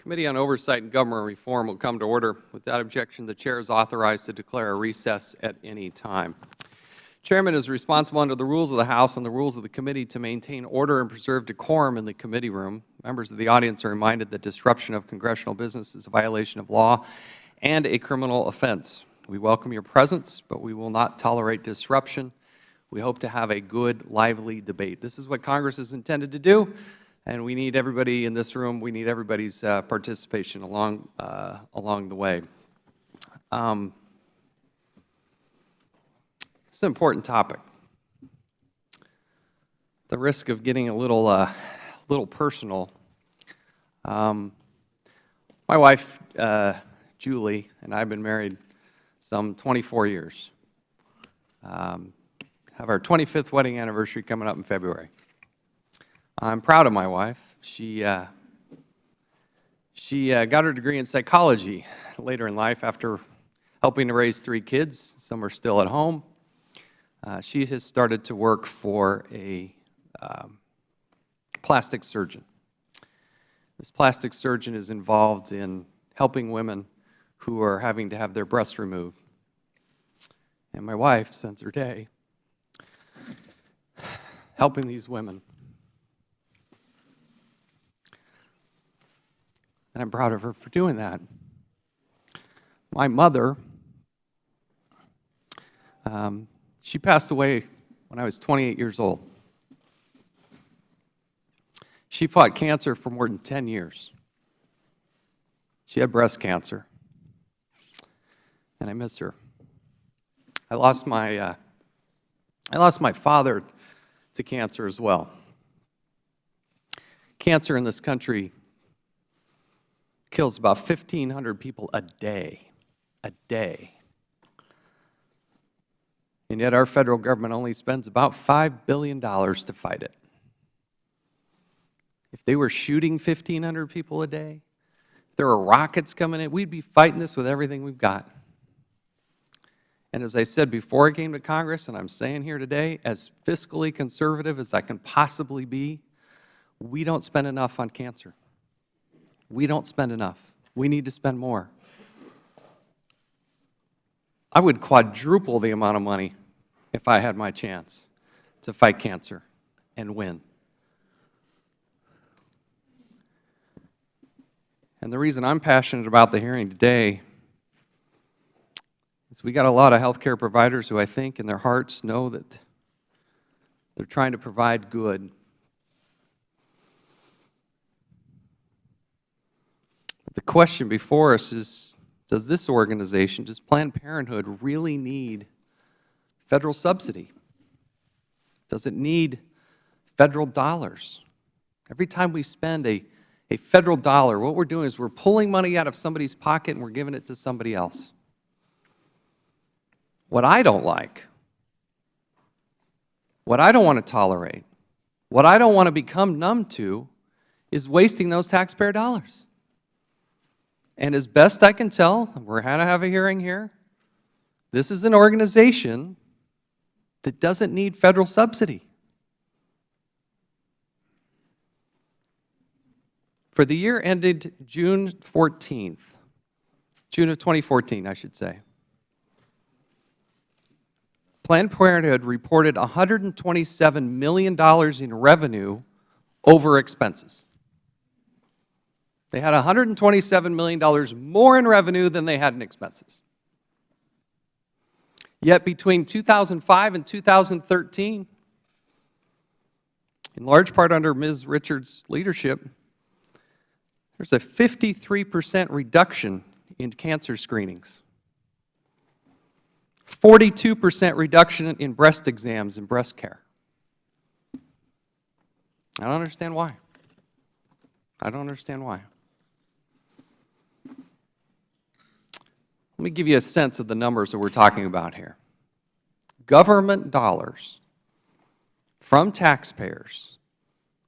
Committee on Oversight and Government Reform will come to order. Without objection, the Chair is authorized to declare a recess at any time. Chairman is responsible under the rules of the House and the rules of the committee to maintain order and preserve decorum in the committee room. Members of the audience are reminded that disruption of congressional business is a violation of law and a criminal offense. We welcome your presence, but we will not tolerate disruption. We hope to have a good, lively debate. This is what Congress is intended to do, and we need everybody in this room, we need everybody's participation along the way. It's an important topic. The risk of getting a little personal. My wife, Julie, and I have been married some 24 years. Have our 25th wedding anniversary coming up in February. I'm proud of my wife. She got her degree in psychology later in life after helping to raise 3 kids. Some are still at home. She has started to work for a plastic surgeon. This plastic surgeon is involved in helping women who are having to have their breasts removed. And my wife spends her day helping these women. And I'm proud of her for doing that. My mother, she passed away when I was 28 years old. She fought cancer for more than 10 years. She had breast cancer, and I miss her. I lost my father to cancer as well. Cancer in this country kills about 1,500 people a day. And yet our federal government only spends about $5 billion to fight it. If they were shooting 1,500 people a day, if there were rockets coming in, we'd be fighting this with everything we've got. And as I said before I came to Congress, and I'm saying here today, as fiscally conservative as I can possibly be, we don't spend enough on cancer. We don't spend enough. We need to spend more. I would quadruple the amount of money if I had my chance to fight cancer and win. And the reason I'm passionate about the hearing today is we got a lot of healthcare providers who I think in their hearts know that they're trying to provide good. The question before us is, does this organization, does Planned Parenthood really need federal subsidy? Does it need federal dollars? Every time we spend a federal dollar, what we're doing is we're pulling money out of somebody's pocket and we're giving it to somebody else. What I don't like, what I don't want to tolerate, what I don't want to become numb to is wasting those taxpayer dollars. And as best I can tell, we're going to have a hearing here, this is an organization that doesn't need federal subsidy. For the year ended June 14th, June of 2014, I should say, Planned Parenthood reported $127 million in revenue over expenses. They had $127 million more in revenue than they had in expenses. Yet between 2005 and 2013, in large part under Ms. Richards' leadership, there's a 53% reduction in cancer screenings, 42% reduction in breast exams and breast care. I don't understand why. I don't understand why. Let me give you a sense of the numbers that we're talking about here. Government dollars from taxpayers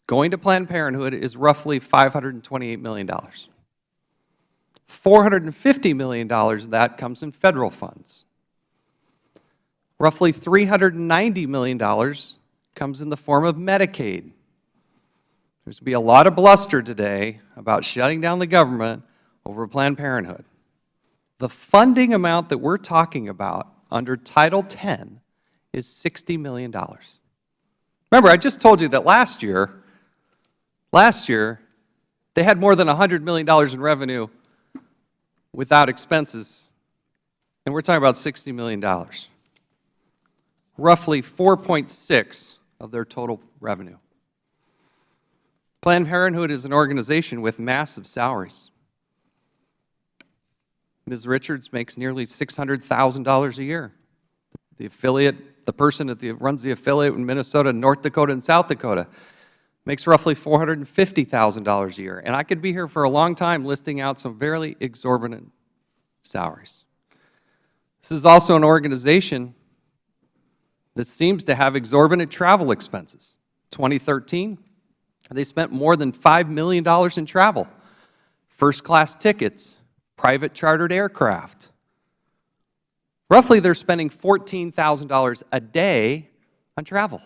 going to Planned Parenthood is roughly $528 million. $450 million of that comes in federal funds. Roughly $390 million comes in the form of Medicaid. There's going to be a lot of bluster today about shutting down the government over Planned Parenthood. The funding amount that we're talking about under Title X is $60 million. Remember, I just told you that last year, they had more than $100 million in revenue without expenses, and we're talking about $60 million. Roughly 4.6 of their total revenue. Planned Parenthood is an organization with massive salaries. Ms. Richards makes nearly $600,000 a year. The affiliate, the person that runs the affiliate in Minnesota, North Dakota, and South Dakota makes roughly $450,000 a year. And I could be here for a long time listing out some very exorbitant salaries. This is also an organization that seems to have exorbitant travel expenses. 2013, they spent more than $5 million in travel. First-class tickets, private chartered aircraft. Roughly, they're spending $14,000 a day on travel.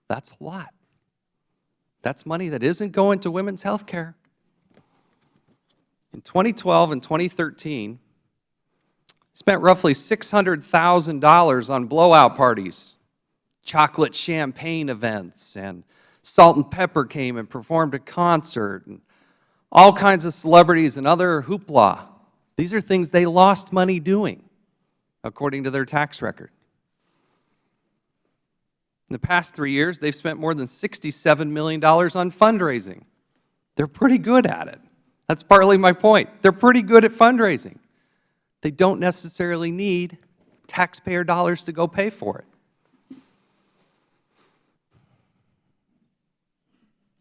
That's a lot. That's money that isn't going to women's health care. In 2012 and 2013, spent roughly $600,000 on blowout parties, chocolate champagne events, and Salt and Pepper came and performed a concert, and all kinds of celebrities and other hoopla. These are things they lost money doing, according to their tax record. In the past 3 years, they've spent more than $67 million on fundraising. They're pretty good at it. That's partly my point. They're pretty good at fundraising. They don't necessarily need taxpayer dollars to go pay for it.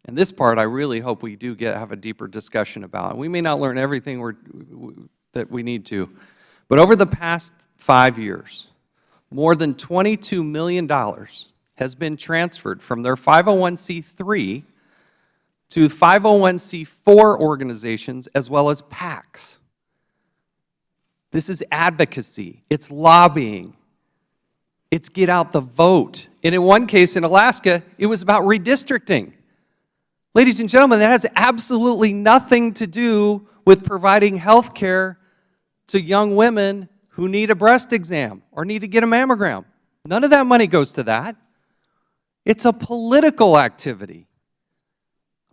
And this part, I really hope we do have a deeper discussion about. We may not learn everything that we need to, but over the past 5 years, more than $22 million has been transferred from their 501c3 to 501c4 organizations as well as PACs. This is advocacy. It's lobbying. It's get out the vote. And in one case in Alaska, it was about redistricting. Ladies and gentlemen, that has absolutely nothing to do with providing health care to young women who need a breast exam or need to get a mammogram. None of that money goes to that. It's a political activity.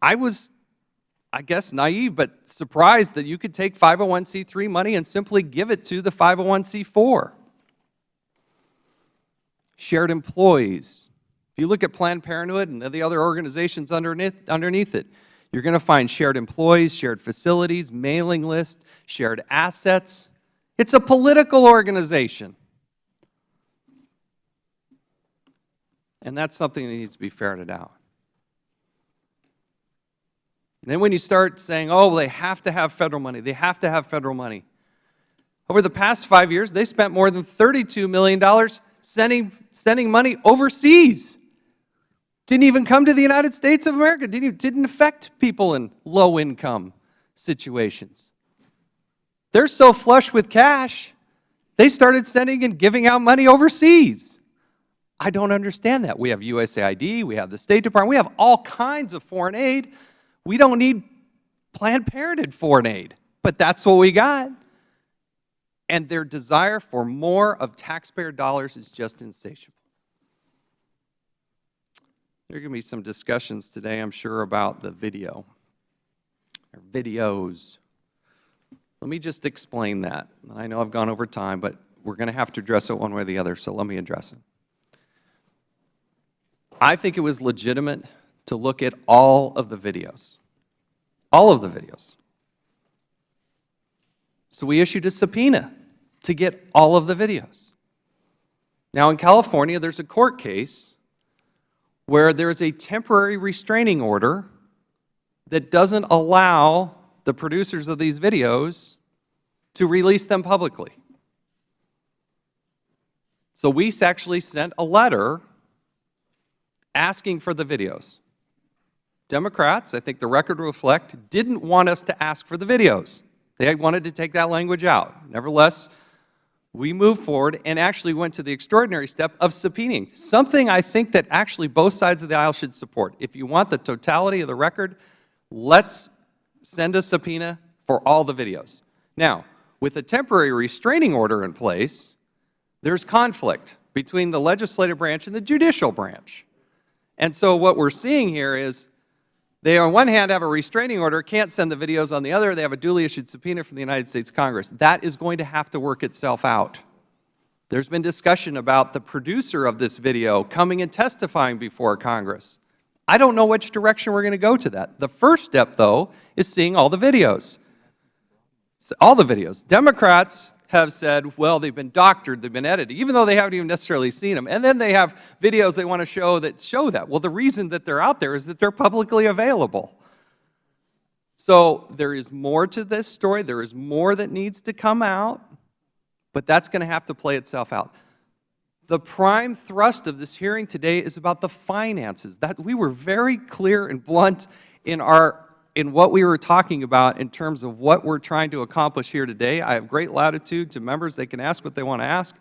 I was, I guess, naive but surprised that you could take 501c3 money and simply give it to the 501c4. Shared employees. If you look at Planned Parenthood and the other organizations underneath it, you're going to find shared employees, shared facilities, mailing lists, shared assets. It's a political organization. And that's something that needs to be ferreted out. And then when you start saying, oh, they have to have federal money, they have to have federal money. Over the past 5 years, they spent more than $32 million sending money overseas. Didn't even come to the United States of America. Didn't affect people in low-income situations. They're so flush with cash, they started sending and giving out money overseas. I don't understand that. We have USAID, we have the State Department, we have all kinds of foreign aid. We don't need Planned Parenthood foreign aid, but that's what we got. And their desire for more of taxpayer dollars is just insatiable. There are going to be some discussions today, I'm sure, about the video, or videos. Let me just explain that. I know I've gone over time, but we're going to have to address it one way or the other, so let me address it. I think it was legitimate to look at all of the videos. All of the videos. So we issued a subpoena to get all of the videos. Now in California, there's a court case where there is a temporary restraining order that doesn't allow the producers of these videos to release them publicly. So we actually sent a letter asking for the videos. Democrats, I think the record will reflect, didn't want us to ask for the videos. They wanted to take that language out. Nevertheless, we moved forward and actually went to the extraordinary step of subpoenaing, something I think that actually both sides of the aisle should support. If you want the totality of the record, let's send a subpoena for all the videos. Now, with a temporary restraining order in place, there's conflict between the legislative branch and the judicial branch. And so what we're seeing here is they, on one hand, have a restraining order, can't send the videos. On the other, they have a duly issued subpoena from the United States Congress. That is going to have to work itself out. There's been discussion about the producer of this video coming and testifying before Congress. I don't know which direction we're going to go to that. The first step, though, is seeing all the videos. All the videos. Democrats have said, well, they've been doctored, they've been edited, even though they haven't even necessarily seen them. And then they have videos they want to show that. Well, the reason that they're out there is that they're publicly available. So there is more to this story. There is more that needs to come out, but that's going to have to play itself out. The prime thrust of this hearing today is about the finances. That we were very clear and blunt in what we were talking about in terms of what we're trying to accomplish here today. I have great latitude to members. They can ask what they want to ask.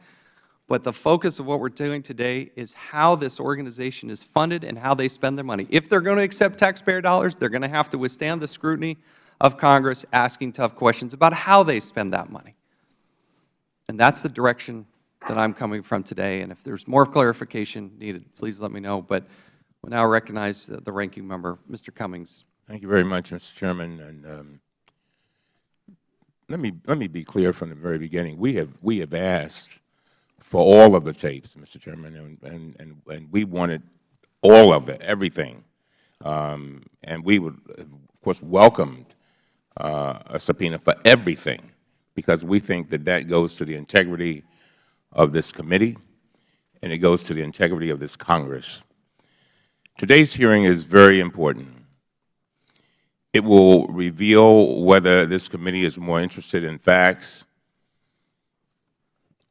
But the focus of what we're doing today is how this organization is funded and how they spend their money. If they're going to accept taxpayer dollars, they're going to have to withstand the scrutiny of Congress asking tough questions about how they spend that money. And that's the direction that I'm coming from today. And if there's more clarification needed, please let me know. But we'll now recognize the ranking member, Mr. Cummings. Thank you very much, Mr. Chairman. And let me be clear from the very beginning. We have asked for all of the tapes, Mr. Chairman, and we wanted all of it, everything. And we would, of course, welcomed a subpoena for everything, because we think that that goes to the integrity of this committee and it goes to the integrity of this Congress. Today's hearing is very important. It will reveal whether this committee is more interested in facts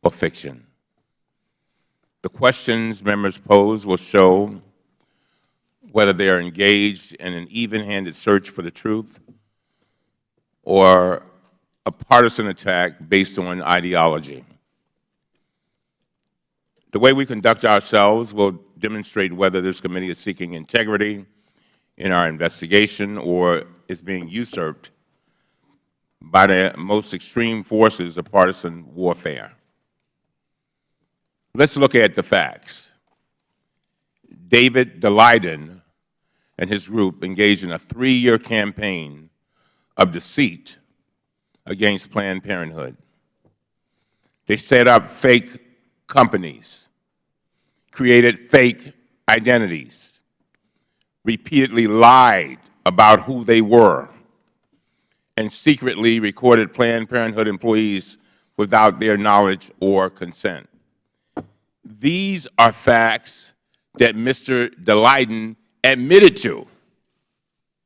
or fiction. The questions members pose will show whether they are engaged in an even-handed search for the truth or a partisan attack based on ideology. The way we conduct ourselves will demonstrate whether this committee is seeking integrity in our investigation or is being usurped by the most extreme forces of partisan warfare. Let's look at the facts. David Daleiden and his group engaged in a 3-year campaign of deceit against Planned Parenthood. They set up fake companies, created fake identities, repeatedly lied about who they were, and secretly recorded Planned Parenthood employees without their knowledge or consent. These are facts that Mr. Daleiden admitted to.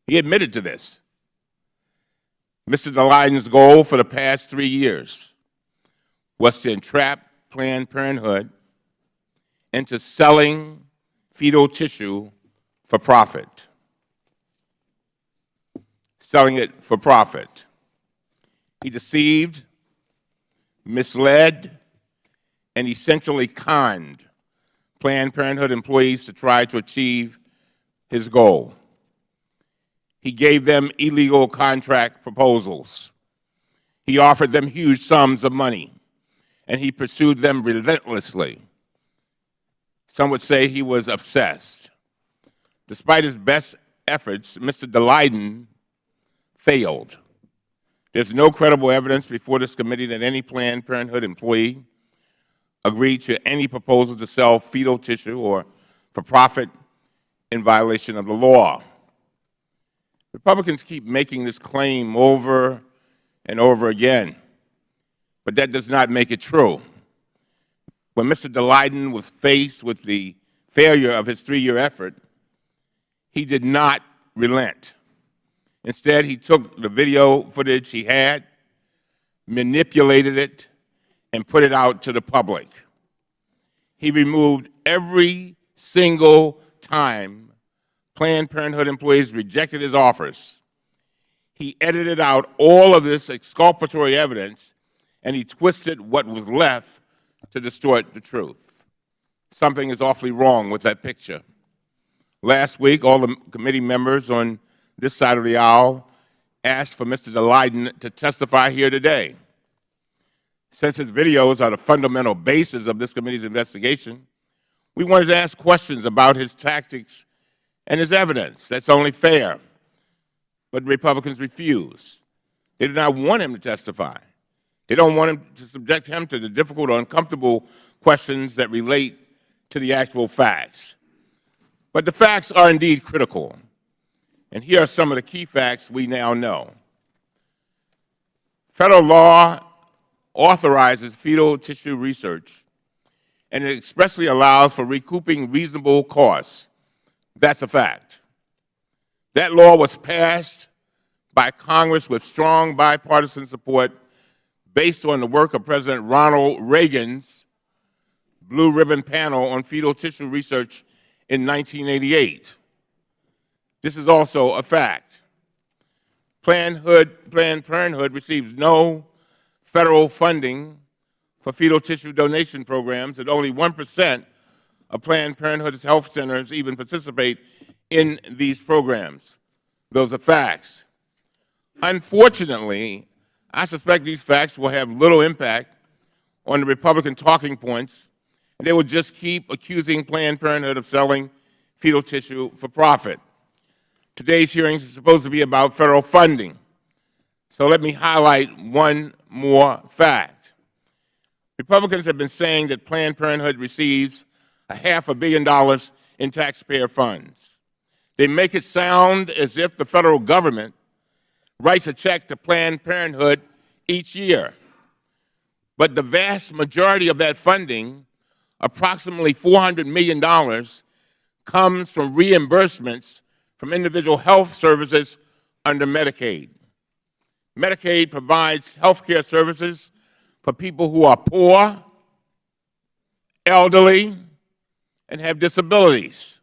He admitted to this. Mr. Daleiden's goal for the past 3 years was to entrap Planned Parenthood into selling fetal tissue for profit. Selling it for profit. He deceived, misled, and essentially conned Planned Parenthood employees to try to achieve his goal. He gave them illegal contract proposals. He offered them huge sums of money, and he pursued them relentlessly. Some would say he was obsessed. Despite his best efforts, Mr. Daleiden failed. There's no credible evidence before this committee that any Planned Parenthood employee agreed to any proposal to sell fetal tissue or for profit in violation of the law. Republicans keep making this claim over and over again, but that does not make it true. When Mr. Daleiden was faced with the failure of his 3-year effort, he did not relent. Instead, he took the video footage he had, manipulated it, and put it out to the public. He removed every single time Planned Parenthood employees rejected his offers. He edited out all of this exculpatory evidence and he twisted what was left to distort the truth. Something is awfully wrong with that picture. Last week, all the committee members on this side of the aisle asked for Mr. Leiden to testify here today. Since his videos are the fundamental basis of this committee's investigation, we wanted to ask questions about his tactics and his evidence. That's only fair. But Republicans refused. They did not want him to testify. They don't want him to subject him to the difficult or uncomfortable questions that relate to the actual facts. But the facts are indeed critical. And here are some of the key facts we now know. Federal law authorizes fetal tissue research, and it expressly allows for recouping reasonable costs. That's a fact. That law was passed by Congress with strong bipartisan support based on the work of President Ronald Reagan's Blue Ribbon Panel on fetal tissue research in 1988. This is also a fact. Planned Parenthood receives no federal funding for fetal tissue donation programs, and only 1% of Planned Parenthood's health centers even participate in these programs. Those are facts. Unfortunately, I suspect these facts will have little impact on the Republican talking points, and they will just keep accusing Planned Parenthood of selling fetal tissue for profit. Today's hearings are supposed to be about federal funding. So let me highlight one more fact. Republicans have been saying that Planned Parenthood receives $500 million in taxpayer funds. They make it sound as if the federal government writes a check to Planned Parenthood each year. But the vast majority of that funding, approximately $400 million, comes from reimbursements from individual health services under Medicaid. Medicaid provides health care services for people who are poor, elderly, and have disabilities.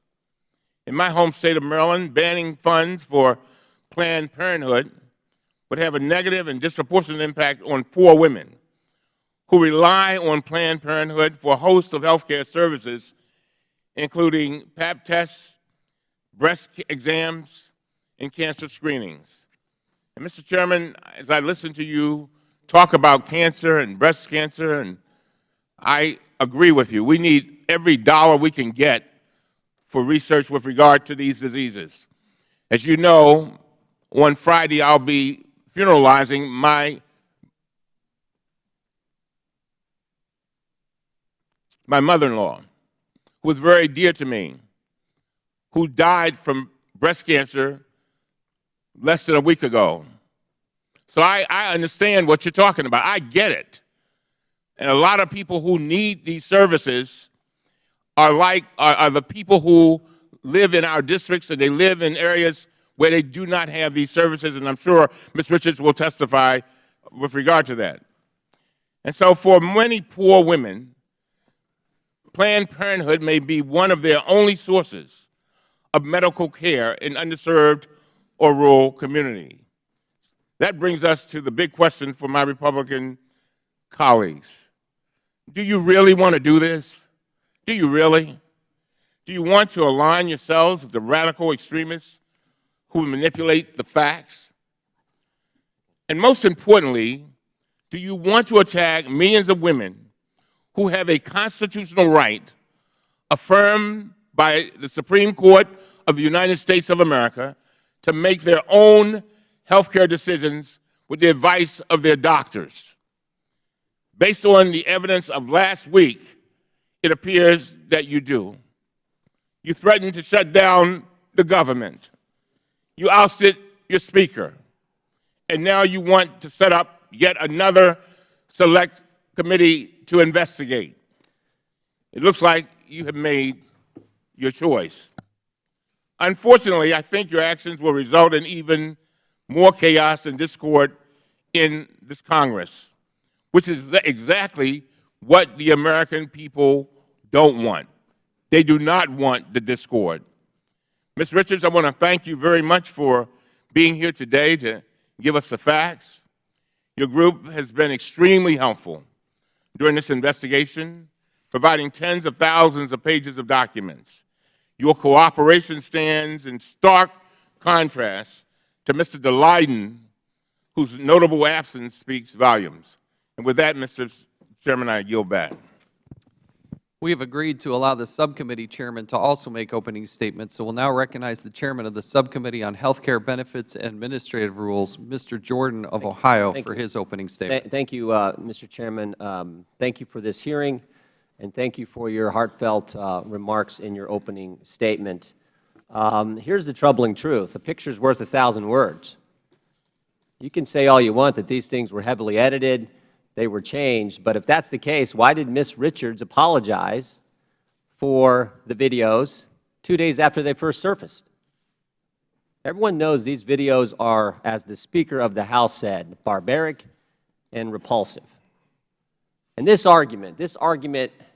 In my home state of Maryland, banning funds for Planned Parenthood would have a negative and disproportionate impact on poor women who rely on Planned Parenthood for a host of health care services, including Pap tests, breast exams, and cancer screenings. And Mr. Chairman, as I listen to you talk about cancer and breast cancer, and I agree with you. We need every dollar we can get for research with regard to these diseases. As you know, on Friday I'll be funeralizing my mother-in-law, who was very dear to me, who died from breast cancer less than a week ago. So I understand what you're talking about. I get it. And a lot of people who need these services are the people who live in our districts, and they live in areas where they do not have these services, and I'm sure Ms. Richards will testify with regard to that. And so for many poor women, Planned Parenthood may be one of their only sources of medical care in underserved or rural communities. That brings us to the big question for my Republican colleagues. Do you really want to do this? Do you really? Do you want to align yourselves with the radical extremists who manipulate the facts? And most importantly, do you want to attack millions of women who have a constitutional right affirmed by the Supreme Court of the United States of America to make their own health care decisions with the advice of their doctors? Based on the evidence of last week, it appears that you do. You threatened to shut down the government. You ousted your speaker. And now you want to set up yet another select committee to investigate. It looks like you have made your choice. Unfortunately, I think your actions will result in even more chaos and discord in this Congress, which is exactly what the American people don't want. They do not want the discord. Ms. Richards, I want to thank you very much for being here today to give us the facts. Your group has been extremely helpful during this investigation, providing tens of thousands of pages of documents. Your cooperation stands in stark contrast to Mr. Daleiden, whose notable absence speaks volumes. And with that, Mr. Chairman, I yield back. We have agreed to allow the subcommittee chairman to also make opening statements, so we'll now recognize the chairman of the Subcommittee on Health Care Benefits and Administrative Rules, Mr. Jordan of Ohio, for his opening statement. Thank you, Mr. Chairman. Thank you for this hearing, and thank you for your heartfelt remarks in your opening statement. Here's the troubling truth. A picture's worth 1,000 words. You can say all you want that these things were heavily edited, they were changed, but if that's the case, why did Ms. Richards apologize for the videos 2 days after they first surfaced? Everyone knows these videos are, as the Speaker of the House said, barbaric and repulsive. And this argument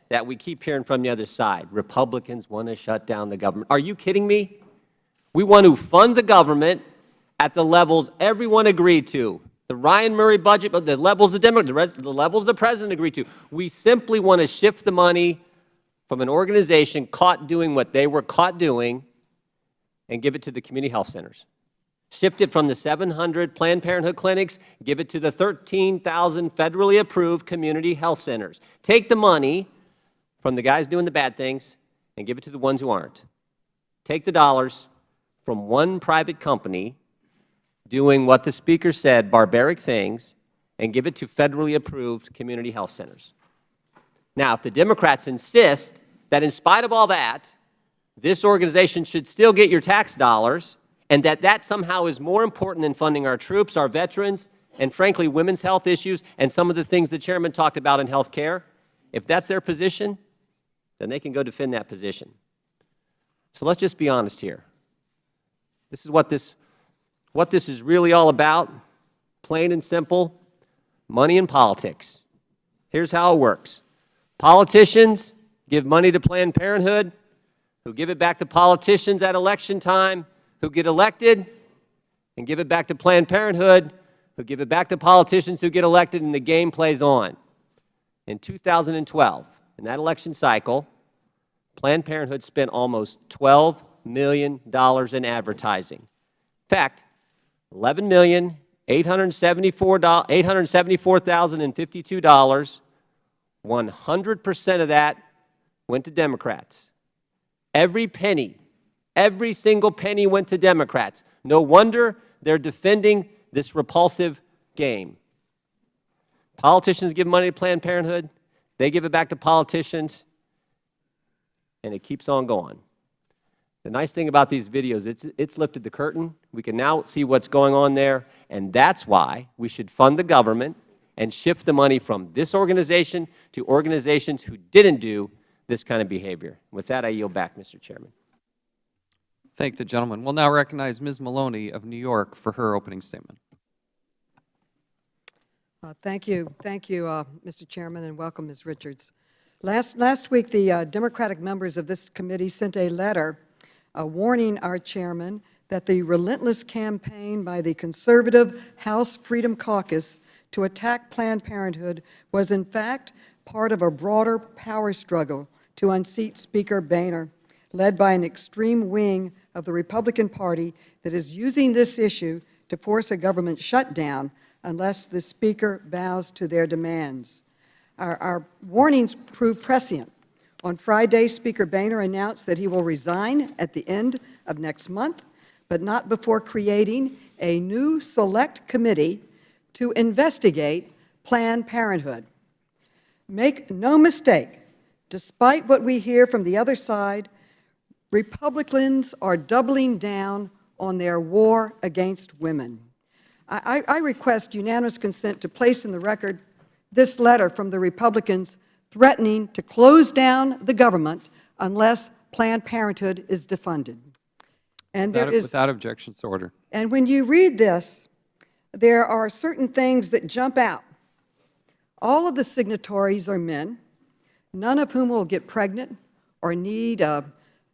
that we keep hearing from the other side, Republicans want to shut down the government. Are you kidding me? We want to fund the government at the levels everyone agreed to. The Ryan Murray budget, but the levels the levels the President agreed to. We simply want to shift the money from an organization caught doing what they were caught doing and give it to the community health centers. Shift it from the 700 Planned Parenthood clinics, give it to the 13,000 federally approved community health centers. Take the money from the guys doing the bad things and give it to the ones who aren't. Take the dollars from one private company doing what the Speaker said, barbaric things, and give it to federally approved community health centers. Now, if the Democrats insist that in spite of all that, this organization should still get your tax dollars, and that somehow is more important than funding our troops, our veterans, and frankly, women's health issues, and some of the things the Chairman talked about in health care, if that's their position, then they can go defend that position. So let's just be honest here. This is what this is really all about, plain and simple, money and politics. Here's how it works. Politicians give money to Planned Parenthood, who give it back to politicians at election time, who get elected, and give it back to Planned Parenthood, who give it back to politicians who get elected, and the game plays on. In 2012, in that election cycle, Planned Parenthood spent almost $12 million in advertising. In fact, $11,874,052, 100% of that went to Democrats. Every penny, every single penny went to Democrats. No wonder they're defending this repulsive game. Politicians give money to Planned Parenthood, they give it back to politicians, and it keeps on going. The nice thing about these videos, it's lifted the curtain. We can now see what's going on there, and that's why we should fund the government and shift the money from this organization to organizations who didn't do this kind of behavior. With that, I yield back, Mr. Chairman. Thank the gentleman. We'll now recognize Ms. Maloney of New York for her opening statement. Thank you, Mr. Chairman, and welcome, Ms. Richards. Last week, the Democratic members of this committee sent a letter warning our chairman that the relentless campaign by the conservative House Freedom Caucus to attack Planned Parenthood was in fact part of a broader power struggle to unseat Speaker Boehner, led by an extreme wing of the Republican Party that is using this issue to force a government shutdown unless the Speaker bows to their demands. Our warnings prove prescient. On Friday, Speaker Boehner announced that he will resign at the end of next month, but not before creating a new select committee to investigate Planned Parenthood. Make no mistake, despite what we hear from the other side, Republicans are doubling down on their war against women. I request unanimous consent to place in the record this letter from the Republicans threatening to close down the government unless Planned Parenthood is defunded. And without objection, so ordered. And when you read this, there are certain things that jump out. All of the signatories are men, none of whom will get pregnant or need a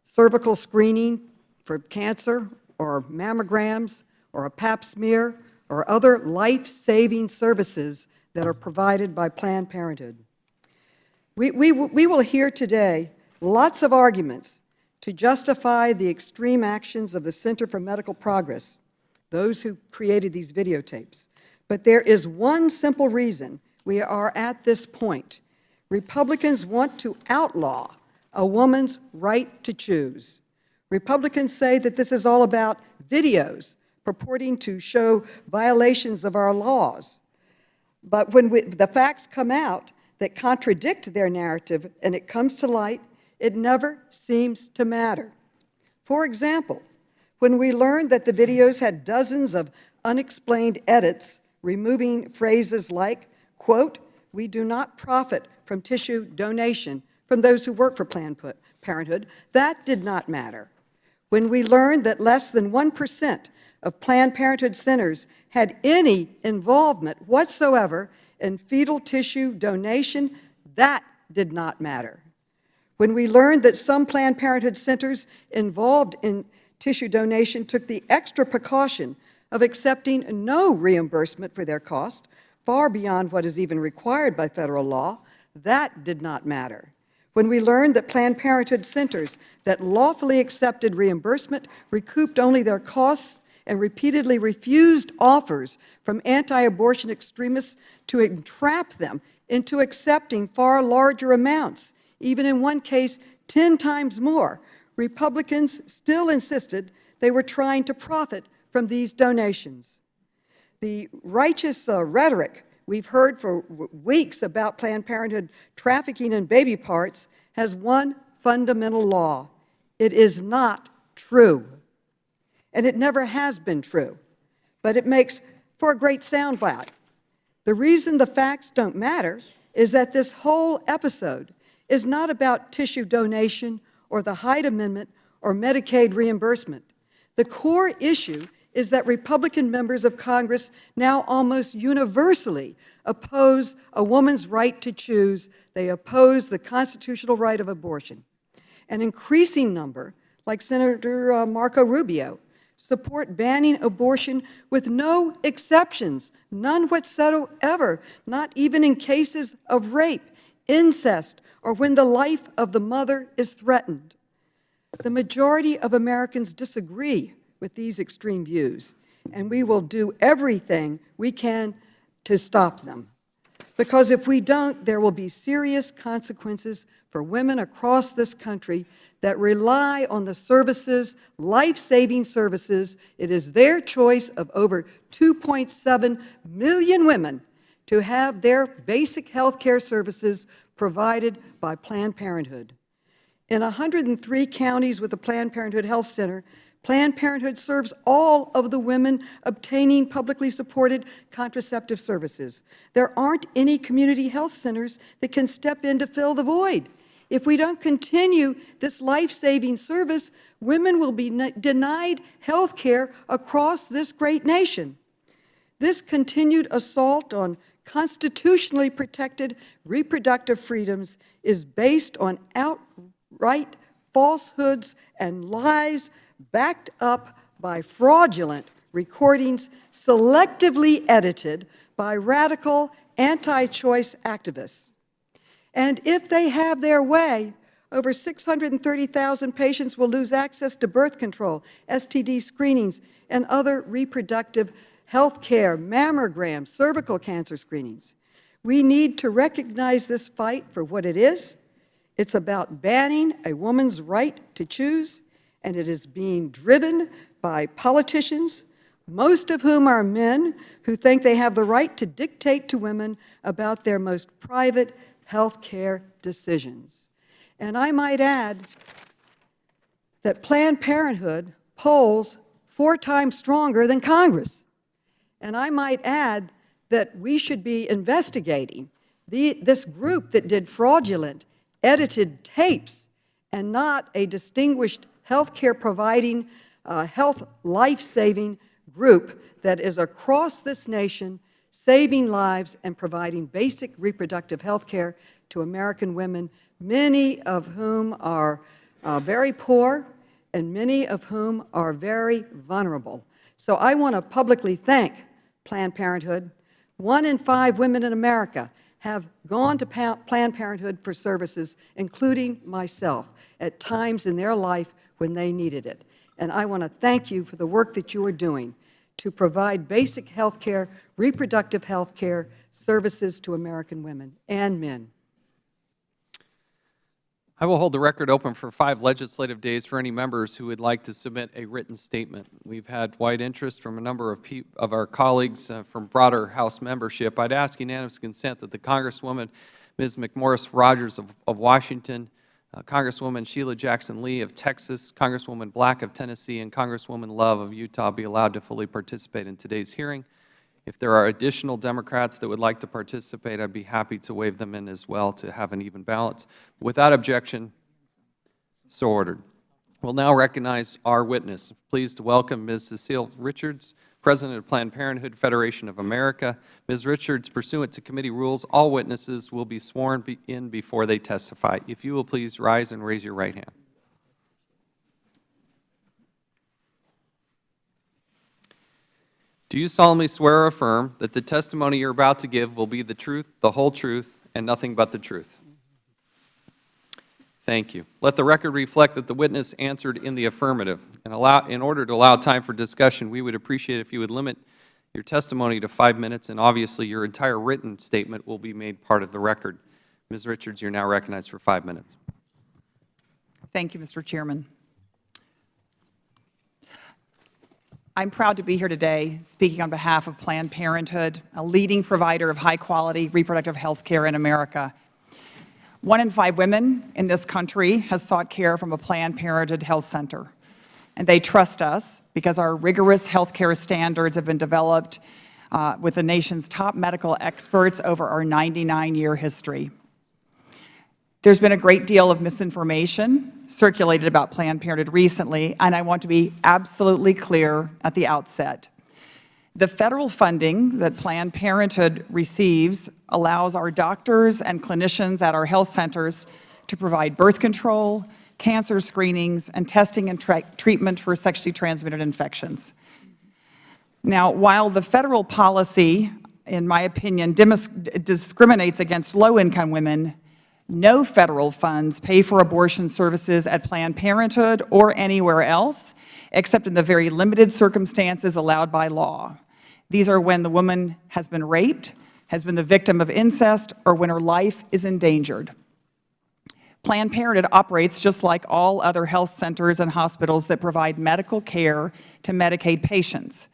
cervical screening for cancer or mammograms or a pap smear or other life-saving services that are provided by Planned Parenthood. We will hear today lots of arguments to justify the extreme actions of the Center for Medical Progress, those who created these videotapes. But there is one simple reason we are at this point. Republicans want to outlaw a woman's right to choose. Republicans say that this is all about videos purporting to show violations of our laws. But when the facts come out that contradict their narrative and it comes to light, it never seems to matter. For example, when we learned that the videos had dozens of unexplained edits, removing phrases like, quote, "We do not profit from tissue donation from those who work for Planned Parenthood," that did not matter. When we learned that less than 1% of Planned Parenthood centers had any involvement whatsoever in fetal tissue donation, that did not matter. When we learned that some Planned Parenthood centers involved in tissue donation took the extra precaution of accepting no reimbursement for their cost, far beyond what is even required by federal law, that did not matter. When we learned that Planned Parenthood centers that lawfully accepted reimbursement recouped only their costs and repeatedly refused offers from anti-abortion extremists to entrap them into accepting far larger amounts, even in one case 10 times more, Republicans still insisted they were trying to profit from these donations. The righteous rhetoric we've heard for weeks about Planned Parenthood trafficking in baby parts has one fundamental law. It is not true. And it never has been true. But it makes for a great soundbite. The reason the facts don't matter is that this whole episode is not about tissue donation or the Hyde Amendment or Medicaid reimbursement. The core issue is that Republican members of Congress now almost universally oppose a woman's right to choose. They oppose the constitutional right of abortion. An increasing number, like Senator Marco Rubio, support banning abortion with no exceptions, none whatsoever, not even in cases of rape, incest, or when the life of the mother is threatened. The majority of Americans disagree with these extreme views, and we will do everything we can to stop them. Because if we don't, there will be serious consequences for women across this country that rely on the services, life-saving services. It is their choice of over 2.7 million women to have their basic health care services provided by Planned Parenthood. In 103 counties with a Planned Parenthood Health Center, Planned Parenthood serves all of the women obtaining publicly supported contraceptive services. There aren't any community health centers that can step in to fill the void. If we don't continue this life-saving service, women will be denied health care across this great nation. This continued assault on constitutionally protected reproductive freedoms is based on outright falsehoods and lies backed up by fraudulent recordings selectively edited by radical anti-choice activists. And if they have their way, over 630,000 patients will lose access to birth control, STD screenings, and other reproductive health care, mammograms, cervical cancer screenings. We need to recognize this fight for what it is. It's about banning a woman's right to choose, and it is being driven by politicians, most of whom are men who think they have the right to dictate to women about their most private health care decisions. And I might add that Planned Parenthood polls 4 times stronger than Congress. And I might add that we should be investigating this group that did fraudulent, edited tapes and not a distinguished health care providing, health life-saving group that is across this nation saving lives and providing basic reproductive health care to American women, many of whom are very poor and many of whom are very vulnerable. So I want to publicly thank Planned Parenthood. 1 in 5 women in America have gone to Planned Parenthood for services, including myself, at times in their life when they needed it. And I want to thank you for the work that you are doing to provide basic health care, reproductive health care services to American women and men. I will hold the record open for 5 legislative days for any members who would like to submit a written statement. We've had wide interest from a number of our colleagues from broader House membership. I'd ask unanimous consent that the Congresswoman, Ms. McMorris Rogers of Washington, Congresswoman Sheila Jackson Lee of Texas, Congresswoman Black of Tennessee, and Congresswoman Love of Utah be allowed to fully participate in today's hearing. If there are additional Democrats that would like to participate, I'd be happy to waive them in as well to have an even balance. Without objection, so ordered. We'll now recognize our witness. Pleased to welcome Ms. Cecile Richards, President of Planned Parenthood Federation of America. Ms. Richards, pursuant to committee rules, all witnesses will be sworn in before they testify. If you will please rise and raise your right hand. Do you solemnly swear or affirm that the testimony you're about to give will be the truth, the whole truth, and nothing but the truth? Thank you. Let the record reflect that the witness answered in the affirmative. And in order to allow time for discussion, we would appreciate if you would limit your testimony to 5 minutes, and obviously your entire written statement will be made part of the record. Ms. Richards, you're now recognized for 5 minutes. Thank you, Mr. Chairman. I'm proud to be here today speaking on behalf of Planned Parenthood, a leading provider of high-quality reproductive health care in America. 1 in 5 women in this country has sought care from a Planned Parenthood health center. And they trust us because our rigorous health care standards have been developed with the nation's top medical experts over our 99-year history. There's been a great deal of misinformation circulated about Planned Parenthood recently, and I want to be absolutely clear at the outset. The federal funding that Planned Parenthood receives allows our doctors and clinicians at our health centers to provide birth control, cancer screenings, and testing and treatment for sexually transmitted infections. Now, while the federal policy, in my opinion, discriminates against low-income women, no federal funds pay for abortion services at Planned Parenthood or anywhere else, except in the very limited circumstances allowed by law. These are when the woman has been raped, has been the victim of incest, or when her life is endangered. Planned Parenthood operates just like all other health centers and hospitals that provide medical care to Medicaid patients.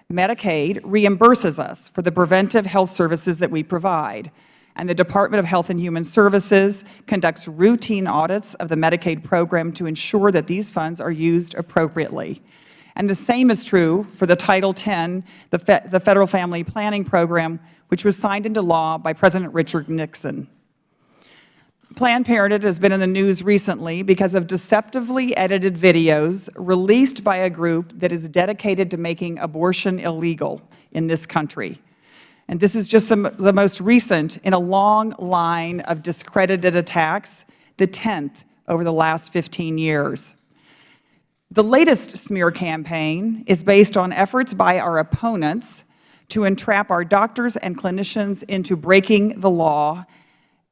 Medicaid reimburses us for the preventive health services that we provide, and the Department of Health and Human Services conducts routine audits of the Medicaid program to ensure that these funds are used appropriately. And the same is true for the Title X, the Federal Family Planning Program, which was signed into law by President Richard Nixon. Planned Parenthood has been in the news recently because of deceptively edited videos released by a group that is dedicated to making abortion illegal in this country. And this is just the most recent in a long line of discredited attacks, the 10th over the last 15 years. The latest smear campaign is based on efforts by our opponents to entrap our doctors and clinicians into breaking the law,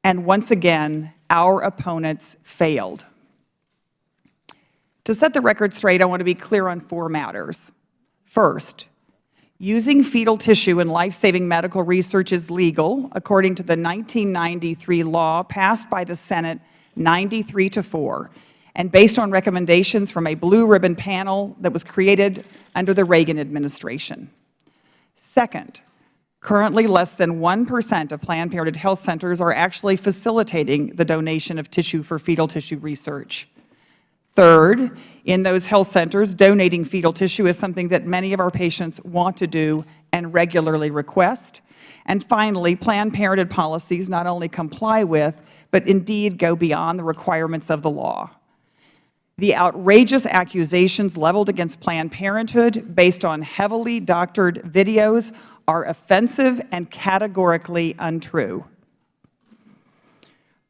and once again, our opponents failed. To set the record straight, I want to be clear on 4 matters. First, using fetal tissue in life-saving medical research is legal, according to the 1993 law passed by the Senate 93-4, and based on recommendations from a blue ribbon panel that was created under the Reagan administration. Second, currently less than 1% of Planned Parenthood health centers are actually facilitating the donation of tissue for fetal tissue research. Third, in those health centers, donating fetal tissue is something that many of our patients want to do and regularly request. And finally, Planned Parenthood policies not only comply with, but indeed go beyond the requirements of the law. The outrageous accusations leveled against Planned Parenthood based on heavily doctored videos are offensive and categorically untrue.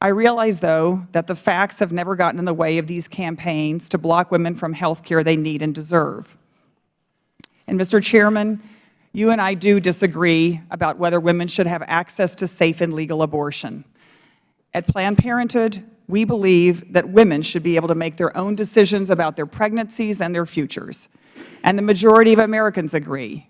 I realize, though, that the facts have never gotten in the way of these campaigns to block women from health care they need and deserve. And, Mr. Chairman, You and I do disagree about whether women should have access to safe and legal abortion. At Planned Parenthood, we believe that women should be able to make their own decisions about their pregnancies and their futures. And the majority of Americans agree.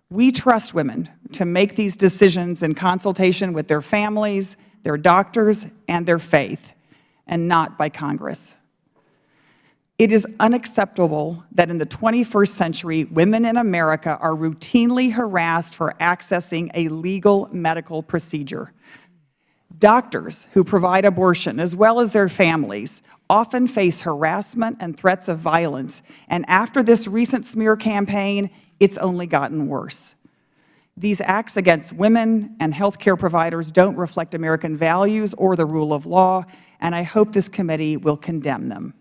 We trust women to make these decisions in consultation with their families, their doctors, and their faith, and not by Congress. It is unacceptable that in the 21st century, women in America are routinely harassed for accessing a legal medical procedure. Doctors who provide abortion, as well as their families, often face harassment and threats of violence, and after this recent smear campaign, it's only gotten worse. These acts against women and healthcare providers don't reflect American values or the rule of law, and I hope this committee will condemn them.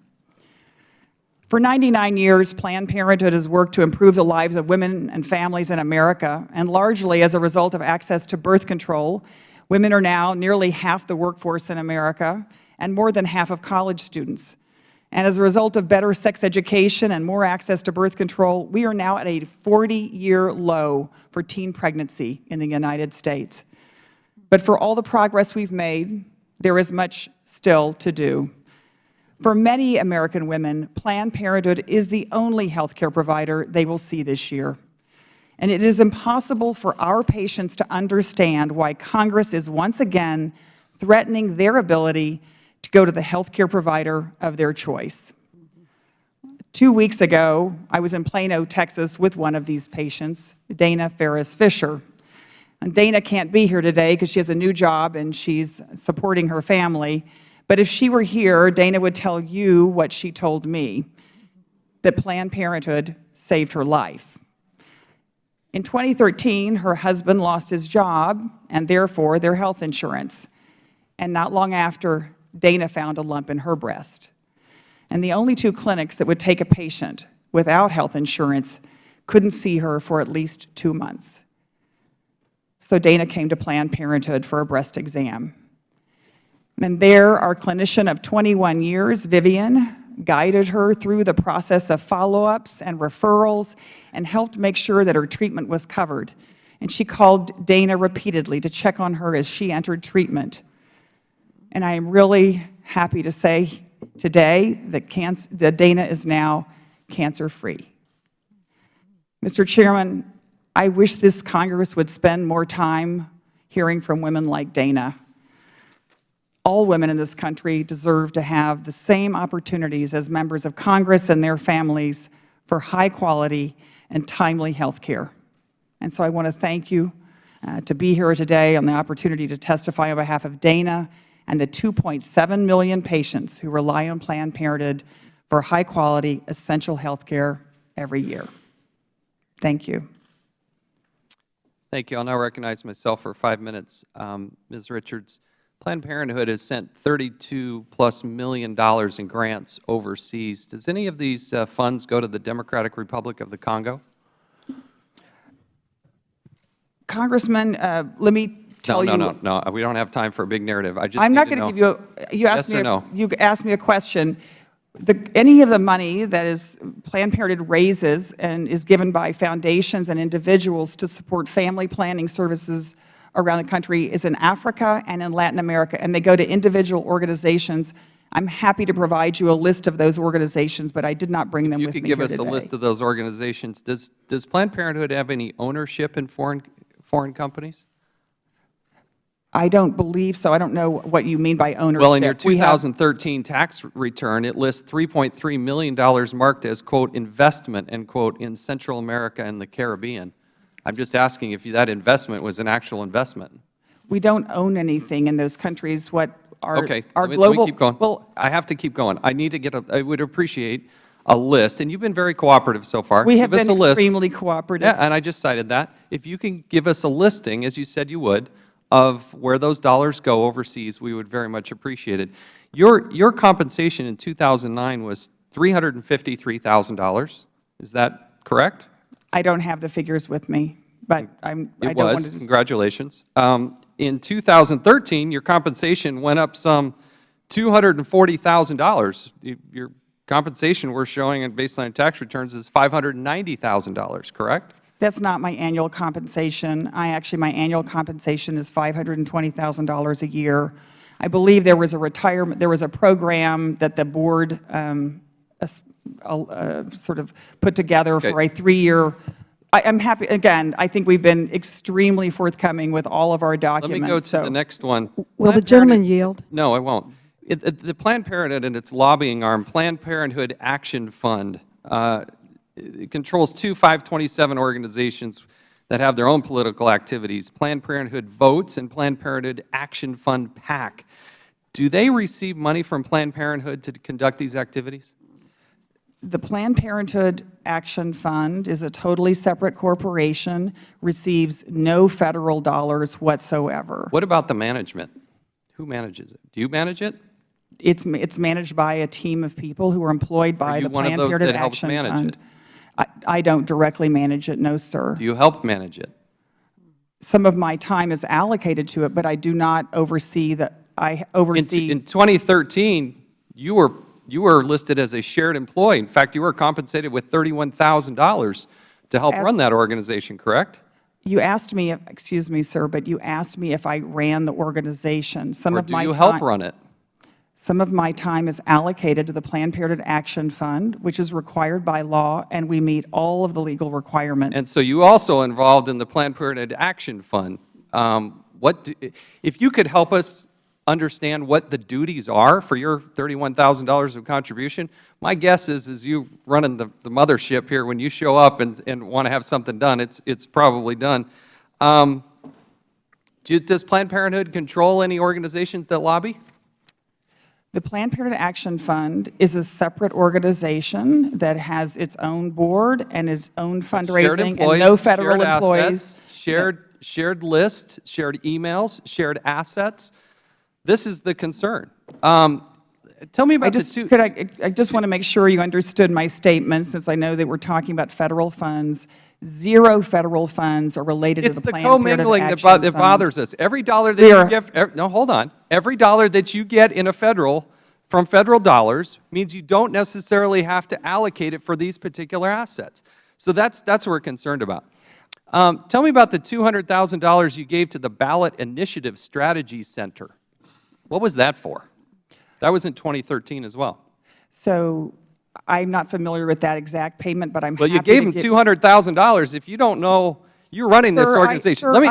For 99 years, Planned Parenthood has worked to improve the lives of women and families in America, and largely as a result of access to birth control, women are now nearly half the workforce in America and more than half of college students. And as a result of better sex education and more access to birth control, we are now at a 40-year low for teen pregnancy in the United States. But for all the progress we've made, there is much still to do. For many American women, Planned Parenthood is the only health care provider they will see this year. And it is impossible for our patients to understand why Congress is once again threatening their ability to go to the health care provider of their choice. 2 weeks ago, I was in Plano, Texas with one of these patients, Dana Ferris Fisher. And Dana can't be here today because she has a new job and she's supporting her family. But if she were here, Dana would tell you what she told me, that Planned Parenthood saved her life. In 2013, her husband lost his job and therefore their health insurance. And not long after, Dana found a lump in her breast. And the only two clinics that would take a patient without health insurance couldn't see her for at least 2 months. So Dana came to Planned Parenthood for a breast exam. And there, our clinician of 21 years, Vivian, guided her through the process of follow-ups and referrals and helped make sure that her treatment was covered. And she called Dana repeatedly to check on her as she entered treatment. And I am really happy to say today that Dana is now cancer-free. Mr. Chairman, I wish this Congress would spend more time hearing from women like Dana. All women in this country deserve to have the same opportunities as members of Congress and their families for high-quality and timely health care. And so I want to thank you to be here today on the opportunity to testify on behalf of Dana and the 2.7 million patients who rely on Planned Parenthood for high-quality, essential health care every year. Thank you. Thank you. I'll now recognize myself for 5 minutes. Ms. Richards, Planned Parenthood has sent $32+ million in grants overseas. Does any of these funds go to the Democratic Republic of the Congo? Congressman, let me tell you. No. We don't have time for a big narrative. I'm not going to give you you asked yes me or no? You asked me a question. Any of the money that is Planned Parenthood raises and is given by foundations and individuals to support family planning services around the country is in Africa and in Latin America, and they go to individual organizations. I'm happy to provide you a list of those organizations, but I did not bring them with me here today. You could give us a list of those organizations. Does Planned Parenthood have any ownership in foreign companies? I don't believe so. I don't know what you mean by ownership. Well, in your 2013 tax return, it lists $3.3 million marked as, quote, investment, end quote, in Central America and the Caribbean. I'm just asking if that investment was an actual investment. We don't own anything in those countries. What our okay, our let global me keep going. Well, I have to keep going. I need to get I would appreciate a list, and you've been very cooperative so far. We have give us been a extremely list. cooperative. Yeah, and I just cited that. If you can give us a listing, as you said you would, of where those dollars go overseas, we would very much appreciate it. Your compensation in 2009 was $353,000. Is that correct? I don't have the figures with me, but I don't want to just. Congratulations. In 2013, your compensation went up some $240,000. Your compensation we're showing in baseline tax returns is $590,000, correct? That's not my annual compensation. My annual compensation is $520,000 a year. I believe there was a program that the board sort of put together for a 3-year. I'm happy, again, I think we've been extremely forthcoming with all of our documents. Let me go to the next one. Will the gentleman yield? No, I won't. The Planned Parenthood and its lobbying arm, Planned Parenthood Action Fund, it controls 2 527 organizations that have their own political activities, Planned Parenthood Votes and Planned Parenthood Action Fund PAC. Do they receive money from Planned Parenthood to conduct these activities? The Planned Parenthood Action Fund is a totally separate corporation, receives no federal dollars whatsoever. What about the management? Who manages it? Do you manage it? It's managed by a team of people who are employed by the Planned Parenthood Action Fund. Are you one of those that helps manage it? I don't directly manage it, no, sir. Do you help manage it? Some of my time is allocated to it, but I do not oversee that. I oversee. In 2013, you were listed as a shared employee. In fact, you were compensated with $31,000 to help run that organization, correct? You asked me, excuse me, sir, but you asked me if I ran the organization. Or do you help run it? Some of my time is allocated to the Planned Parenthood Action Fund, which is required by law, and we meet all of the legal requirements. And so you also involved in the Planned Parenthood Action Fund. If you could help us understand what the duties are for your $31,000 of contribution, my guess is you running the mothership here, when you show up and want to have something done, it's probably done. Does Planned Parenthood control any organizations that lobby? The Planned Parenthood Action Fund is a separate organization that has its own board and its own fundraising and no federal employees. Shared list, shared emails, shared assets. This is the concern. Tell me about the two. I just want to make sure you understood my statement, since I know that we're talking about federal funds. 0 federal funds are related to the Planned Parenthood Action Fund. It's the commingling that bothers us. Every dollar that you get, no, hold on. Every dollar that you get in from federal dollars means you don't necessarily have to allocate it for these particular assets. So that's what we're concerned about. Tell me about the $200,000 you gave to the Ballot Initiative Strategy Center. What was that for? That was in 2013 as well. So I'm not familiar with that exact payment, but I'm happy to Well, you gave him $200,000. If you don't know, you're running this organization. Hold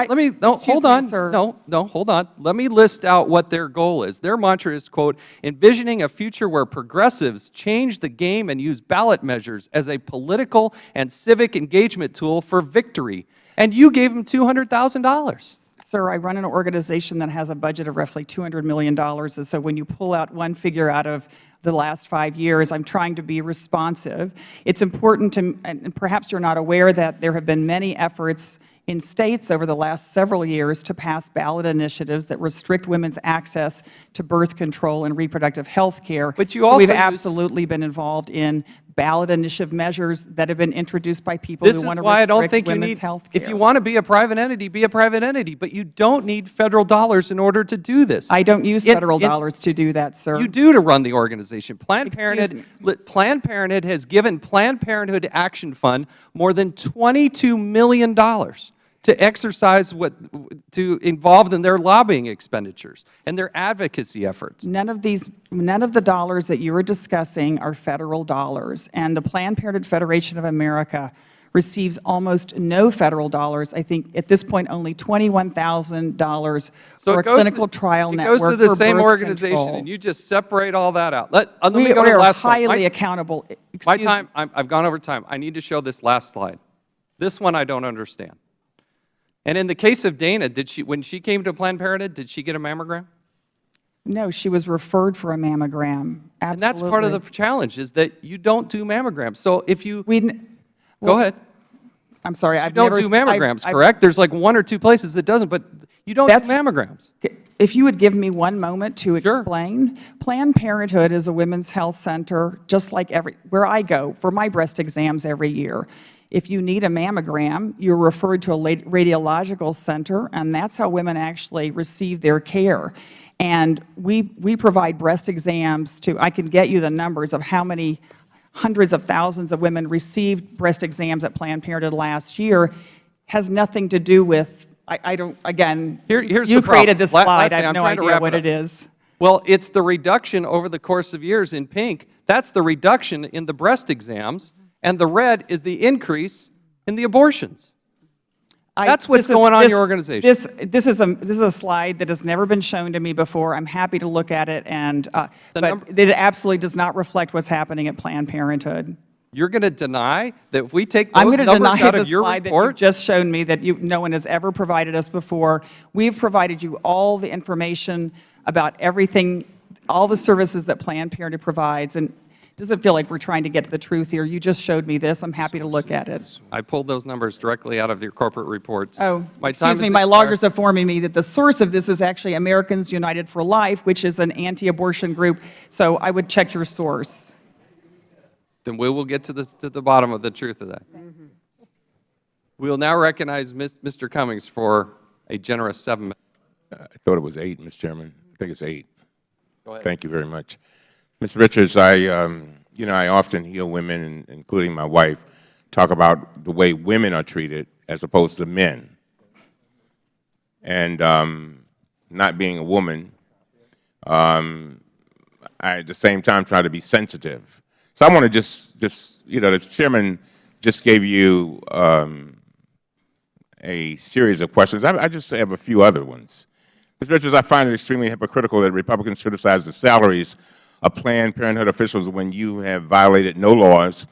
on. Let me list out what their goal is. Their mantra is, quote, envisioning a future where progressives change the game and use ballot measures as a political and civic engagement tool for victory. And you gave them $200,000. Sir, I run an organization that has a budget of roughly $200 million, and so when you pull out one figure out of the last 5 years, I'm trying to be responsive. It's important to, and perhaps you're not aware that there have been many efforts in states over the last several years to pass ballot initiatives that restrict women's access to birth control and reproductive health care. But you also we've absolutely been involved in ballot initiative measures that have been introduced by people who want to restrict women's health care. If you want to be a private entity, be a private entity, but you don't need federal dollars in order to do this. I don't use federal dollars to do that, sir. You do to run the organization. Planned Parenthood has given Planned Parenthood Action Fund more than $22 million to exercise to involve in their lobbying expenditures and their advocacy efforts. None of the dollars that you are discussing are federal dollars, and the Planned Parenthood Federation of America receives almost no federal dollars. I think at this point only $21,000 for a clinical trial network. It goes to the same organization, and you just separate all that out. Let me go to the last point. We are highly accountable. My time, I've gone over time. I need to show this last slide. This one I don't understand. And in the case of Dana, when she came to Planned Parenthood, did she get a mammogram? No, she was referred for a mammogram. Absolutely. And that's part of the challenge, is that you don't do mammograms. So if you go ahead. I'm sorry, you don't do mammograms, correct? There's like 1 or 2 places that doesn't, but you don't do mammograms. If you would give me one moment to explain. Planned Parenthood is a women's health center, just like where I go for my breast exams every year. If you need a mammogram, you're referred to a radiological center, and that's how women actually receive their care. And we provide breast exams I can get you the numbers of how many hundreds of thousands of women received breast exams at Planned Parenthood last year has nothing to do with, I don't, again, Here's you the problem. created this slide. Leslie, I have I'm no trying to idea wrap what it it up. is. Well, it's the reduction over the course of years in pink. That's the reduction in the breast exams, and the red is the increase in the abortions. That's what's going on in your organization. This is a slide that has never been shown to me before. I'm happy to look at it, and but it absolutely does not reflect what's happening at Planned Parenthood. You're going to deny that if we take I'm those going to numbers deny out the of your slide that you report? just shown me that no one has ever provided us before. We've provided you all the information about everything, all the services that Planned Parenthood provides, and it doesn't feel like we're trying to get to the truth here. You just showed me this. I'm happy to look at it. I pulled those numbers directly out of your corporate reports. Oh, My excuse time me, is my expired. loggers are informing me that the source of this is actually Americans United for Life, which is an anti-abortion group, so I would check your source. Then we will get to the bottom of the truth of that. We will now recognize Mr. Cummings for a generous 7 minutes. I thought it was 8, Mr. Chairman. I think it's 8. Go ahead. Thank you very much. Mr. Richards, I often hear women, including my wife, talk about the way women are treated as opposed to men. And not being a woman, I at the same time try to be sensitive. So I want to just the chairman just gave you a series of questions. I just have a few other ones. Mr. Richards, I find it extremely hypocritical that Republicans criticize the salaries of Planned Parenthood officials when you have violated no laws,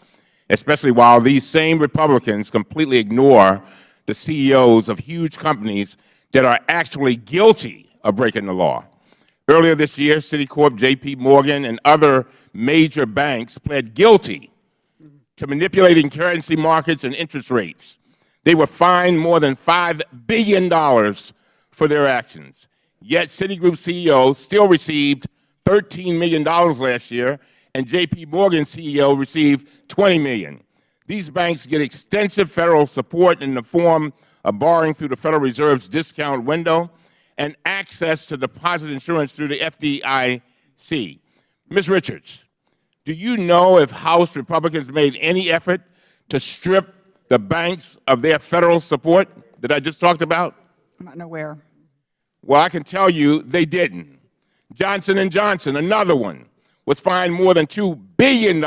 especially while these same Republicans completely ignore the CEOs of huge companies that are actually guilty of breaking the law. Earlier this year, Citicorp, J.P. Morgan, and other major banks pled guilty to manipulating currency markets and interest rates. They were fined more than $5 billion for their actions. Yet Citigroup CEO still received $13 million last year, and J.P. Morgan CEO received $20 million. These banks get extensive federal support in the form of borrowing through the Federal Reserve's discount window and access to deposit insurance through the FDIC. Ms. Richards, do you know if House Republicans made any effort to strip the banks of their federal support that I just talked about? I'm not aware. Well, I can tell you they didn't. Johnson & Johnson, another one, was fined more than $2 billion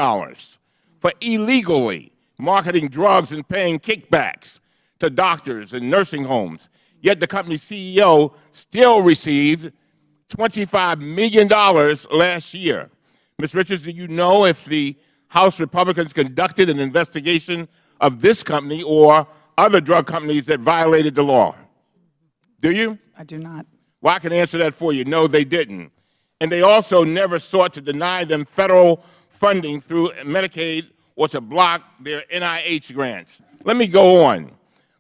for illegally marketing drugs and paying kickbacks to doctors and nursing homes. Yet the company's CEO still received $25 million last year. Ms. Richards, do you know if the House Republicans conducted an investigation of this company or other drug companies that violated the law? Do you? I do not. Well, I can answer that for you. No, they didn't. And they also never sought to deny them federal funding through Medicaid or to block their NIH grants. Let me go on.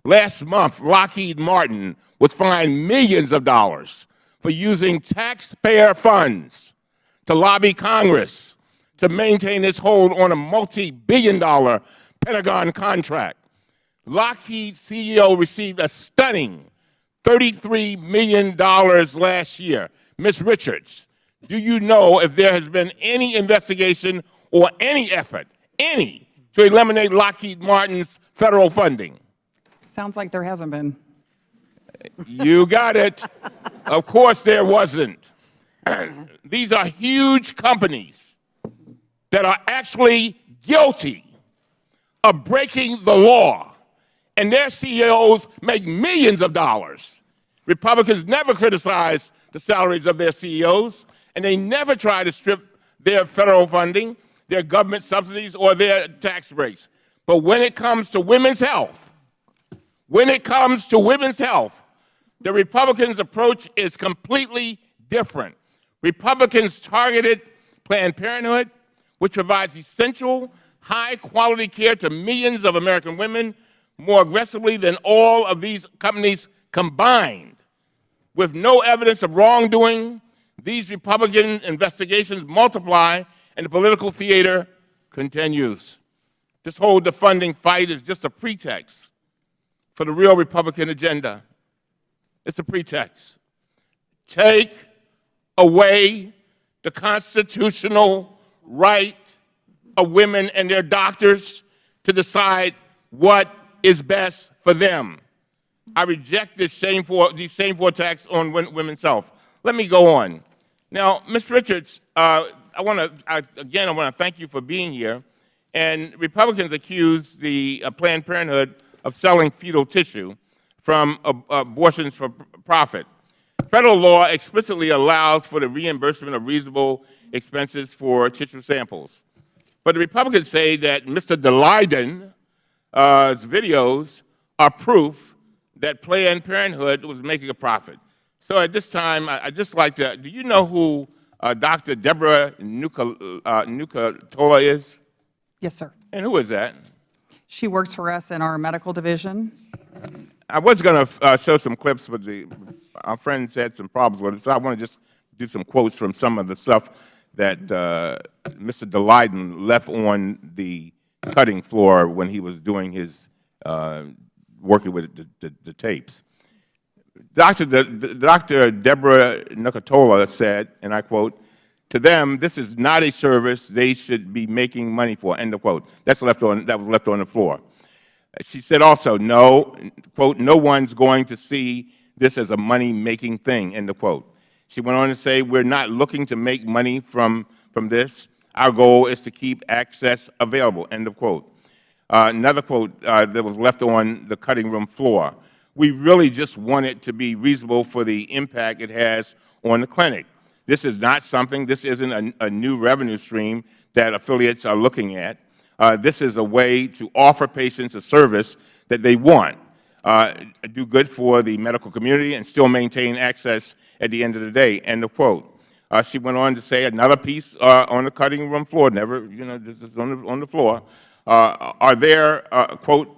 Last month, Lockheed Martin was fined millions of dollars for using taxpayer funds to lobby Congress to maintain its hold on a multi-billion-dollar Pentagon contract. Lockheed CEO received a stunning $33 million last year. Ms. Richards, do you know if there has been any investigation or any effort, to eliminate Lockheed Martin's federal funding? Sounds like there hasn't been. You got it. Of course there wasn't. These are huge companies that are actually guilty of breaking the law, and their CEOs make millions of dollars. Republicans never criticize the salaries of their CEOs, and they never try to strip their federal funding, their government subsidies, or their tax breaks. But when it comes to women's health, the Republicans' approach is completely different. Republicans targeted Planned Parenthood, which provides essential, high-quality care to millions of American women more aggressively than all of these companies combined. With no evidence of wrongdoing, these Republican investigations multiply and the political theater continues. This whole defunding fight is just a pretext for the real Republican agenda. It's a pretext. Take away the constitutional right of women and their doctors to decide what is best for them. I reject these shameful attacks on women's health. Let me go on. Now, Ms. Richards, I want to thank you for being here. And Republicans accuse the Planned Parenthood of selling fetal tissue from abortions for profit. Federal law explicitly allows for the reimbursement of reasonable expenses for tissue samples. But the Republicans say that Mr. Dalyden's videos are proof that Planned Parenthood was making a profit. So at this time, I'd just like to, do you know who Dr. Deborah Nucatola is? Yes, sir. And who is that? She works for us in our medical division. I was going to show some clips, but our friends had some problems with it, so I want to just do some quotes from some of the stuff that Mr. Dalyden left on the cutting floor when he was doing his working with the tapes. Dr. Deborah Nucatola said, and I quote, "To them, this is not a service they should be making money for," end of quote. That was left on the floor. She said also, no, quote, "No one's going to see this as a money-making thing," end of quote. She went on to say, "We're not looking to make money from this. Our goal is to keep access available," end of quote. Another quote that was left on the cutting room floor, "We really just want it to be reasonable for the impact it has on the clinic. This is not something, this isn't a new revenue stream that affiliates are looking at. This is a way to offer patients a service that they want, do good for the medical community, and still maintain access at the end of the day," end of quote. She went on to say another piece on the cutting room floor, never, this is on the floor. Are there, quote,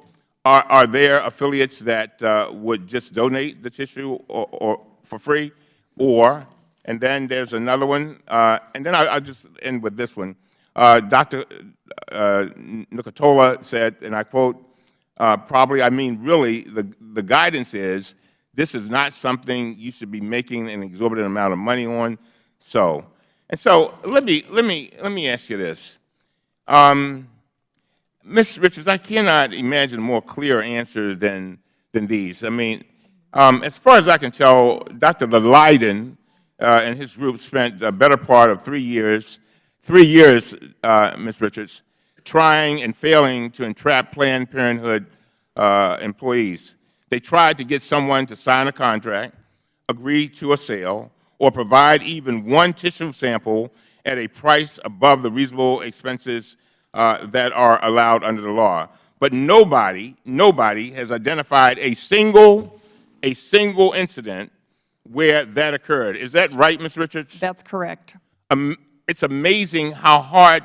are there affiliates that would just donate the tissue or for free? Or, and then there's another one, and then I'll just end with this one. Dr. Nucatola said, and I quote, probably, I mean really, the guidance is, this is not something you should be making an exorbitant amount of money on. So let me ask you this. Ms. Richards, I cannot imagine a more clear answer than these. I mean, as far as I can tell, Dr. Dalyden and his group spent a better part of 3 years, Ms. Richards, trying and failing to entrap Planned Parenthood employees. They tried to get someone to sign a contract, agree to a sale, or provide even one tissue sample at a price above the reasonable expenses that are allowed under the law. But nobody has identified a single incident where that occurred. Is that right, Ms. Richards? That's correct. It's amazing how hard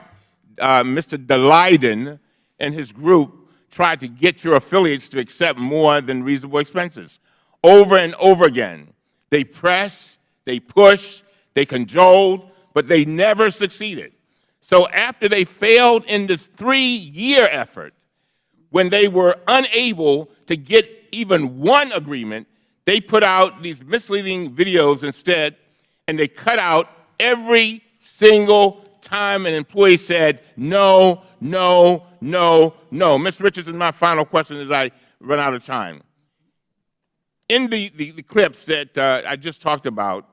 Mr. Dalyden and his group tried to get your affiliates to accept more than reasonable expenses. Over and over again, they pressed, they pushed, they cajoled, but they never succeeded. So after they failed in this 3-year effort, when they were unable to get even one agreement, they put out these misleading videos instead, and they cut out every single time an employee said, no, no, no, no. Ms. Richards, my final question as I run out of time. In the clips that I just talked about,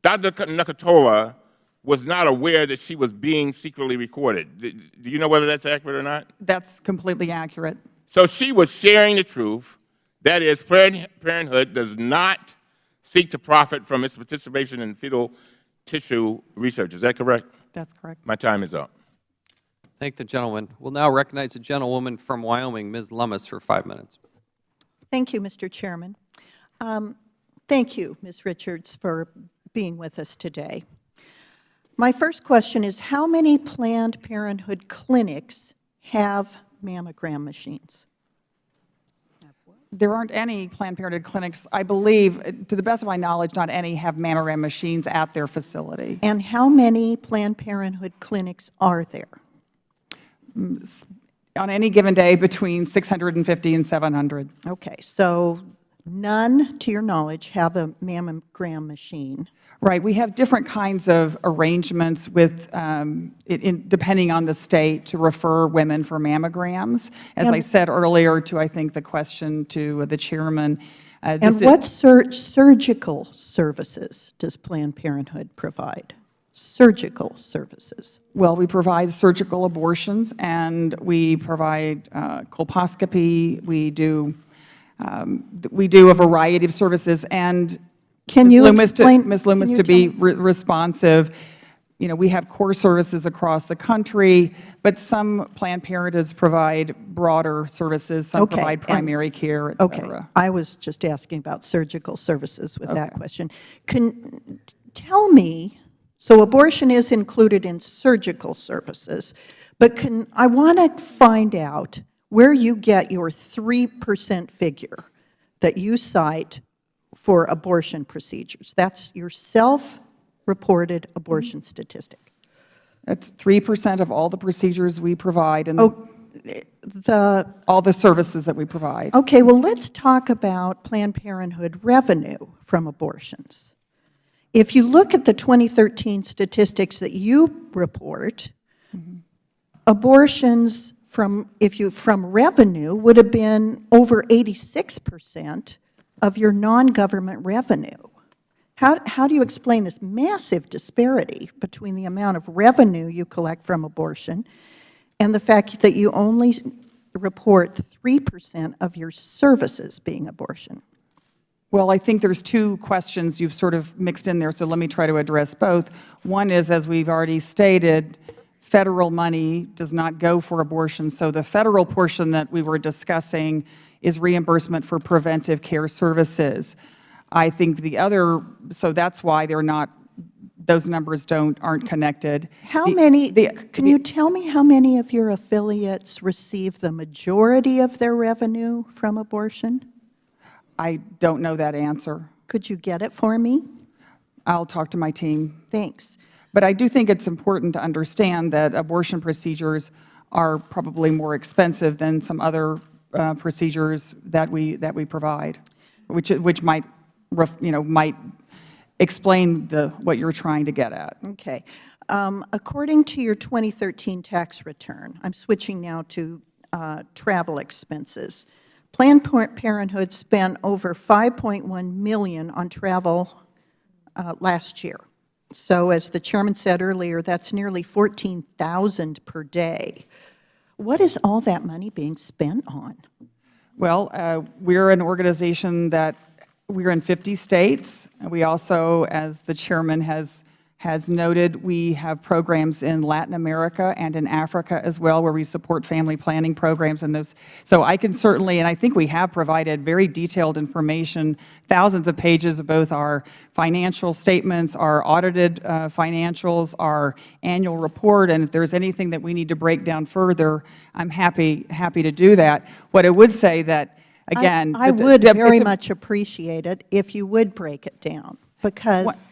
Dr. Nucatola was not aware that she was being secretly recorded. Do you know whether that's accurate or not? That's completely accurate. So she was sharing the truth. That is, Planned Parenthood does not seek to profit from its participation in fetal tissue research. Is that correct? That's correct. My time is up. Thank the gentleman. We'll now recognize the gentlewoman from Wyoming, Ms. Lummis, for 5 minutes. Thank you, Mr. Chairman. Thank you, Ms. Richards, for being with us today. My first question is, how many Planned Parenthood clinics have mammogram machines? There aren't any Planned Parenthood clinics. I believe, to the best of my knowledge, not any have mammogram machines at their facility. And how many Planned Parenthood clinics are there? On any given day, between 650 and 700. Okay, so none, to your knowledge, have a mammogram machine. Right. We have different kinds of arrangements with, depending on the state, to refer women for mammograms. As I said earlier to, I think, the question to the chairman. And what surgical services does Planned Parenthood provide? Surgical services. Well, we provide surgical abortions, and we provide colposcopy. We do a variety of services. And Can you explain? Ms. Loomis, to be responsive, you know, we have core services across the country, but some Planned Parenthoods provide broader services. Some provide primary care, et cetera. Okay. I was just asking about surgical services with that question. Tell me, so abortion is included in surgical services, but I want to find out where you get your 3% figure that you cite for abortion procedures. That's your self-reported abortion statistic. That's 3% of all the procedures we provide and all the services that we provide. Okay, well, let's talk about Planned Parenthood revenue from abortions. If you look at the 2013 statistics that you report, abortions from revenue would have been over 86% of your non-government revenue. How do you explain this massive disparity between the amount of revenue you collect from abortion and the fact that you only report 3% of your services being abortion? Well, I think there's two questions you've sort of mixed in there, so let me try to address both. One is, as we've already stated, federal money does not go for abortion, so the federal portion that we were discussing is reimbursement for preventive care services. I think the other, so that's why they're not, those numbers aren't connected. Can you tell me how many of your affiliates receive the majority of their revenue from abortion? I don't know that answer. Could you get it for me? I'll talk to my team. Thanks. But I do think it's important to understand that abortion procedures are probably more expensive than some other procedures that we provide, which might explain what you're trying to get at. Okay. According to your 2013 tax return, I'm switching now to travel expenses. Planned Parenthood spent over $5.1 million on travel last year. So as the chairman said earlier, that's nearly $14,000 per day. What is all that money being spent on? Well, we're an organization that we're in 50 states. We also, as the chairman has noted, we have programs in Latin America and in Africa as well, where we support family planning programs and those. So I can certainly, and I think we have provided very detailed information, thousands of pages of both our financial statements, our audited financials, our annual report, and if there's anything that we need to break down further, I'm happy to do that. What I would say that, again, I would very much appreciate it if you would break it down, because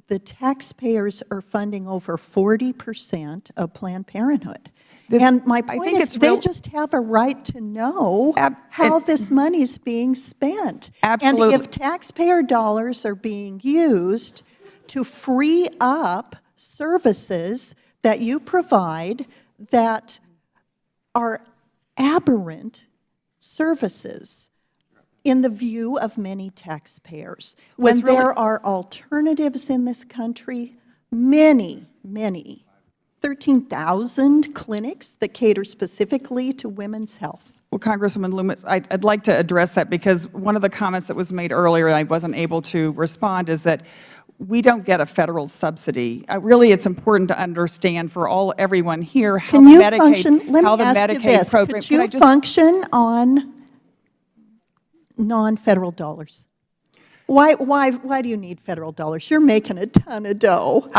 the taxpayers are funding over 40% of Planned Parenthood. And my point is, they just have a right to know how this money is being spent. Absolutely. And if taxpayer dollars are being used to free up services that you provide that are aberrant services in the view of many taxpayers, when there are alternatives in this country, many, 13,000 clinics that cater specifically to women's health. Well, Congresswoman Loomis, I'd like to address that, because one of the comments that was made earlier and I wasn't able to respond is that we don't get a federal subsidy. Really, it's important to understand for everyone here how the Medicaid program. Could you function on non-federal dollars? Why do you need federal dollars? You're making a ton of dough.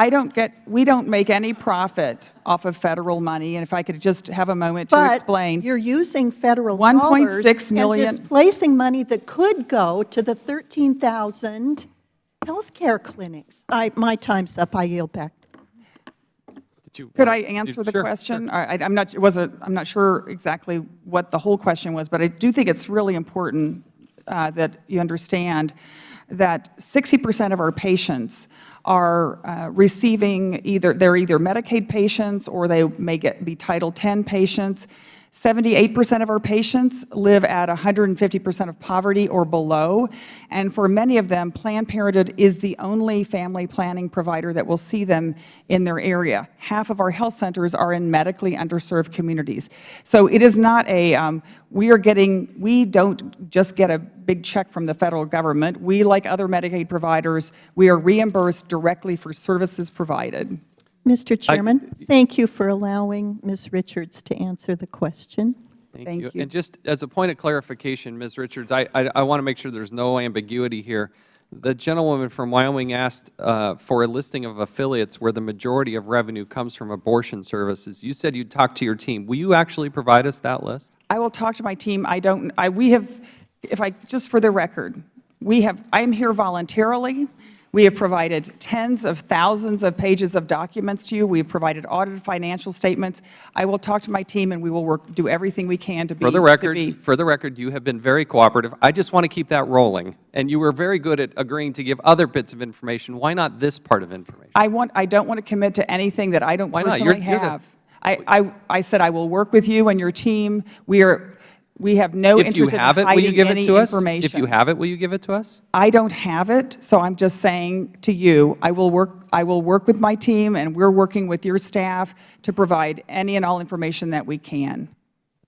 We don't make any profit off of federal money, and if I could just have a moment to explain. But you're using federal dollars $1.6 million and displacing money that could go to the 13,000 health care clinics. My time's up. I yield back. Could I answer the question? Sure. I'm not sure exactly what the whole question was, but I do think it's really important that you understand that 60% of our patients are receiving they're either Medicaid patients or they may be Title X patients. 78% of our patients live at 150% of poverty or below, and for many of them, Planned Parenthood is the only family planning provider that will see them in their area. Half of our health centers are in medically underserved communities. So it is not we don't just get a big check from the federal government. We, like other Medicaid providers, we are reimbursed directly for services provided. Mr. Chairman, thank you for allowing Ms. Richards to answer the question. Thank you. And just as a point of clarification, Ms. Richards, I want to make sure there's no ambiguity here. The gentlewoman from Wyoming asked for a listing of affiliates where the majority of revenue comes from abortion services. You said you'd talk to your team. Will you actually provide us that list? I will talk to my team. Just for the record, I am here voluntarily. We have provided tens of thousands of pages of documents to you. We have provided audited financial statements. I will talk to my team, and we will do everything we can to be. For the record, you have been very cooperative. I just want to keep that rolling. And you were very good at agreeing to give other bits of information. Why not this part of information? I don't want to commit to anything that I don't personally have. I said I will work with you and your team. We have no interest in hiding any information. If you have it, will you give it to us? I don't have it, so I'm just saying to you, I will work with my team, and we're working with your staff to provide any and all information that we can.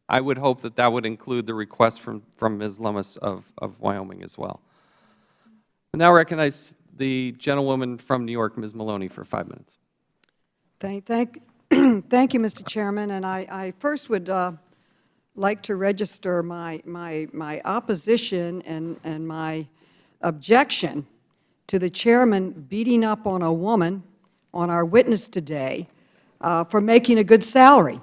I would hope that that would include the request from Ms. Lummis of Wyoming as well. I now recognize the gentlewoman from New York, Ms. Maloney, for 5 minutes. Thank you, Mr. Chairman, and I first would like to register my opposition and my objection to the chairman beating up on a woman, on our witness today, for making a good salary.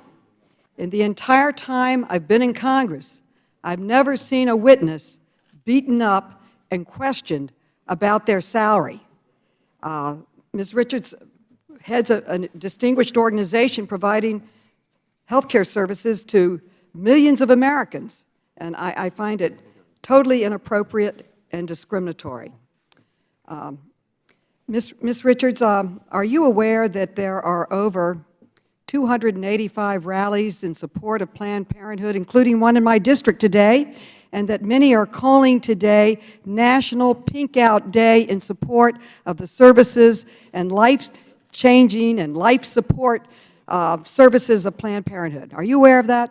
In the entire time I've been in Congress, I've never seen a witness beaten up and questioned about their salary. Ms. Richards heads a distinguished organization providing health care services to millions of Americans, and I find it totally inappropriate and discriminatory. Ms. Richards, are you aware that there are over 285 rallies in support of Planned Parenthood, including one in my district today, and that many are calling today National Pink Out Day in support of the services and life-changing and life support services of Planned Parenthood? Are you aware of that?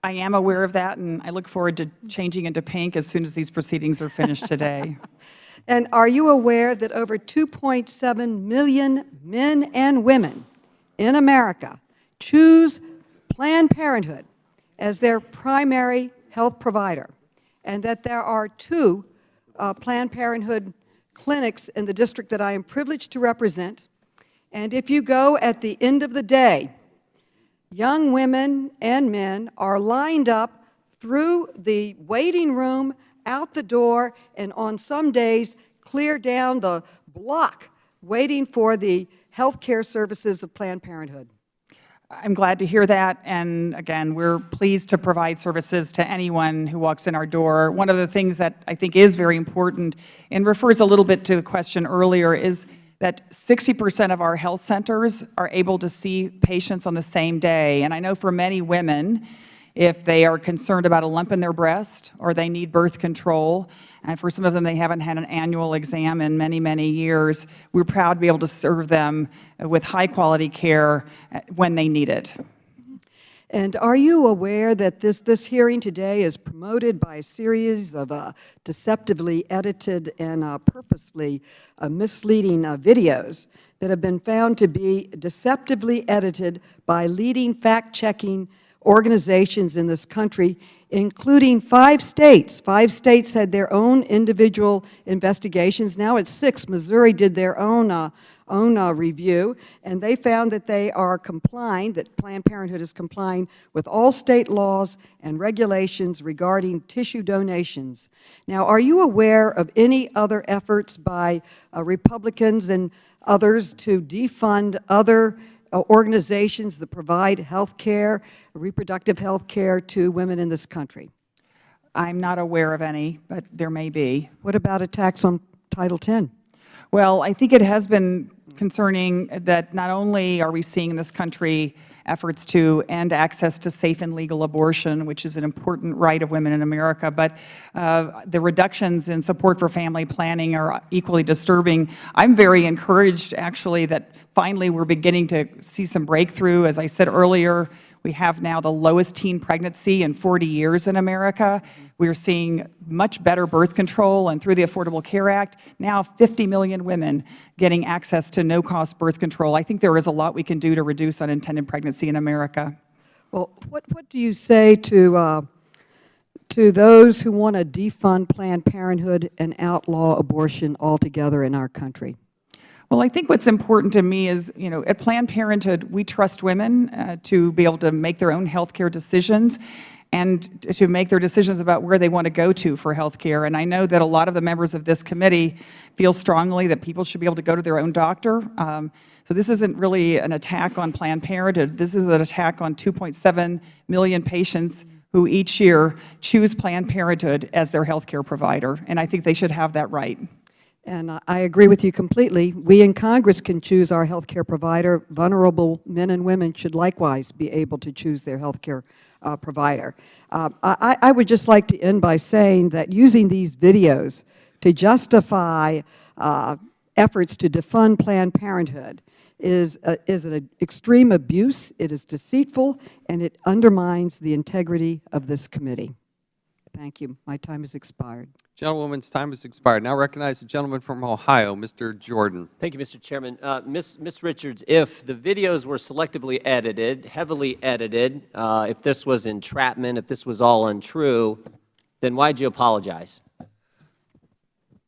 I am aware of that, and I look forward to changing into pink as soon as these proceedings are finished today. And are you aware that over 2.7 million men and women in America choose Planned Parenthood as their primary health provider, and that there are 2 Planned Parenthood clinics in the district that I am privileged to represent? And if you go at the end of the day, young women and men are lined up through the waiting room, out the door, and on some days clear down the block waiting for the health care services of Planned Parenthood. I'm glad to hear that, and again, we're pleased to provide services to anyone who walks in our door. One of the things that I think is very important and refers a little bit to the question earlier is that 60% of our health centers are able to see patients on the same day. And I know for many women, if they are concerned about a lump in their breast or they need birth control, and for some of them they haven't had an annual exam in many, many years, we're proud to be able to serve them with high-quality care when they need it. And are you aware that this hearing today is promoted by a series of deceptively edited and purposefully misleading videos that have been found to be deceptively edited by leading fact-checking organizations in this country, including 5 states. 5 states had their own individual investigations. Now it's 6. Missouri did their own review, and they found that they are complying, that Planned Parenthood is complying with all state laws and regulations regarding tissue donations. Now, are you aware of any other efforts by Republicans and others to defund other organizations that provide health care, reproductive health care to women in this country? I'm not aware of any, but there may be. What about a tax on Title X? Well, I think it has been concerning that not only are we seeing in this country efforts to end access to safe and legal abortion, which is an important right of women in America, but the reductions in support for family planning are equally disturbing. I'm very encouraged, actually, that finally we're beginning to see some breakthrough. As I said earlier, we have now the lowest teen pregnancy in 40 years in America. We are seeing much better birth control, and through the Affordable Care Act, now 50 million women getting access to no-cost birth control. I think there is a lot we can do to reduce unintended pregnancy in America. Well, what do you say to those who want to defund Planned Parenthood and outlaw abortion altogether in our country? Well, I think what's important to me is, you know, at Planned Parenthood, we trust women to be able to make their own health care decisions and to make their decisions about where they want to go to for health care. And I know that a lot of the members of this committee feel strongly that people should be able to go to their own doctor. So this isn't really an attack on Planned Parenthood. This is an attack on 2.7 million patients who each year choose Planned Parenthood as their health care provider. And I think they should have that right. And I agree with you completely. We in Congress can choose our health care provider. Vulnerable men and women should likewise be able to choose their health care provider. I would just like to end by saying that using these videos to justify efforts to defund Planned Parenthood is an extreme abuse, it is deceitful, and it undermines the integrity of this committee. Thank you. My time has expired. Gentlewoman's time has expired. Now recognize the gentleman from Ohio, Mr. Jordan. Thank you, Mr. Chairman. Ms. Richards, if the videos were selectively edited, heavily edited, if this was entrapment, if this was all untrue, then why'd you apologize?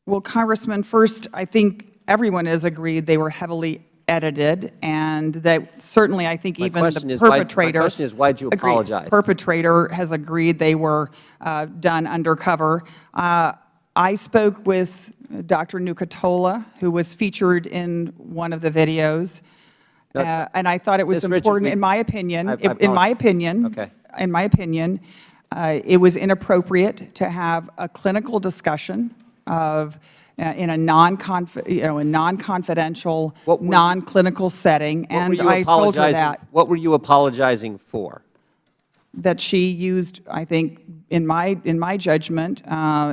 Well, Congressman, first, I think everyone has agreed they were heavily edited, and that certainly I think even the perpetrator. My question is, why'd you apologize? Perpetrator has agreed they were done undercover. I spoke with Dr. Nucatola, who was featured in one of the videos, and I thought it was important, in my opinion, it was inappropriate to have a clinical discussion of in a non-confidential, non-clinical setting, and I told her that. What were you apologizing for? That she used, I think, in my judgment,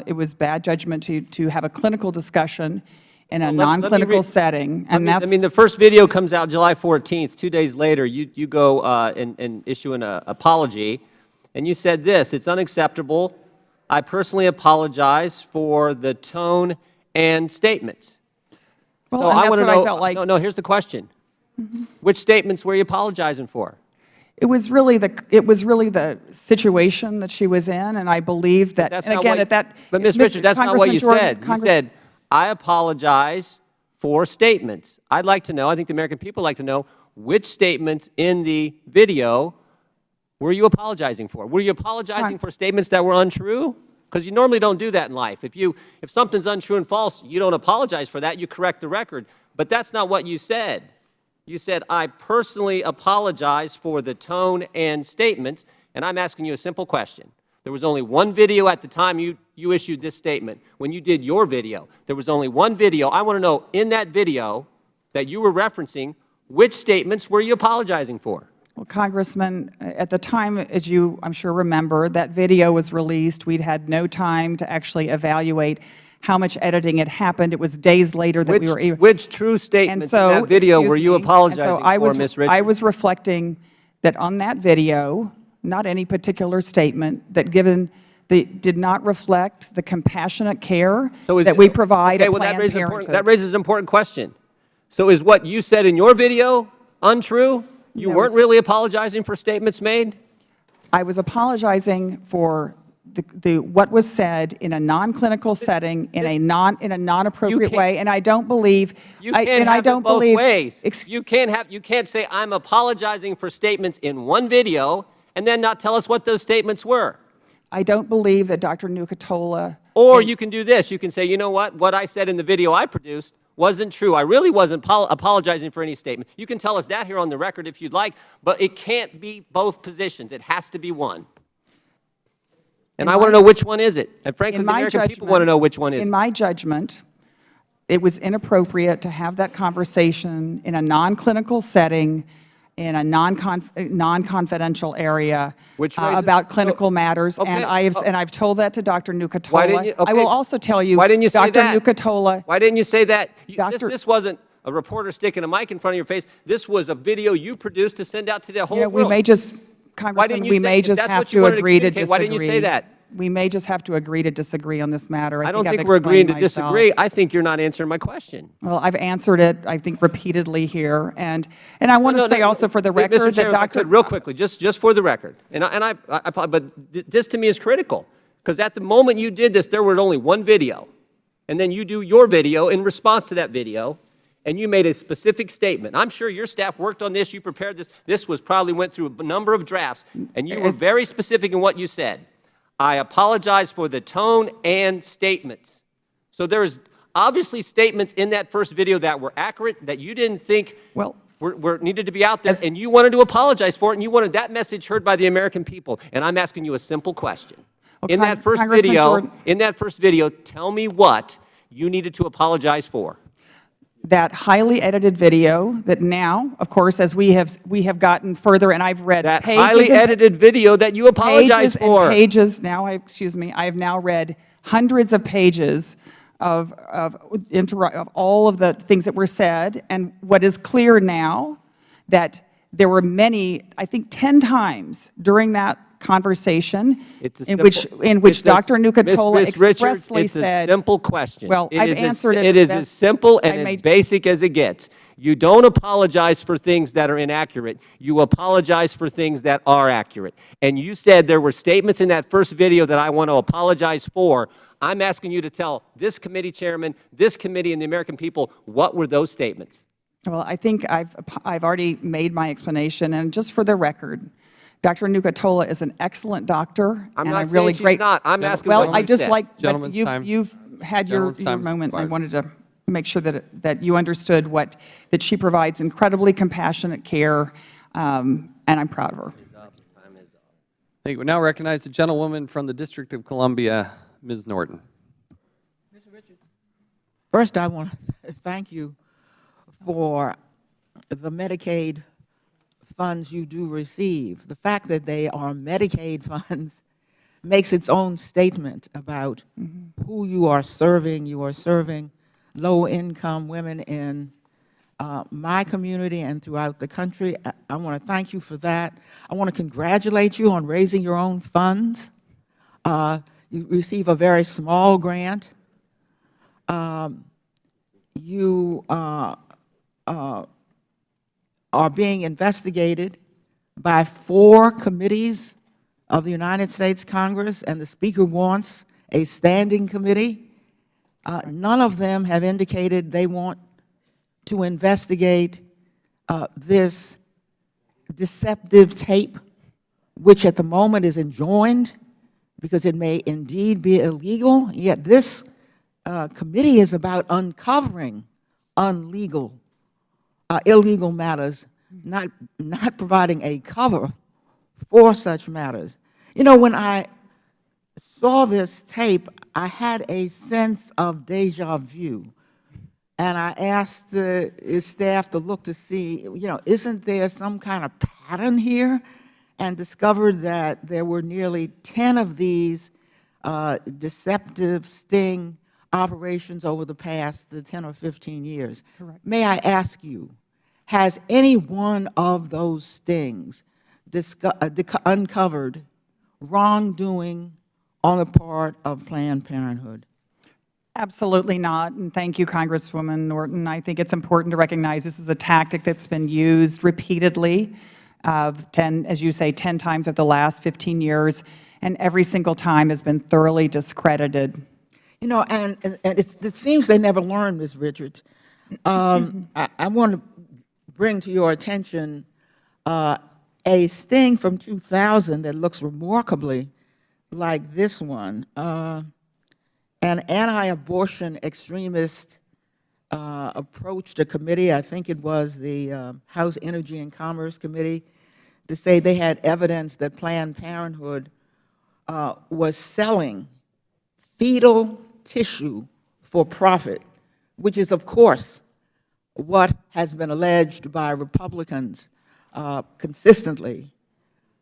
it was bad judgment to have a clinical discussion in a non-clinical setting, and that's. I mean, the first video comes out July 14th. 2 days later, you go and issue an apology, and you said this: "It's unacceptable. I personally apologize for the tone and statements." Well, so and that's I what know, I felt like. No, here's the question. Which statements were you apologizing for? It was really the situation that she was in, and I believed that. That's and not again, what, at that. but Ms. Richards, that's not what you said. You said, "I apologize for statements." I'd like to know. I think the American people like to know which statements in the video were you apologizing for? Were you apologizing for statements that were untrue? Because you normally don't do that in life. If something's untrue and false, you don't apologize for that. You correct the record. But that's not what you said. You said, "I personally apologize for the tone and statements," and I'm asking you a simple question. There was only one video at the time you issued this statement. When you did your video, there was only one video. I want to know, in that video that you were referencing, which statements were you apologizing for? Well, Congressman, at the time, as you, I'm sure, remember, that video was released. We'd had no time to actually evaluate how much editing had happened. It was days later that we were able. Which true statements in that video were you apologizing for, Ms. Richards? I was reflecting that on that video, not any particular statement, that did not reflect the compassionate care that we provide at Planned Parenthood. That raises an important question. So is what you said in your video untrue? You weren't really apologizing for statements made? I was apologizing for what was said in a non-clinical setting, in a non-appropriate way, and I don't believe. You can't have it both ways. You can't say, "I'm apologizing for statements in one video," and then not tell us what those statements were. I don't believe that Dr. Nucatola. Or you can do this. You can say, "You know what I said in the video I produced wasn't true. I really wasn't apologizing for any statement." You can tell us that here on the record if you'd like, but it can't be both positions. It has to be one. And I want to know which one is it. And frankly, In the my American people judgment- want to know which one is In it. my judgment, it was inappropriate to have that conversation in a non-clinical setting, in a non-confidential area Which raises- about clinical matters. Okay. And I've told that to Dr. Nucatola. Why didn't you? I will also tell you, Why didn't you say Dr. that? Nucatola. Why didn't you say that? This wasn't a reporter sticking a mic in front of your face. This was a video you produced to send out to the whole Yeah, world. we may just, Why Congressman, didn't you we say- may if just that's have what you to wanted to agree to communicate, disagree. why didn't you say that? We may just have to agree to disagree on this matter. I don't I've think we're agreeing to explained myself. disagree. I think you're not answering my question. Well, I've answered it, I think, repeatedly here. And I want to say also for the record Mr. that Chairman, if I Dr. could, real quickly, just for the record, but this to me is critical, because at the moment you did this, there was only one video, and then you do your video in response to that video, and you made a specific statement. I'm sure your staff worked on this, you prepared this. This was probably went through a number of drafts, and you were very specific in what you said. I apologize for the tone and statements. So there's obviously statements in that first video that were accurate, that you didn't think were needed to be out there, and you wanted to apologize for it, and you wanted that message heard by the American people. And I'm asking you a simple question. In that first video, tell me what you needed to apologize for. That highly edited video that now, of course, as we have gotten further, and I've read That pages highly edited video that you apologize for. pages, excuse me, I have now read hundreds of pages of all of the things that were said, and what is clear now, that there were many, I think 10 times during that conversation in which Dr. Nucatola expressly said. It's a simple question. Well, I've answered it. It is as simple and as basic as it gets. You don't apologize for things that are inaccurate. You apologize for things that are accurate. And you said there were statements in that first video that I want to apologize for. I'm asking you to tell this committee chairman, this committee, and the American people, what were those statements? Well, I think I've already made my explanation, and just for the record, Dr. Nucatola is an excellent doctor. I'm and not I'm saying really she's great. not. I'm asking well, what I you just said. like, but Gentleman's time. you've had your Gentleman's time's moment. I expired. wanted to make sure that you understood that she provides incredibly compassionate care, and I'm proud of her. Thank you. We now recognize the gentlewoman from the District of Columbia, Ms. Norton. First, I want to thank you for the Medicaid funds you do receive. The fact that they are Medicaid funds makes its own statement about who you are serving. You are serving low-income women in my community and throughout the country. I want to thank you for that. I want to congratulate you on raising your own funds. You receive a very small grant. You are being investigated by 4 committees of the United States Congress, and the Speaker wants a standing committee. None of them have indicated they want to investigate this deceptive tape, which at the moment is enjoined because it may indeed be illegal, yet this committee is about uncovering illegal matters, not providing a cover for such matters. You know, when I saw this tape, I had a sense of deja vu. And I asked the staff to look to see, you know, isn't there some kind of pattern here? And discovered that there were nearly 10 of these deceptive sting operations over the past 10 or 15 years. Correct. May I ask you, has any one of those stings uncovered wrongdoing on the part of Planned Parenthood? Absolutely not, and thank you, Congresswoman Norton. I think it's important to recognize this is a tactic that's been used repeatedly, as you say, 10 times over the last 15 years, and every single time has been thoroughly discredited. You know, and it seems they never learn, Ms. Richards. I want to bring to your attention a sting from 2000 that looks remarkably like this one. An anti-abortion extremist approached a committee, I think it was the House Energy and Commerce Committee, to say they had evidence that Planned Parenthood was selling fetal tissue for profit, which is, of course, what has been alleged by Republicans consistently.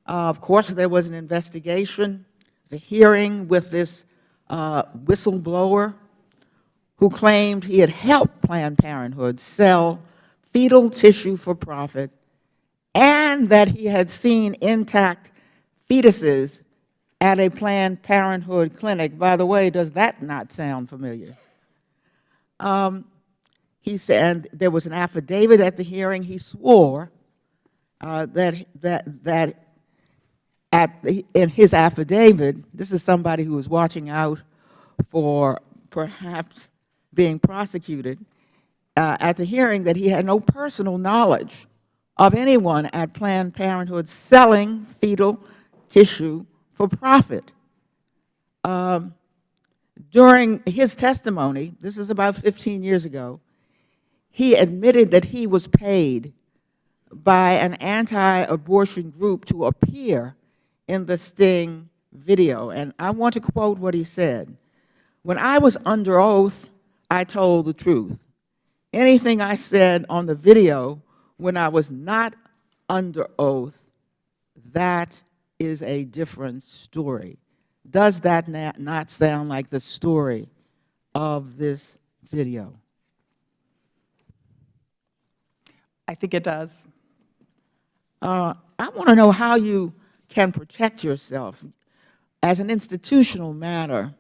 Of course, there was an investigation, the hearing with this whistleblower who claimed he had helped Planned Parenthood sell fetal tissue for profit, and that he had seen intact fetuses at a Planned Parenthood clinic. By the way, does that not sound familiar? He said there was an affidavit at the hearing. He swore that in his affidavit, this is somebody who was watching out for perhaps being prosecuted, at the hearing, that he had no personal knowledge of anyone at Planned Parenthood selling fetal tissue for profit. During his testimony, this is about 15 years ago, he admitted that he was paid by an anti-abortion group to appear in the Sting video. And I want to quote what he said. "When I was under oath, I told the truth. Anything I said on the video when I was not under oath, that is a different story." Does that not sound like the story of this video? I think it does. I want to know how you can protect yourself. As an institutional matter,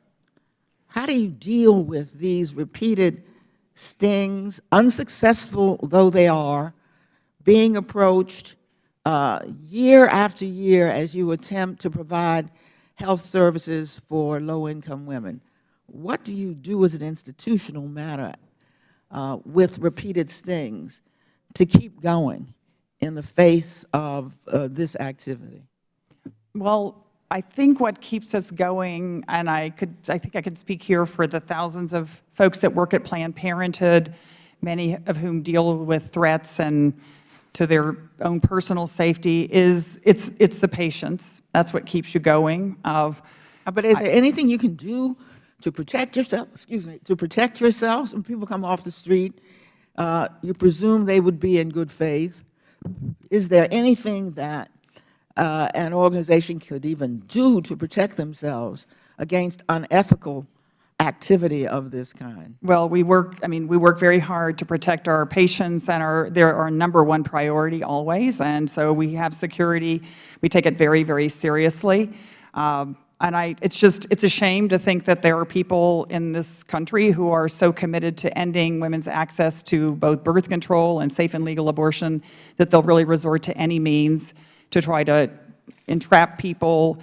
how do you deal with these repeated stings, unsuccessful though they are, being approached year after year as you attempt to provide health services for low-income women? What do you do as an institutional matter with repeated stings to keep going in the face of this activity? Well, I think what keeps us going, and I think I could speak here for the thousands of folks that work at Planned Parenthood, many of whom deal with threats and to their own personal safety, is it's the patients. That's what keeps you going. But is there anything you can do to protect yourself? Excuse me, to protect yourself? When people come off the street, you presume they would be in good faith. Is there anything that an organization could even do to protect themselves against unethical activity of this kind? Well, we work very hard to protect our patients, and they're our number one priority always. And so we have security. We take it very, very seriously. It's a shame to think that there are people in this country who are so committed to ending women's access to both birth control and safe and legal abortion that they'll really resort to any means to try to entrap people,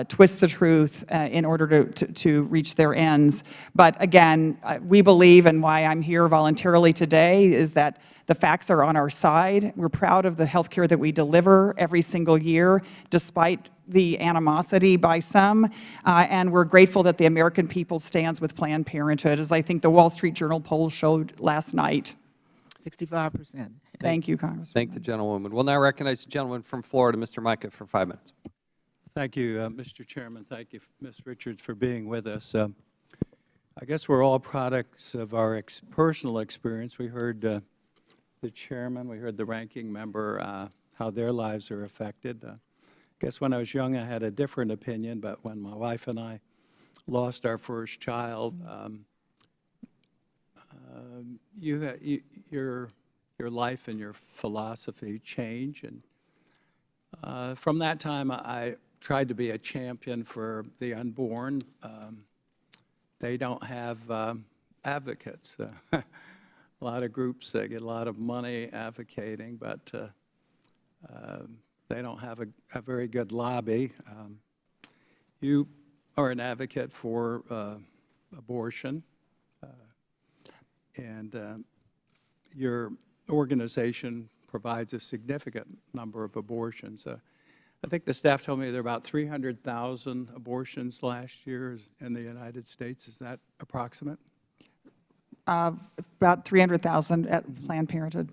twist the truth in order to reach their ends. But again, we believe, and why I'm here voluntarily today, is that the facts are on our side. We're proud of the health care that we deliver every single year, despite the animosity by some, and we're grateful that the American people stands with Planned Parenthood, as I think the Wall Street Journal poll showed last night. 65%. Thank you, Congresswoman. Thank the gentlewoman. We'll now recognize the gentleman from Florida, Mr. Micah, for 5 minutes. Thank you, Mr. Chairman. Thank you, Ms. Richards, for being with us. I guess we're all products of our personal experience. We heard the chairman, we heard the ranking member, how their lives are affected. I guess when I was young, I had a different opinion, but when my wife and I lost our first child, your life and your philosophy change. And from that time, I tried to be a champion for the unborn. They don't have advocates. A lot of groups that get a lot of money advocating, but they don't have a very good lobby. You are an advocate for abortion, and your organization provides a significant number of abortions. I think the staff told me there are about 300,000 abortions last year in the United States. Is that approximate? About 300,000 at Planned Parenthood.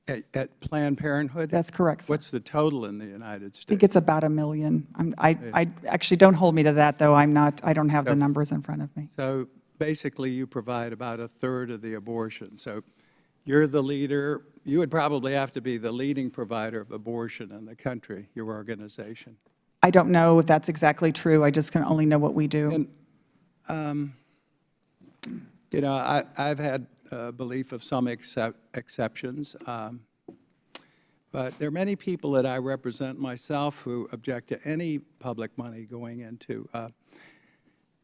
At Planned Parenthood? That's correct, sir. What's the total in the United I States? think it's about 1 million. I actually, don't hold me to that, though. I don't have the numbers in front of me. So basically, you provide about a third of the abortion. So you're the leader. You would probably have to be the leading provider of abortion in the country, your organization. I don't know if that's exactly true. I just can only know what we do. And, you know, I've had a belief of some exceptions, but there are many people that I represent myself who object to any public money going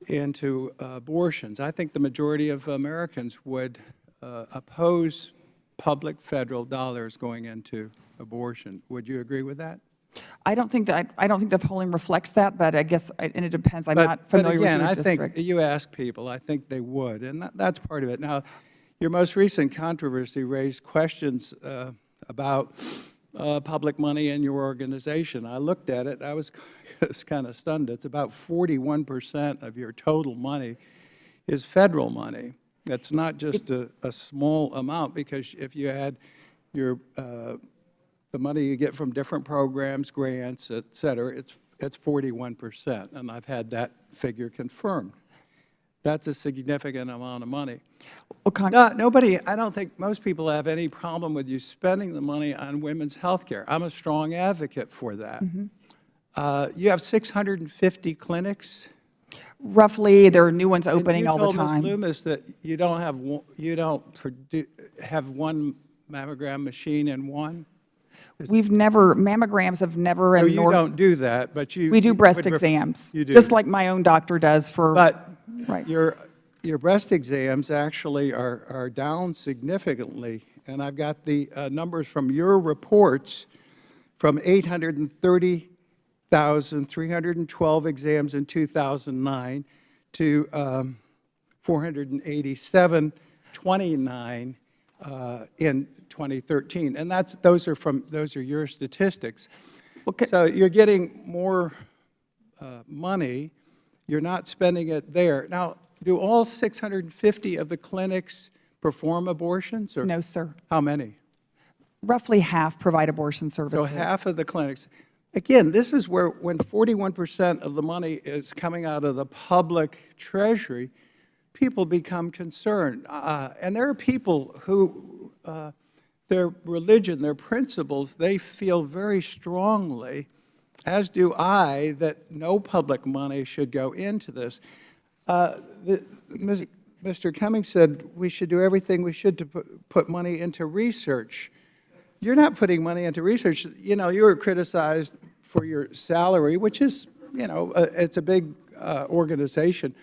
into abortions. I think the majority of Americans would oppose public federal dollars going into abortion. Would you agree with that? I don't think the polling reflects that, but I guess, and it depends. I'm not familiar with your But again, district. I think you ask people, I think they would, and that's part of it. Now, your most recent controversy raised questions about public money in your organization. I looked at it. I was kind of stunned. It's about 41% of your total money is federal money. That's not just a small amount, because if you add your the money you get from different programs, grants, et cetera, it's 41%, and I've had that figure confirmed. That's a significant amount of money. Well, Nobody, I don't think most people have any problem with you spending the money on women's health care. I'm a strong advocate for that. You have 650 clinics. roughly, there are new ones opening all the You told time. Ms. Loomis that you don't have one mammogram machine in one? Mammograms have never. So in you don't do that, but you. We do you breast would exams. You do. Just like my own doctor does for. But Right. your breast exams actually are down significantly. And I've got the numbers from your reports from 830,312 exams in 2009 to 487,29 in 2013. And those are your statistics. So you're getting more money. You're not spending it there. Now, do all 650 of the clinics perform abortions? Or No, sir. how many? Roughly half provide abortion services. So half of the clinics. Again, this is where, when 41% of the money is coming out of the public treasury, people become concerned. And there are people who, their religion, their principles, they feel very strongly, as do I, that no public money should go into this. Mr. Cummings said we should do everything we should to put money into research. You're not putting money into research. You know, you were criticized for your salary, which is, you know, it's a big organization.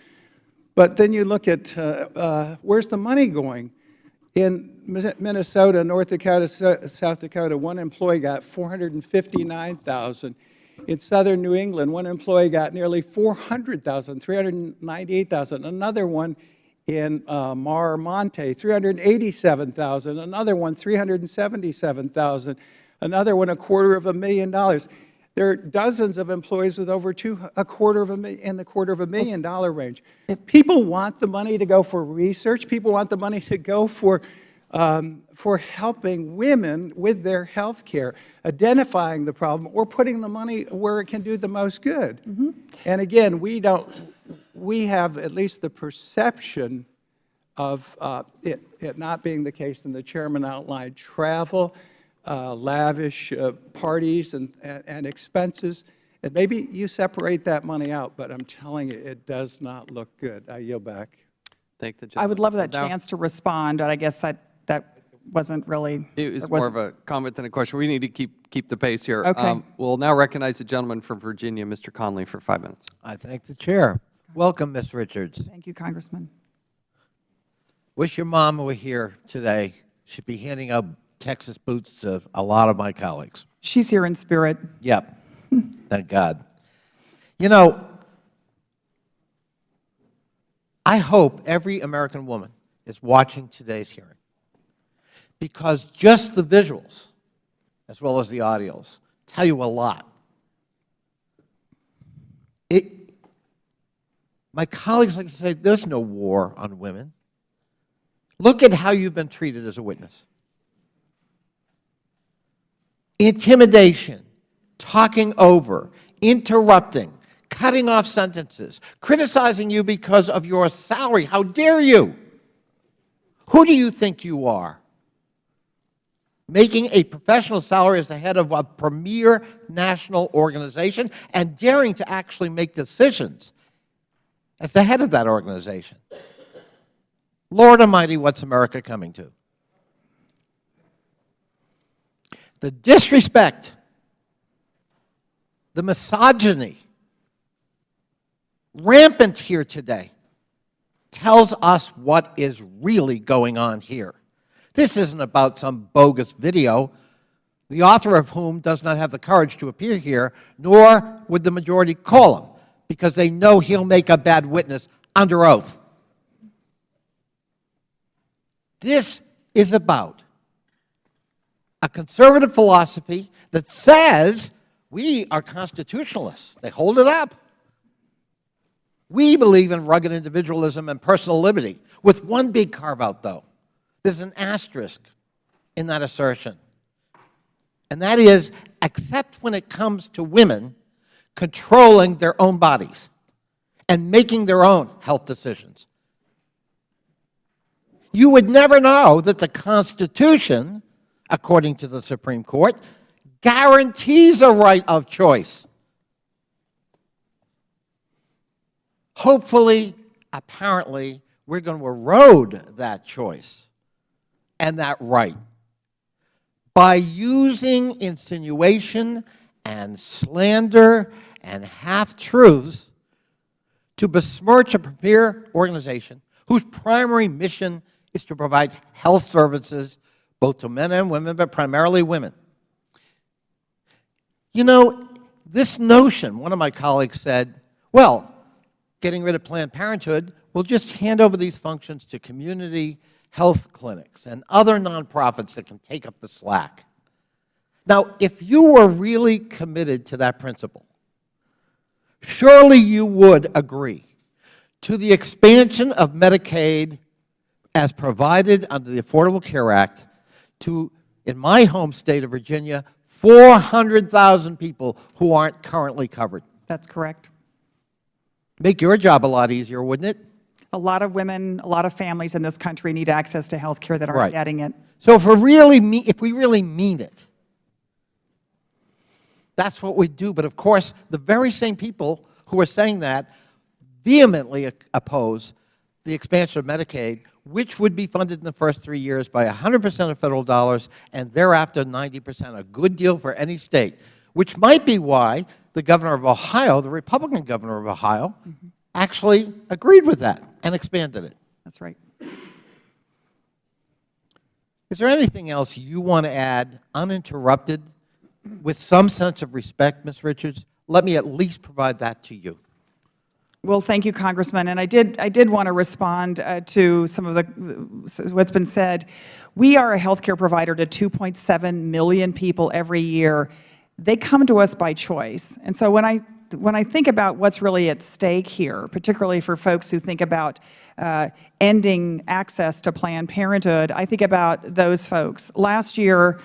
But then you look at where's the money going? In Minnesota, North Dakota, South Dakota, one employee got $459,000. In southern New England, one employee got nearly $400,000, $398,000. Another one in Monte, $387,000. Another one, $377,000. Another one, $250,000. There are dozens of employees with over a quarter of a million, in the $250,000 range. People want the money to go for research. People want the money to go for helping women with their health care, identifying the problem, or putting the money where it can do the most good. And again, we have at least the perception of it not being the case, and the chairman outlined travel, lavish parties and expenses. And maybe you separate that money out, but I'm telling you, it does not look good. I yield back. Thank the I would love that gentleman. chance to respond, but I guess that wasn't really. It was or more wasn't- of a comment than a question. We need to keep the pace here. Okay. We'll now recognize the gentleman from Virginia, Mr. Conley, for 5 minutes. I thank the chair. Welcome, Ms. Richards. Thank you, Congressman. Wish your mom were here today. She'd be handing out Texas boots to a lot of my colleagues. She's here in spirit. Yep. Thank God. You know, I hope every American woman is watching today's hearing, because just the visuals, as well as the audios, tell you a lot. My colleagues like to say, there's no war on women. Look at how you've been treated as a witness. intimidation, talking over, interrupting, cutting off sentences, criticizing you because of your salary. How dare you? Who do you think you are? Making a professional salary as the head of a premier national organization and daring to actually make decisions as the head of that organization. Lord Almighty, what's America coming to? The disrespect, the misogyny, rampant here today, tells us what is really going on here. This isn't about some bogus video, the author of whom does not have the courage to appear here, nor would the majority call him, because they know he'll make a bad witness under oath. This is about a conservative philosophy that says we are constitutionalists. They hold it up. We believe in rugged individualism and personal liberty, with one big carve-out, though. There's an asterisk in that assertion, and that is, except when it comes to women controlling their own bodies and making their own health decisions. You would never know that the Constitution, according to the Supreme Court, guarantees a right of choice. Hopefully, apparently, we're going to erode that choice and that right by using insinuation and slander and half-truths to besmirch a premier organization whose primary mission is to provide health services both to men and women, but primarily women. You know, this notion, one of my colleagues said, well, getting rid of Planned Parenthood, we'll just hand over these functions to community health clinics and other nonprofits that can take up the slack. Now, if you were really committed to that principle, surely you would agree to the expansion of Medicaid as provided under the Affordable Care Act to, in my home state of Virginia, 400,000 people who aren't currently covered. That's correct. Make your job a lot easier, wouldn't it? A lot of women, a lot of families in this country need access to health care that aren't Right. getting it. So if we really mean it, that's what we do. But of course, the very same people who are saying that vehemently oppose the expansion of Medicaid, which would be funded in the first 3 years by 100% of federal dollars and thereafter 90%, a good deal for any state, which might be why the governor of Ohio, the Republican governor of Ohio, actually agreed with that and expanded it. That's right. Is there anything else you want to add, uninterrupted, with some sense of respect, Ms. Richards? Let me at least provide that to you. Well, thank you, Congressman. And I did want to respond to some of what's been said. We are a healthcare provider to 2.7 million people every year. They come to us by choice. And so when I think about what's really at stake here, particularly for folks who think about ending access to Planned Parenthood, I think about those folks. Last year,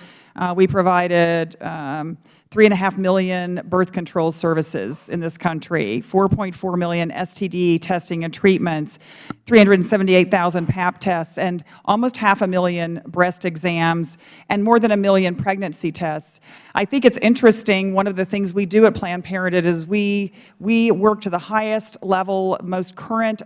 we provided 3.5 million birth control services in this country, 4.4 million STD testing and treatments, 378,000 Pap tests, and almost 500,000 breast exams, and more than 1 million pregnancy tests. I think it's interesting, one of the things we do at Planned Parenthood is we work to the highest level, most current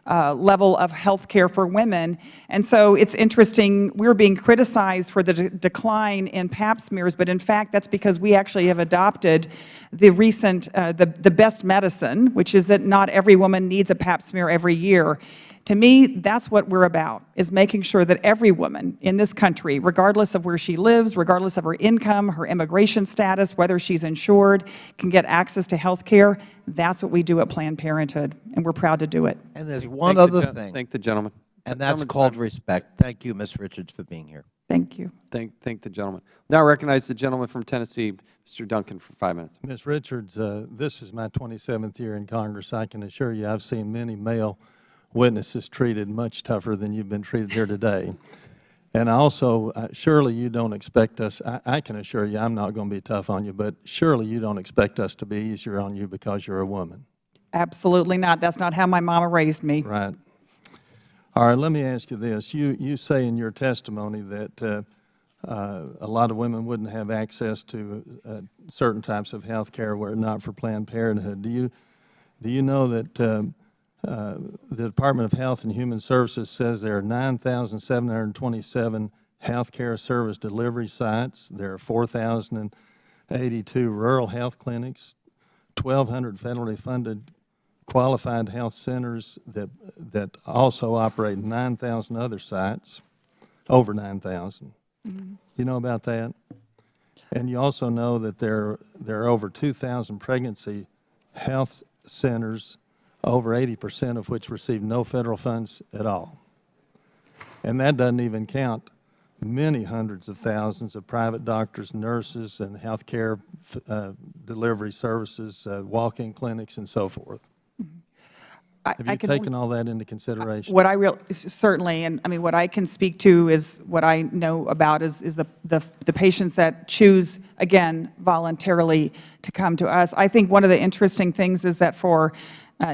level of health care for women. And so it's interesting, we're being criticized for the decline in Pap smears, but in fact, that's because we actually have adopted the recent, the best medicine, which is that not every woman needs a Pap smear every year. To me, that's what we're about, is making sure that every woman in this country, regardless of where she lives, regardless of her income, her immigration status, whether she's insured, can get access to health care. That's what we do at Planned Parenthood, and we're proud to do it. And there's one other thing, Thank the gentleman. and that's called respect. Thank you, Ms. Richards, for being here. Thank you. Thank the gentleman. Now I recognize the gentleman from Tennessee, Mr. Duncan, for 5 minutes. Ms. Richards, this is my 27th year in Congress. I can assure you I've seen many male witnesses treated much tougher than you've been treated here today. And also, surely you don't expect us, I can assure you I'm not going to be tough on you, but surely you don't expect us to be easier on you because you're a woman. Absolutely not. That's not how my mama raised me. Right. All right, let me ask you this. You say in your testimony that a lot of women wouldn't have access to certain types of health care were it not for Planned Parenthood. Do you know that the Department of Health and Human Services says there are 9,727 health care service delivery sites. There are 4,082 rural health clinics, 1,200 federally funded qualified health centers that also operate 9,000 other sites, over 9,000. You know about that? And you also know that there are over 2,000 pregnancy health centers, over 80% of which receive no federal funds at all. And that doesn't even count many hundreds of thousands of private doctors, nurses, and health care delivery services, walk-in clinics, and so forth. Have you taken all that into consideration? What I certainly, and I mean, what I can speak to is what I know about is the patients that choose, again, voluntarily to come to us. I think one of the interesting things is that for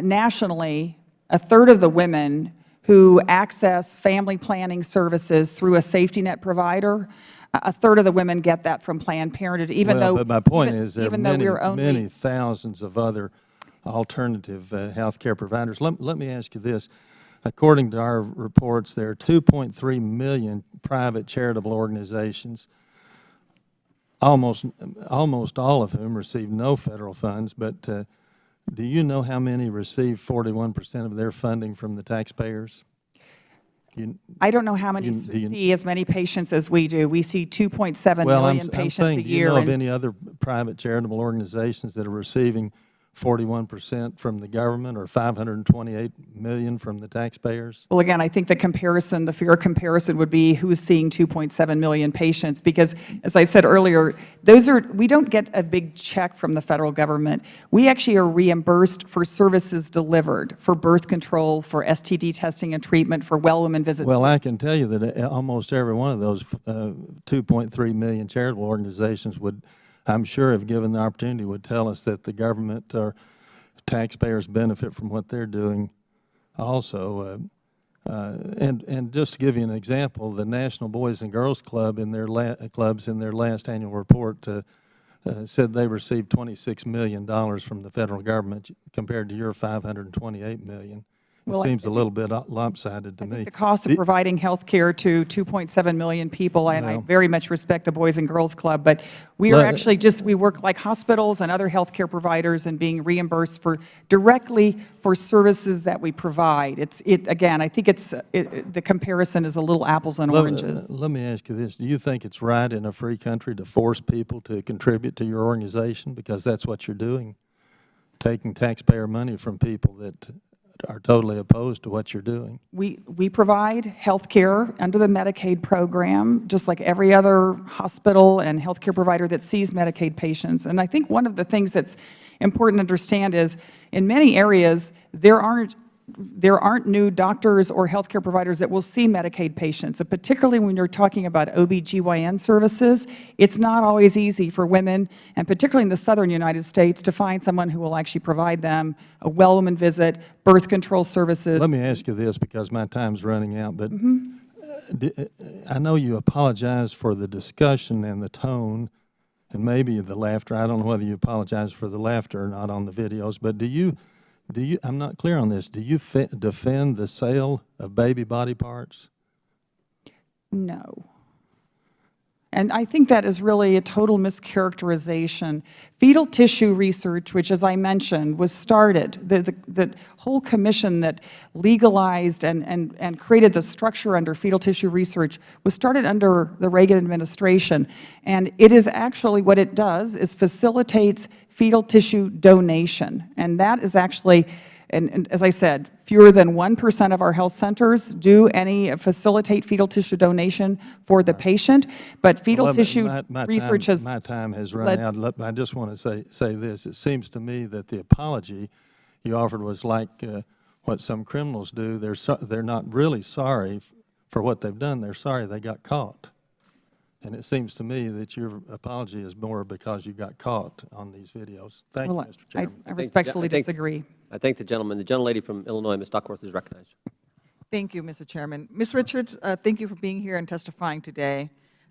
nationally, a third of the women who access family planning services through a safety net provider, a third of the women get that from Planned Parenthood, even though. But my point is there are many many thousands of other alternative health care providers. Let me ask you this. According to our reports, there are 2.3 million private charitable organizations, almost all of whom receive no federal funds. But do you know how many receive 41% of their funding from the taxpayers? I don't know how many see as many patients as we do. We see 2.7 million patients a year. Do you know of any other private charitable organizations that are receiving 41% from the government or $528 million from the taxpayers? Well, again, I think the fair comparison would be who's seeing 2.7 million patients, because as I said earlier, we don't get a big check from the federal government. We actually are reimbursed for services delivered, for birth control, for STD testing and treatment, for well woman visits. Well, I can tell you that almost every one of those 2.3 million charitable organizations would, I'm sure, if given the opportunity, would tell us that the government or taxpayers benefit from what they're doing also. And just to give you an example, the National Boys and Girls Club in their last annual report said they received $26 million from the federal government compared to your $528 million. It seems a little bit lopsided to me. The cost of providing health care to 2.7 million people, and I very much respect the Boys and Girls Club, but we are actually we work like hospitals and other health care providers and being reimbursed directly for services that we provide. Again, I think the comparison is a little apples and oranges. Let me ask you this. Do you think it's right in a free country to force people to contribute to your organization? Because that's what you're doing, taking taxpayer money from people that are totally opposed to what you're doing. We provide health care under the Medicaid program, just like every other hospital and health care provider that sees Medicaid patients. And I think one of the things that's important to understand is, in many areas, there aren't new doctors or health care providers that will see Medicaid patients. And particularly when you're talking about OB/GYN services, it's not always easy for women, and particularly in the southern United States, to find someone who will actually provide them a well woman visit, birth control services. Let me ask you this, because my time's running out, but I know you apologize for the discussion and the tone and maybe the laughter. I don't know whether you apologize for the laughter or not on the videos, but I'm not clear on this. Do you defend the sale of baby body parts? No. And I think that is really a total mischaracterization. Fetal tissue research, which, as I mentioned, was started, the whole commission that legalized and created the structure under fetal tissue research was started under the Reagan administration. And it is actually, what it does is facilitates fetal tissue donation. And that is actually, and as I said, fewer than 1% of our health centers do facilitate fetal tissue donation for the patient. But fetal tissue research has... My time has run out. I just want to say this. It seems to me that the apology you offered was like what some criminals do. They're not really sorry for what they've done. They're sorry they got caught. And it seems to me that your apology is more because you got caught on these videos. Thank you, Well, Mr. Chairman. I respectfully disagree. I thank the gentleman. The gentlelady from Illinois, Ms. Duckworth, is recognized. Thank you, Mr. Chairman. Ms. Richards, thank you for being here and testifying today.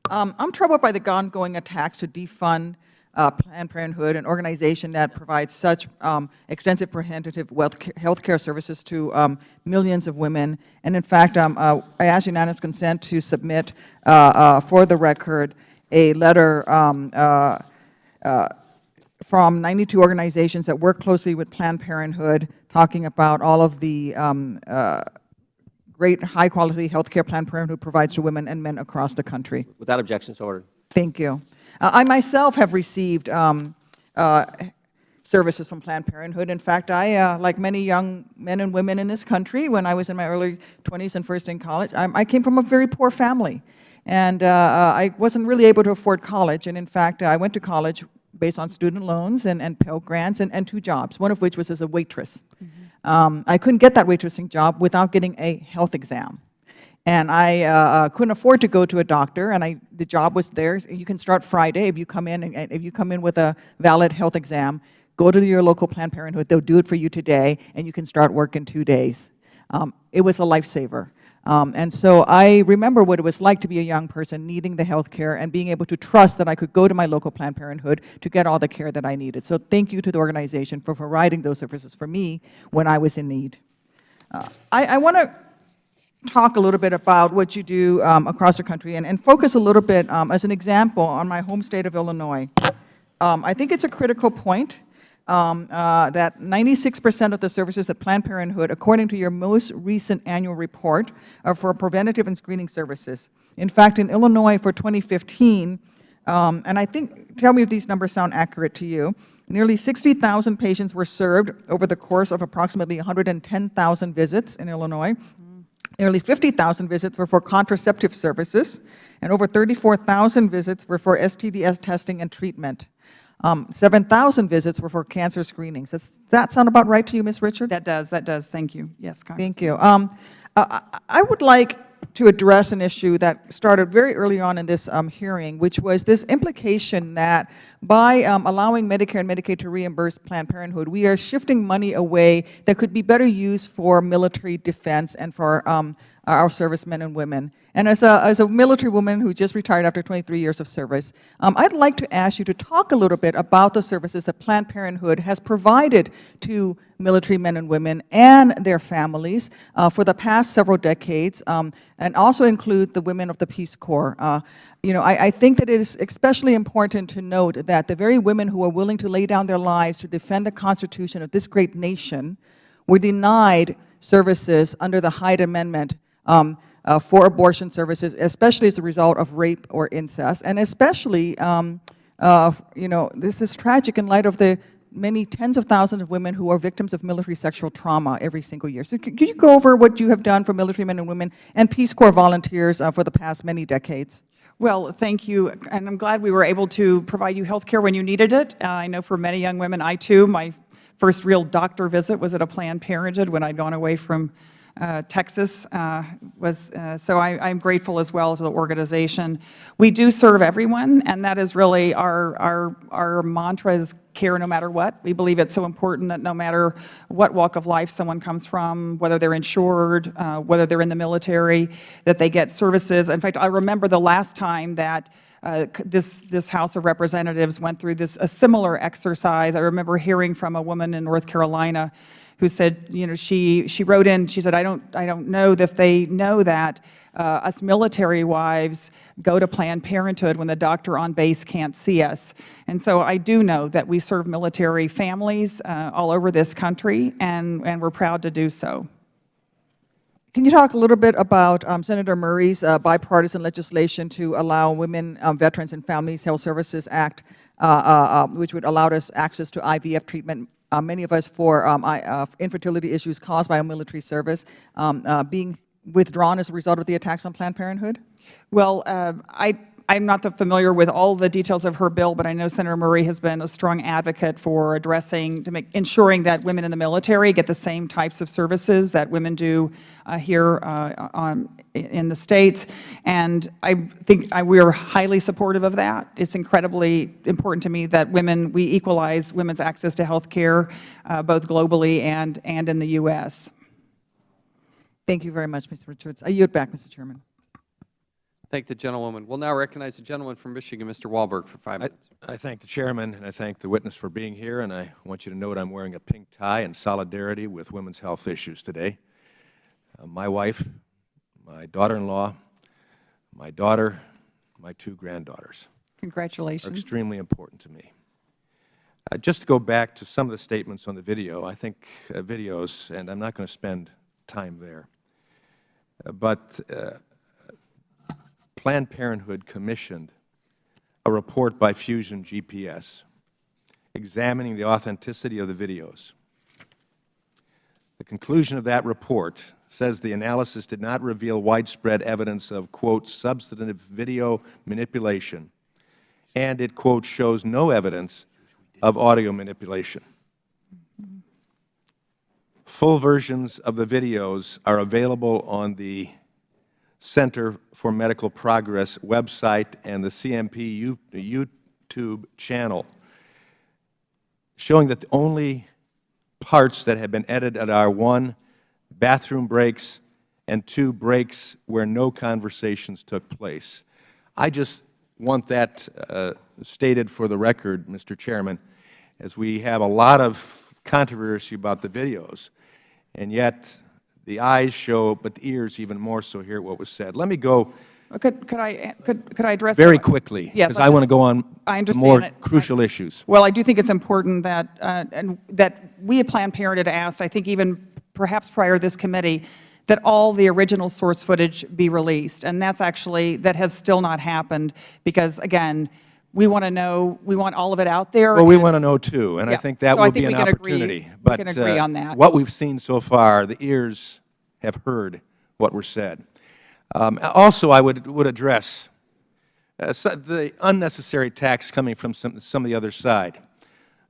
I'm troubled by the ongoing attacks to defund Planned Parenthood, an organization that provides such extensive preventative health care services to millions of women. And in fact, I ask unanimous consent to submit for the record a letter from 92 organizations that work closely with Planned Parenthood, talking about all of the great high-quality health care Planned Parenthood provides to women and men across the country. Without objection, so ordered. Thank you. I myself have received services from Planned Parenthood. In fact, I, like many young men and women in this country, when I was in my early 20s and first in college, I came from a very poor family. And I wasn't really able to afford college. And in fact, I went to college based on student loans and Pell Grants and 2 jobs, one of which was as a waitress. I couldn't get that waitressing job without getting a health exam. And I couldn't afford to go to a doctor, and the job was there. You can start Friday if you come in, and if you come in with a valid health exam, go to your local Planned Parenthood. They'll do it for you today, and you can start work in 2 days. It was a lifesaver. And so I remember what it was like to be a young person needing the health care and being able to trust that I could go to my local Planned Parenthood to get all the care that I needed. So thank you to the organization for providing those services for me when I was in need. I want to talk a little bit about what you do across the country and focus a little bit, as an example, on my home state of Illinois. I think it's a critical point that 96% of the services at Planned Parenthood, according to your most recent annual report, are for preventative and screening services. In fact, in Illinois for 2015, and I think, tell me if these numbers sound accurate to you, nearly 60,000 patients were served over the course of approximately 110,000 visits in Illinois. Nearly 50,000 visits were for contraceptive services, and over 34,000 visits were for STDs testing and treatment. 7,000 visits were for cancer screenings. Does that sound about right to you, Ms. Richards? That does. Thank you. Yes, Congressman. Thank you. I would like to address an issue that started very early on in this hearing, which was this implication that by allowing Medicare and Medicaid to reimburse Planned Parenthood, we are shifting money away that could be better used for military defense and for our servicemen and women. And as a military woman who just retired after 23 years of service, I'd like to ask you to talk a little bit about the services that Planned Parenthood has provided to military men and women and their families for the past several decades, and also include the women of the Peace Corps. I think that it is especially important to note that the very women who are willing to lay down their lives to defend the Constitution of this great nation were denied services under the Hyde Amendment for abortion services, especially as a result of rape or incest, and especially, this is tragic in light of the many tens of thousands of women who are victims of military sexual trauma every single year. So could you go over what you have done for military men and women and Peace Corps volunteers for the past many decades? Well, thank you, and I'm glad we were able to provide you health care when you needed it. I know for many young women, I too, my first real doctor visit was at a Planned Parenthood when I'd gone away from Texas. So I'm grateful as well to the organization. We do serve everyone, and that is really our mantra is care no matter what. We believe it's so important that no matter what walk of life someone comes from, whether they're insured, whether they're in the military, that they get services. In fact, I remember the last time that this House of Representatives went through a similar exercise. I remember hearing from a woman in North Carolina who said, she wrote in, she said, I don't know if they know that us military wives go to Planned Parenthood when the doctor on base can't see us. And so I do know that we serve military families all over this country, and we're proud to do so. Can you talk a little bit about Senator Murray's bipartisan legislation to allow Women, Veterans, and Families Health Services Act, which would allow us access to IVF treatment, many of us for infertility issues caused by a military service, being withdrawn as a result of the attacks on Planned Parenthood? Well, I'm not familiar with all the details of her bill, but I know Senator Murray has been a strong advocate for ensuring that women in the military get the same types of services that women do here in the States. And I think we are highly supportive of that. It's incredibly important to me that we equalize women's access to health care, both globally and in the U.S. Thank you very much, Ms. Richards. I yield back, Mr. Chairman. Thank the gentlewoman. We'll now recognize the gentleman from Michigan, Mr. Wahlberg, for 5 minutes. I thank the chairman, and I thank the witness for being here, and I want you to note I'm wearing a pink tie in solidarity with women's health issues today. My wife, my daughter-in-law, my daughter, my 2 granddaughters are Congratulations. extremely important to me. Just to go back to some of the statements on the video, I think videos, and I'm not going to spend time there, but Planned Parenthood commissioned a report by Fusion GPS examining the authenticity of the videos. The conclusion of that report says the analysis did not reveal widespread evidence of, quote, substantive video manipulation, and it, quote, shows no evidence of audio manipulation. Full versions of the videos are available on the Center for Medical Progress website and the CMP YouTube channel, showing that the only parts that have been edited are 1, bathroom breaks, and 2, breaks where no conversations took place. I just want that stated for the record, Mr. Chairman, as we have a lot of controversy about the videos, and yet the eyes show, but the ears even more so hear what was said. Let me go Could I address very that? quickly, Yes, because I want to go on I to understand more it. crucial issues. Well, I do think it's important that we at Planned Parenthood asked, I think even perhaps prior to this committee, that all the original source footage be released. And that has still not happened because, again, we want to know, we want all of it out there. Well, we want to know too, and I Yeah. think that So I will think be an we can agree- opportunity. we can agree on that. What we've seen so far, the ears have heard what were said. Also, I would address the unnecessary attacks coming from some of the other side,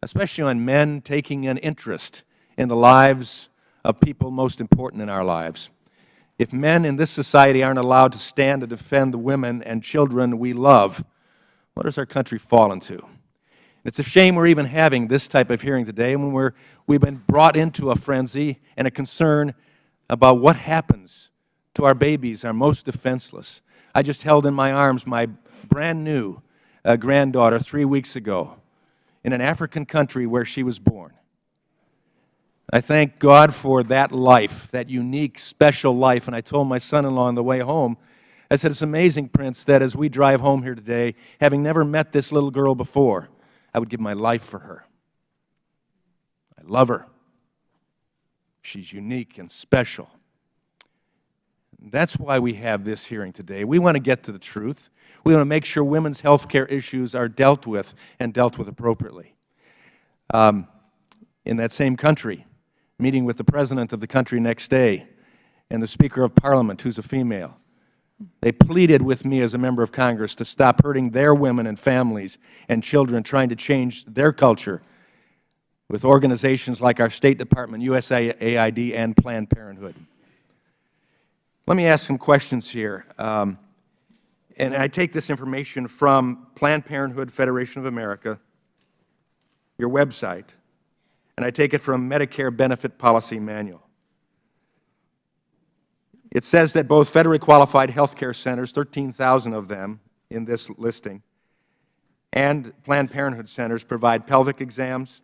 especially on men taking an interest in the lives of people most important in our lives. If men in this society aren't allowed to stand to defend the women and children we love, what does our country fall into? It's a shame we're even having this type of hearing today when we've been brought into a frenzy and a concern about what happens to our babies, our most defenseless. I just held in my arms my brand new granddaughter 3 weeks ago in an African country where she was born. I thank God for that life, that unique, special life. And I told my son-in-law on the way home, I said, it's amazing, Prince, that as we drive home here today, having never met this little girl before, I would give my life for her. I love her. She's unique and special. That's why we have this hearing today. We want to get to the truth. We want to make sure women's health care issues are dealt with and dealt with appropriately. In that same country, meeting with the president of the country next day and the Speaker of Parliament, who's a female, they pleaded with me as a member of Congress to stop hurting their women and families and children trying to change their culture with organizations like our State Department, USAID, and Planned Parenthood. Let me ask some questions here. And I take this information from Planned Parenthood Federation of America, your website, and I take it from Medicare Benefit Policy Manual. It says that both federally qualified health care centers, 13,000 of them in this listing, and Planned Parenthood centers provide pelvic exams,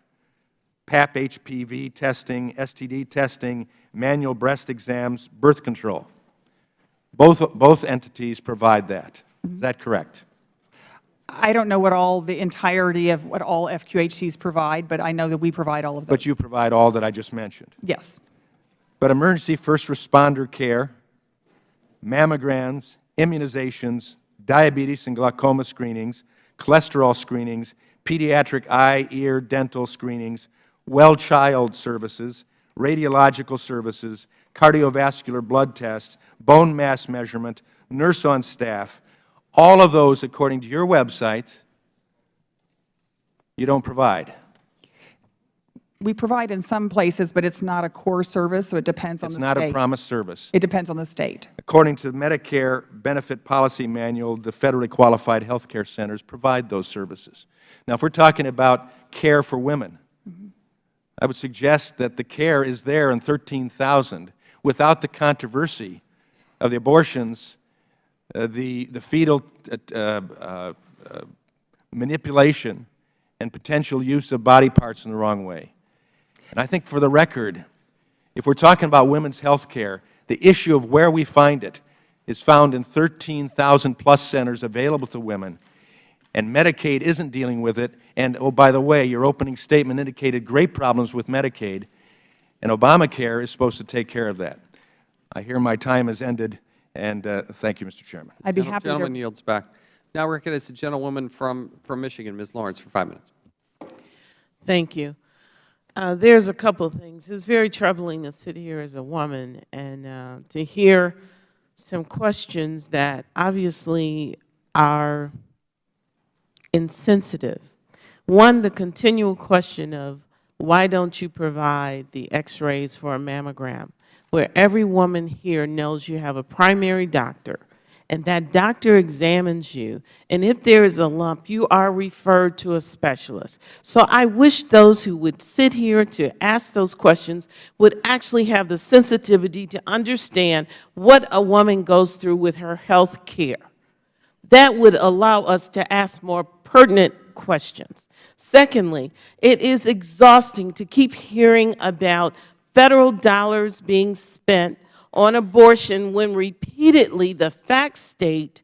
Pap HPV testing, STD testing, manual breast exams, birth control. Both entities provide that. Is that correct? I don't know the entirety of what all FQHCs provide, but I know that we provide all of those. But you provide all that I just mentioned. Yes. But emergency first responder care, mammograms, immunizations, diabetes and glaucoma screenings, cholesterol screenings, pediatric eye, ear, dental screenings, well child services, radiological services, cardiovascular blood tests, bone mass measurement, nurse on staff, all of those, according to your website, you don't provide. We provide in some places, but it's not a core service, so it depends on the It's state. not a promised service. It depends on the state. According to the Medicare Benefit Policy Manual, the federally qualified health care centers provide those services. Now, if we're talking about care for women, I would suggest that the care is there in 13,000 without the controversy of the abortions, the fetal manipulation, and potential use of body parts in the wrong way. And I think for the record, if we're talking about women's health care, the issue of where we find it is found in 13,000 plus centers available to women, and Medicaid isn't dealing with it. And, oh, by the way, your opening statement indicated great problems with Medicaid, and Obamacare is supposed to take care of that. I hear my time has ended, and thank you, Mr. Chairman. I'd be happy to. Gentleman yields back. Now recognize the gentlewoman from Michigan, Ms. Lawrence, for 5 minutes. Thank you. There's a couple of things. It's very troubling to sit here as a woman and to hear some questions that obviously are insensitive. One, the continual question of why don't you provide the x-rays for a mammogram, where every woman here knows you have a primary doctor, and that doctor examines you, and if there is a lump, you are referred to a specialist. So I wish those who would sit here to ask those questions would actually have the sensitivity to understand what a woman goes through with her health care. That would allow us to ask more pertinent questions. Secondly, it is exhausting to keep hearing about federal dollars being spent on abortion when repeatedly the facts state,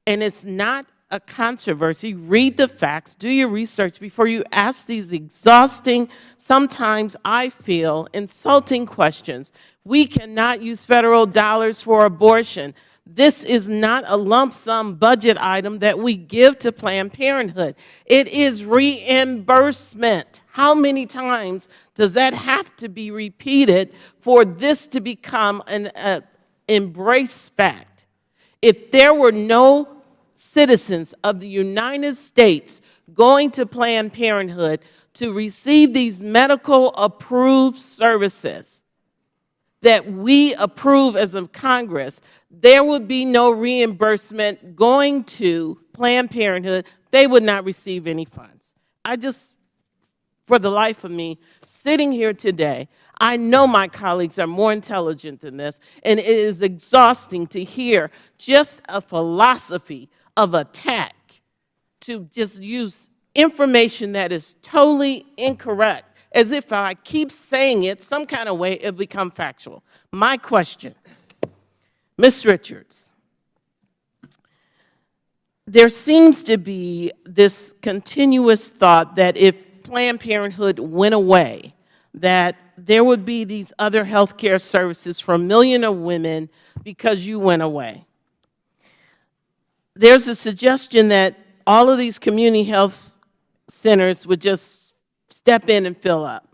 and it's not a controversy, read the facts, do your research before you ask these exhausting, sometimes I feel insulting questions. We cannot use federal dollars for abortion. This is not a lump sum budget item that we give to Planned Parenthood. It is reimbursement. How many times does that have to be repeated for this to become an embraced fact? If there were no citizens of the United States going to Planned Parenthood to receive these medical approved services that we approve as a Congress, there would be no reimbursement going to Planned Parenthood. They would not receive any funds. I just, for the life of me, sitting here today, I know my colleagues are more intelligent than this, and it is exhausting to hear just a philosophy of attack to just use information that is totally incorrect, as if I keep saying it some kind of way, it'll become factual. My question, Ms. Richards, there seems to be this continuous thought that if Planned Parenthood went away, that there would be these other health care services for a million of women because you went away. There's a suggestion that all of these community health centers would just step in and fill up.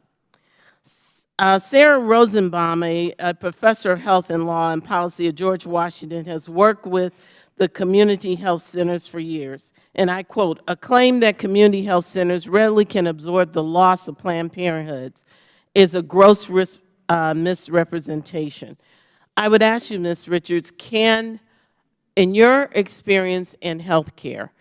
Sarah Rosenbaum, a professor of health and law and policy at George Washington, has worked with the community health centers for years. And I quote, "A claim that community health centers readily can absorb the loss of Planned Parenthoods is a gross misrepresentation." I would ask you, Ms. Richards, can, in your experience in health care,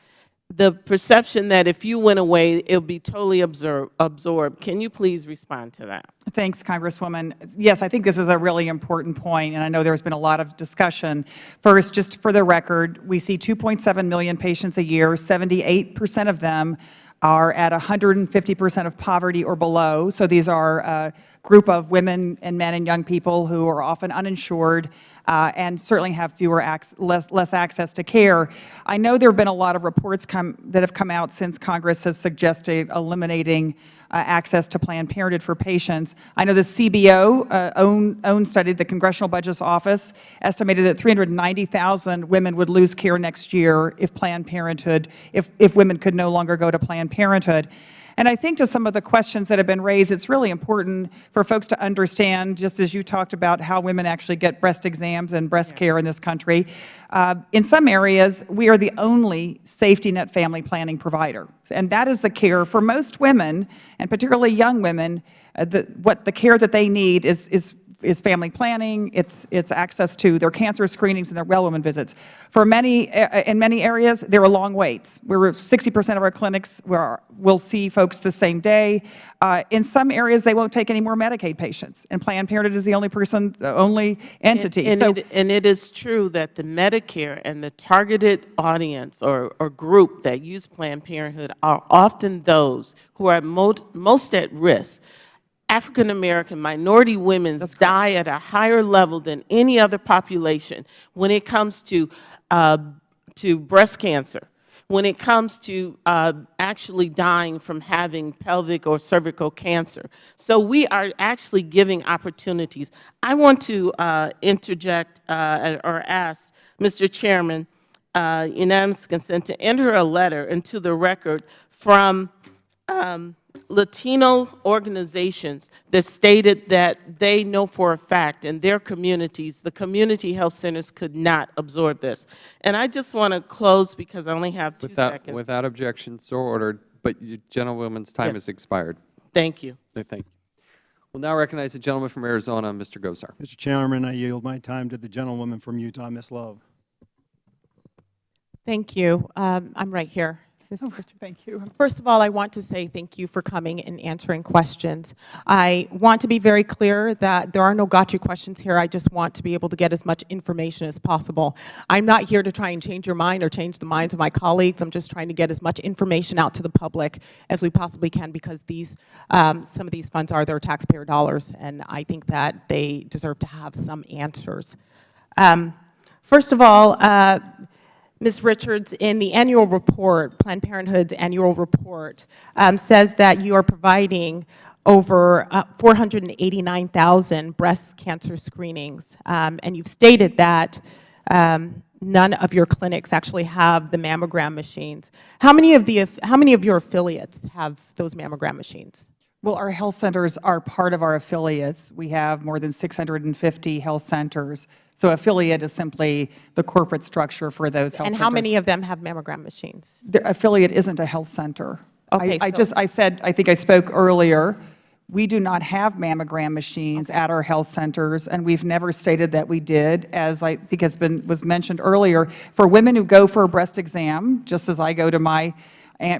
the perception that if you went away, it would be totally absorbed, can you please respond to that? Thanks, Congresswoman. Yes, I think this is a really important point, and I know there's been a lot of discussion. First, just for the record, we see 2.7 million patients a year. 78% of them are at 150% of poverty or below. So these are a group of women and men and young people who are often uninsured and certainly have less access to care. I know there have been a lot of reports that have come out since Congress has suggested eliminating access to Planned Parenthood for patients. I know the CBO own study, the Congressional Budget Office, estimated that 390,000 women would lose care next year if Planned Parenthood, if women could no longer go to Planned Parenthood. And I think to some of the questions that have been raised, it's really important for folks to understand, just as you talked about how women actually get breast exams and breast care in this country. In some areas, we are the only safety net family planning provider. And that is the care for most women, and particularly young women. The care that they need is family planning, it's access to their cancer screenings and their well woman visits. In many areas, there are long waits. 60% of our clinics will see folks the same day. In some areas, they won't take any more Medicaid patients, and Planned Parenthood is the only entity. And it is true that the Medicare and the targeted audience or group that use Planned Parenthood are often those who are most at risk. African American minority women die at a higher level than any other population when it comes to breast cancer, when it comes to actually dying from having pelvic or cervical cancer. So we are actually giving opportunities. I want to interject or ask Mr. Chairman, unanimous consent, to enter a letter into the record from Latino organizations that stated that they know for a fact in their communities, the community health centers could not absorb this. And I just want to close because I only have 2 seconds. Without objection, so ordered, but you gentlewoman's time has expired. Thank you. Thank you. We'll now recognize the gentleman from Arizona, Mr. Gosar. Mr. Chairman, I yield my time to the gentlewoman from Utah, Ms. Love. Thank you. I'm right here. Thank you. First of all, I want to say thank you for coming and answering questions. I want to be very clear that there are no gotcha questions here. I just want to be able to get as much information as possible. I'm not here to try and change your mind or change the minds of my colleagues. I'm just trying to get as much information out to the public as we possibly can, because some of these funds are their taxpayer dollars, and I think that they deserve to have some answers. First of all, Ms. Richards, in the annual report, Planned Parenthood's annual report, says that you are providing over 489,000 breast cancer screenings, and you've stated that none of your clinics actually have the mammogram machines. How many of your affiliates have those mammogram machines? Well, our health centers are part of our affiliates. We have more than 650 health centers. So affiliate is simply the corporate structure for those health centers. And how many of them have mammogram machines? The affiliate isn't a health center. Okay, I think I spoke earlier, we do not have mammogram machines at our health centers, and we've never stated that we did, as I think was mentioned earlier. For women who go for a breast exam, just as I go to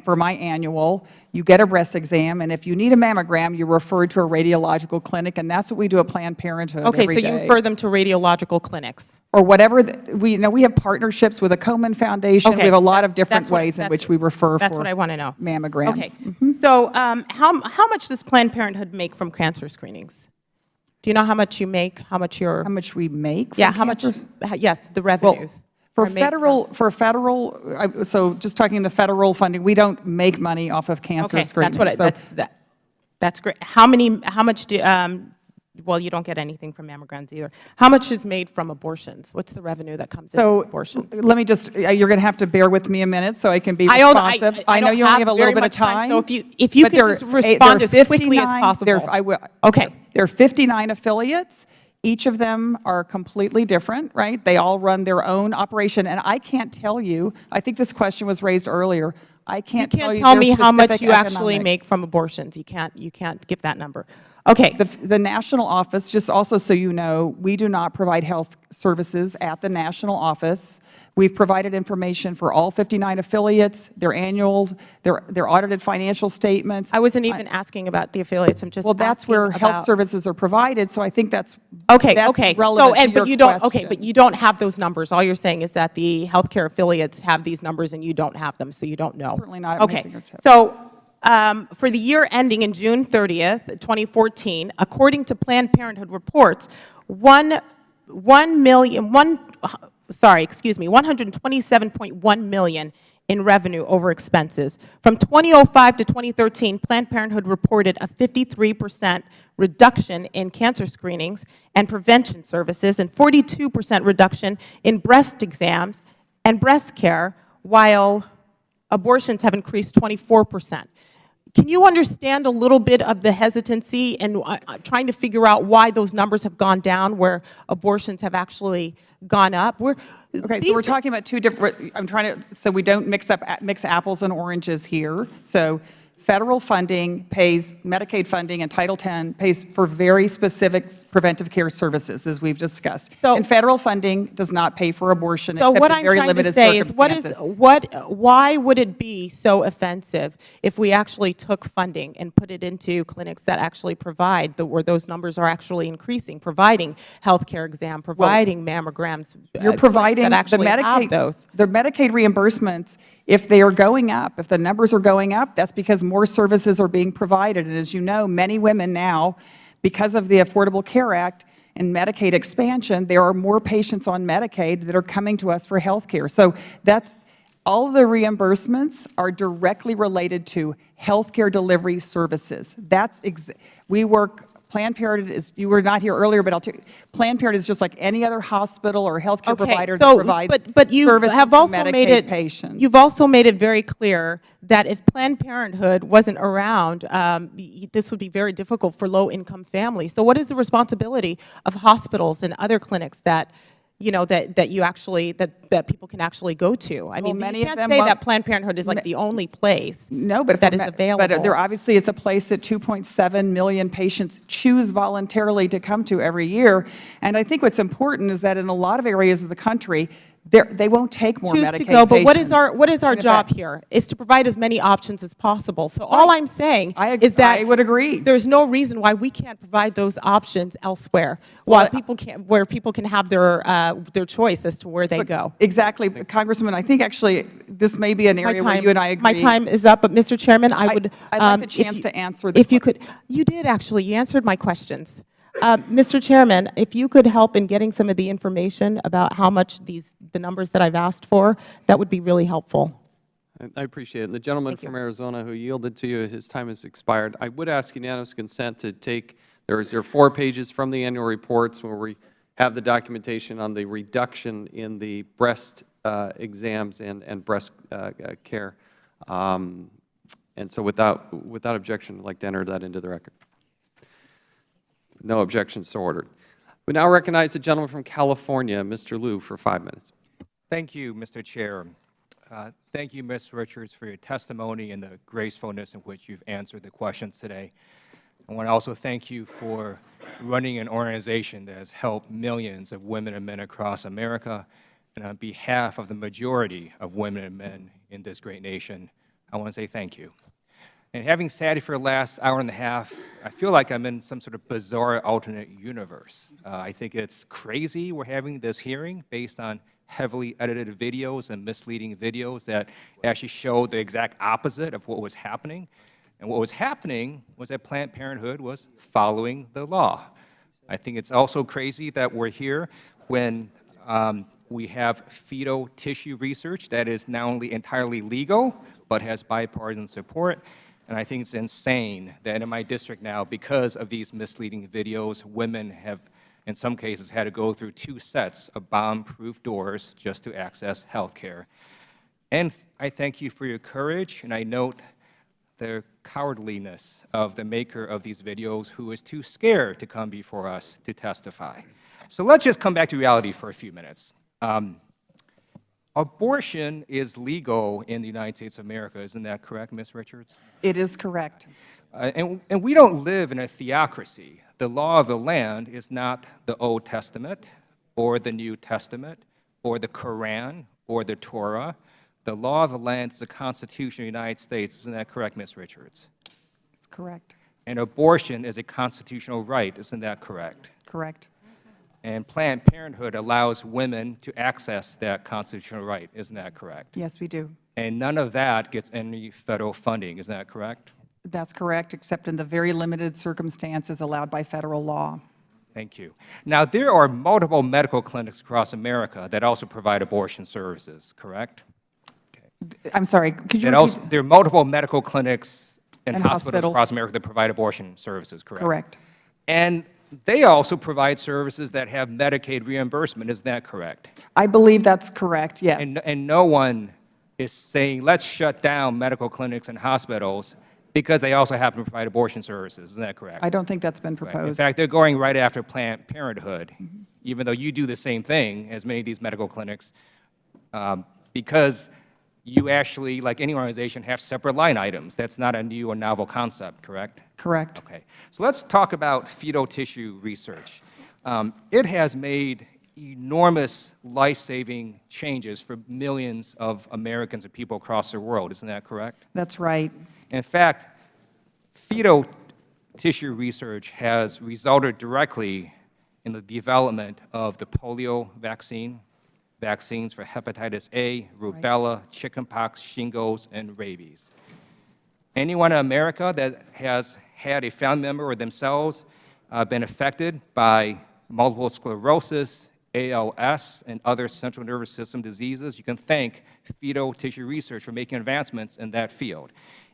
for my annual, you get a breast exam, and if you need a mammogram, you're referred to a radiological clinic, and that's what we do at Planned Parenthood every day. Okay, so you refer them to radiological clinics. Or whatever. We have partnerships with the Komen Foundation. Okay, we have a lot of different ways in which we refer that's for what I want to know. Mammograms. Okay. So how much does Planned Parenthood make from cancer screenings? Do you know how much you make? How much we make from Yeah, how cancers? much? Yes, the revenues. So just talking the federal funding, we don't make money off of cancer screening. That's great. How much do, well, you don't get anything from mammograms either. How much is made from abortions? What's the revenue that comes in from abortions? Let me just, you're going to have to bear with me a minute so I can be responsive. I know you only have a little bit of time. So if you could just respond as quickly as possible. I will. Okay. There are 59 affiliates. Each of them are completely different, right? They all run their own operation, and I can't tell you, I think this question was raised earlier, I can't tell you me how much specific you actually economics. make from abortions. You can't give that number. Okay. The national office, just also so you know, we do not provide health services at the national office. We've provided information for all 59 affiliates, their annual, their audited financial statements. I wasn't even asking about the affiliates. I'm just Well, that's where health services are provided, so I think that's okay. relevant to your question. But you don't have those numbers. All you're saying is that the healthcare affiliates have these numbers and you don't have them, so you don't know. Certainly not at my fingertips. So for the year ending in June 30th, 2014, according to Planned Parenthood reports, 127.1 million in revenue over expenses. From 2005 to 2013, Planned Parenthood reported a 53% reduction in cancer screenings and prevention services and 42% reduction in breast exams and breast care, while abortions have increased 24%. can you understand a little bit of the hesitancy and trying to figure out why those numbers have gone down where abortions have actually gone up? Okay, so we're talking about two different, I'm trying to, so we don't mix apples and oranges here. So federal funding pays, Medicaid funding and Title X pays for very specific preventive care services, as we've discussed. And federal funding does not pay for abortion except in very limited circumstances. Why would it be so offensive if we actually took funding and put it into clinics that actually provide, where those numbers are actually increasing, providing health care exam, providing mammograms, you're providing that actually have those? The Medicaid reimbursements, if they are going up, if the numbers are going up, that's because more services are being provided. And as you know, many women now, because of the Affordable Care Act and Medicaid expansion, there are more patients on Medicaid that are coming to us for health care. So that's, all of the reimbursements are directly related to health care delivery services. We work, Planned Parenthood is, you were not here earlier, but I'll tell you, Planned Parenthood is just like any other hospital or healthcare provider that provides but you services have also to made Medicaid it, patients. You've also made it very clear that if Planned Parenthood wasn't around, this would be very difficult for low-income families. So what is the responsibility of hospitals and other clinics that, you know, that you actually, that people can actually go to? I mean, you can't say that Planned Parenthood is like the only place that is available. But obviously it's a place that 2.7 million patients choose voluntarily to come to every year. And I think what's important is that in a lot of areas of the country, they won't take more Medicaid to go, but patients. what is our job here? Is to provide as many options as possible. So all I'm saying is that I would agree. There's no reason why we can't provide those options elsewhere, where people can have their choice as to where they go. Exactly, Congresswoman. I think actually this may be an area where you and I agree. My time is up, but Mr. Chairman, I'd like the chance to answer the question. If you could, you did actually. You answered my questions. Mr. Chairman, if you could help in getting some of the information about how much the numbers that I've asked for, that would be really helpful. I appreciate it. And the gentleman from Arizona who yielded to you, his time has expired. I would ask unanimous consent to take, there are 4 pages from the annual reports where we have the documentation on the reduction in the breast exams and breast care. And so without objection, I'd like to enter that into the record. No objections, so ordered. We now recognize the gentleman from California, Mr. Liu, for 5 minutes. Thank you, Mr. Chair. Thank you, Ms. Richards, for your testimony and the gracefulness in which you've answered the questions today. I want to also thank you for running an organization that has helped millions of women and men across America. And on behalf of the majority of women and men in this great nation, I want to say thank you. And having sat here for the last hour and a half, I feel like I'm in some sort of bizarre alternate universe. I think it's crazy we're having this hearing based on heavily edited videos and misleading videos that actually show the exact opposite of what was happening. And what was happening was that Planned Parenthood was following the law. I think it's also crazy that we're here when we have fetal tissue research that is not only entirely legal, but has bipartisan support. And I think it's insane that in my district now, because of these misleading videos, women have, in some cases, had to go through 2 sets of bomb-proof doors just to access health care. And I thank you for your courage, and I note the cowardliness of the maker of these videos who is too scared to come before us to testify. So let's just come back to reality for a few minutes. Abortion is legal in the United States of America. Isn't that correct, Ms. Richards? It is correct. And we don't live in a theocracy. The law of the land is not the Old Testament or the New Testament or the Quran or the Torah. The law of the land is the Constitution of the United States. Isn't that correct, Ms. Richards? That's correct. And abortion is a constitutional right. Isn't that correct? Correct. And Planned Parenthood allows women to access that constitutional right. Isn't that correct? Yes, we do. And none of that gets any federal funding. Isn't that correct? That's correct, except in the very limited circumstances allowed by federal law. Thank you. Now, there are multiple medical clinics across America that also provide abortion services, correct? I'm sorry, could you repeat? There are multiple medical clinics and hospitals hospitals across America that provide abortion services, correct? Correct. And they also provide services that have Medicaid reimbursement. Isn't that correct? I believe that's correct, yes. And no one is saying, let's shut down medical clinics and hospitals because they also happen to provide abortion services. Isn't that correct? I don't think that's been Right. proposed. In fact, they're going right after Planned Parenthood, even though you do the same thing as many of these medical clinics, because you actually, like any organization, have separate line items. That's not a new or novel concept, correct? Correct. Okay. So let's talk about fetal tissue research. It has made enormous life-saving changes for millions of Americans and people across the world. Isn't that correct? That's right. In fact, fetal tissue research has resulted directly in the development of the polio vaccine, vaccines for hepatitis A, rubella, chickenpox, shingles, and rabies. Anyone in America that has had a family member or themselves been affected by multiple sclerosis, ALS, and other central nervous system diseases, you can thank fetal tissue research for making advancements in that field.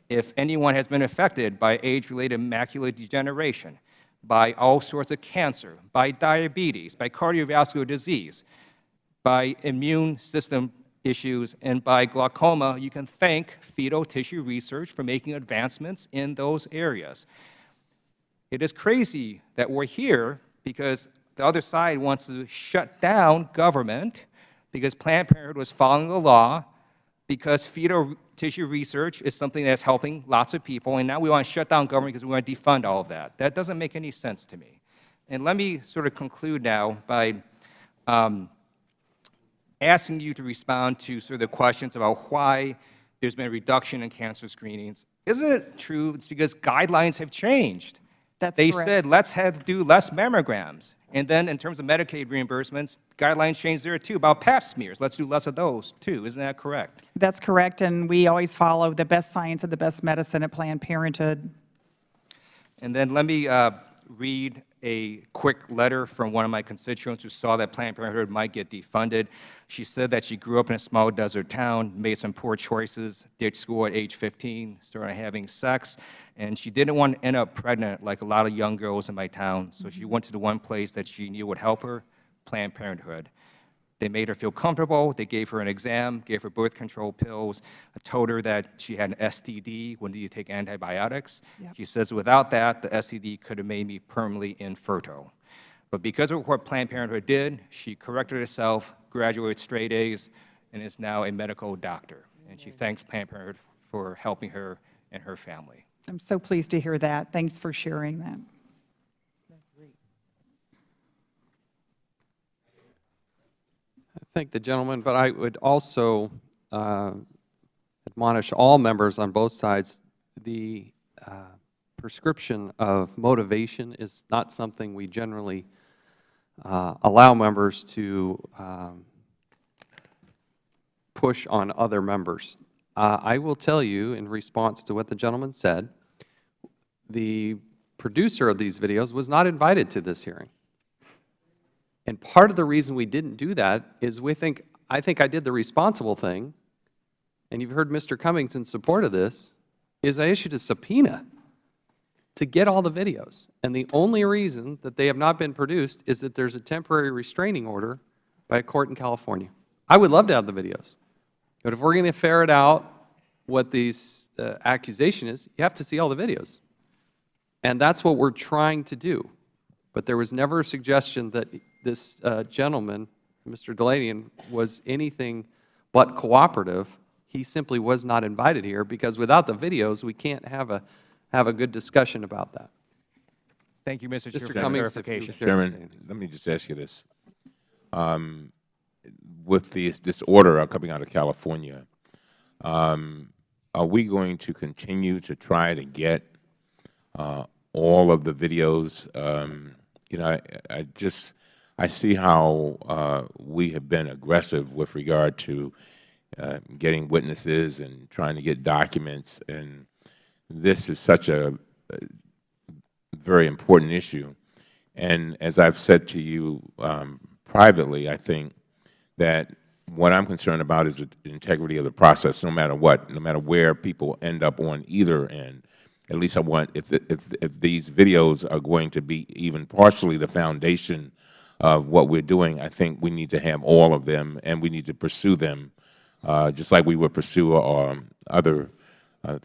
If anyone has been affected by age-related macular degeneration, by all sorts of cancer, by diabetes, by cardiovascular disease, by immune system issues, and by glaucoma, you can thank fetal tissue research for making advancements in those areas. It is crazy that we're here because the other side wants to shut down government because Planned Parenthood was following the law, because fetal tissue research is something that's helping lots of people, and now we want to shut down government because we want to defund all of that. That doesn't make any sense to me. And let me sort of conclude now by asking you to respond to sort of the questions about why there's been a reduction in cancer screenings. Isn't it true it's because guidelines have changed? They correct. said, let's do less mammograms. And then in terms of Medicaid reimbursements, guidelines changed there too about pap smears. Let's do less of those too. Isn't that correct? That's correct, and we always follow the best science and the best medicine at Planned Parenthood. And then let me read a quick letter from one of my constituents who saw that Planned Parenthood might get defunded. She said that she grew up in a small desert town, made some poor choices, ditched school at age 15, started having sex, and she didn't want to end up pregnant like a lot of young girls in my town, so she went to the one place that she knew would help her, Planned Parenthood. They made her feel comfortable. They gave her an exam, gave her birth control pills, told her that she had an STD, would need to take antibiotics. Yep. She says, without that, the STD could have made me permanently infertile. But because of what Planned Parenthood did, she corrected herself, graduated with straight A's, and is now a medical doctor. And she thanks Planned Parenthood for helping her and her family. I'm so pleased to hear that. Thanks for sharing that. Thank the gentleman, but I would also admonish all members on both sides, the prescription of motivation is not something we generally allow members to push on other members. I will tell you, in response to what the gentleman said, the producer of these videos was not invited to this hearing. And part of the reason we didn't do that is I think I did the responsible thing, and you've heard Mr. Cummings in support of this, is I issued a subpoena to get all the videos. And the only reason that they have not been produced is that there's a temporary restraining order by a court in California. I would love to have the videos. But if we're going to ferret out what this accusation is, you have to see all the videos. And that's what we're trying to do. But there was never a suggestion that this gentleman, Mr. Delanian, was anything but cooperative. He simply was not invited here because without the videos, we can't have a good discussion about that. Thank you, Mr. Chair, for Mr. that Cummings, clarification. if you would Chairman, let me just ask you this. With this order coming out of California, are we going to continue to try to get all of the videos? You know, I see how we have been aggressive with regard to getting witnesses and trying to get documents, and this is such a very important issue. And as I've said to you privately, I think that what I'm concerned about is the integrity of the process, no matter what, no matter where people end up on either end. At least I want, if these videos are going to be even partially the foundation of what we're doing, I think we need to have all of them, and we need to pursue them, just like we would pursue other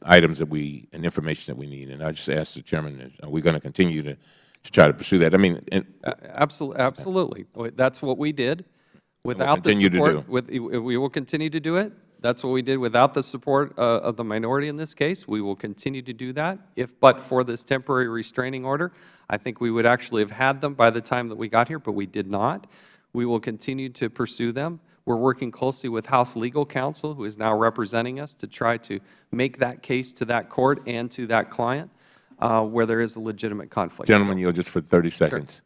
items that we, and information that we need. And I just asked the Chairman, are we going to continue to try to pursue that? I mean, Absolutely. That's what we did. Without the continue to support, we will continue to do it. That's what we did without the support of the minority in this case. We will continue to do that. But for this temporary restraining order, I think we would actually have had them by the time that we got here, but we did not. We will continue to pursue them. We're working closely with House Legal Counsel, who is now representing us, to try to make that case to that court and to that client where there is a legitimate conflict. Gentlemen, you'll just for 30 seconds.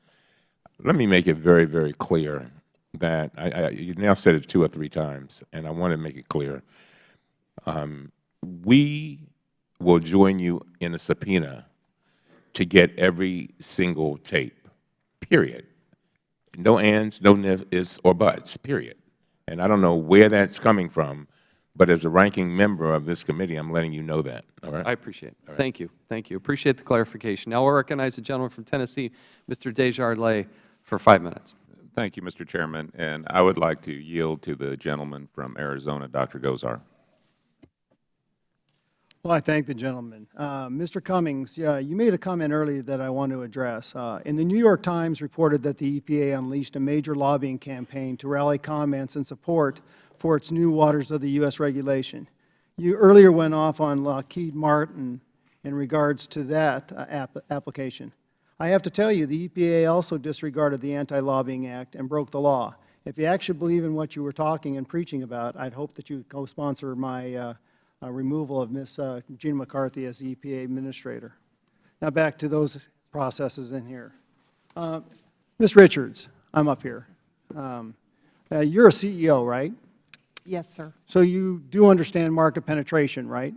Sure. Let me make it very, very clear that you now said it 2 or 3 times, and I want to make it clear. We will join you in a subpoena to get every single tape, period. No ands, no ifs or buts, period. And I don't know where that's coming from, but as a ranking member of this committee, I'm letting you know that. All right? I appreciate it. Right. Thank you. Thank you. Appreciate the clarification. Now we'll recognize the gentleman from Tennessee, Mr. Desjardins, for 5 minutes. Thank you, Mr. Chairman. And I would like to yield to the gentleman from Arizona, Dr. Gozar. Well, I thank the gentleman. Mr. Cummings, you made a comment earlier that I want to address. In the New York Times reported that the EPA unleashed a major lobbying campaign to rally comments and support for its new waters of the U.S. regulation. You earlier went off on Lockheed Martin in regards to that application. I have to tell you, the EPA also disregarded the Anti-Lobbying Act and broke the law. If you actually believe in what you were talking and preaching about, I'd hope that you would co-sponsor my removal of Ms. Gina McCarthy as the EPA Administrator. Now back to those processes in here. Ms. Richards, I'm up here. You're a CEO, right? Yes, sir. So you do understand market penetration, right?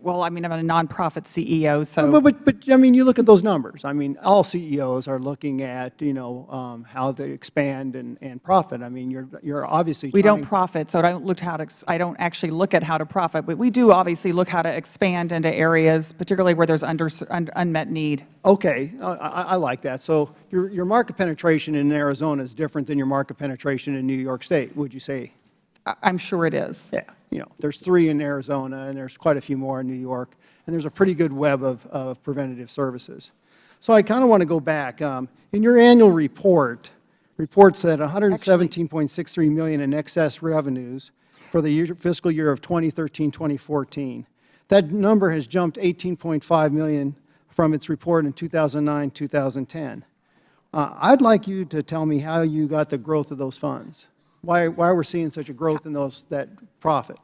Well, I mean, I'm a nonprofit CEO, so. But I mean, you look at those numbers. I mean, all CEOs are looking at, you know, how they expand and profit. I mean, you're obviously we don't profit, so I don't actually look at how to profit, but we do obviously look how to expand into areas, particularly where there's unmet need. Okay, I like that. So your market penetration in Arizona is different than your market penetration in New York State, would you say? I'm sure it is. Yeah, you know, there's 3 in Arizona, and there's quite a few more in New York, and there's a pretty good web of preventative services. So I kind of want to go back. In your annual report, reports that $117.63 million in excess revenues for the fiscal year of 2013-2014. That number has jumped $18.5 million from its report in 2009-2010. I'd like you to tell me how you got the growth of those funds. Why we're seeing such a growth in that profit?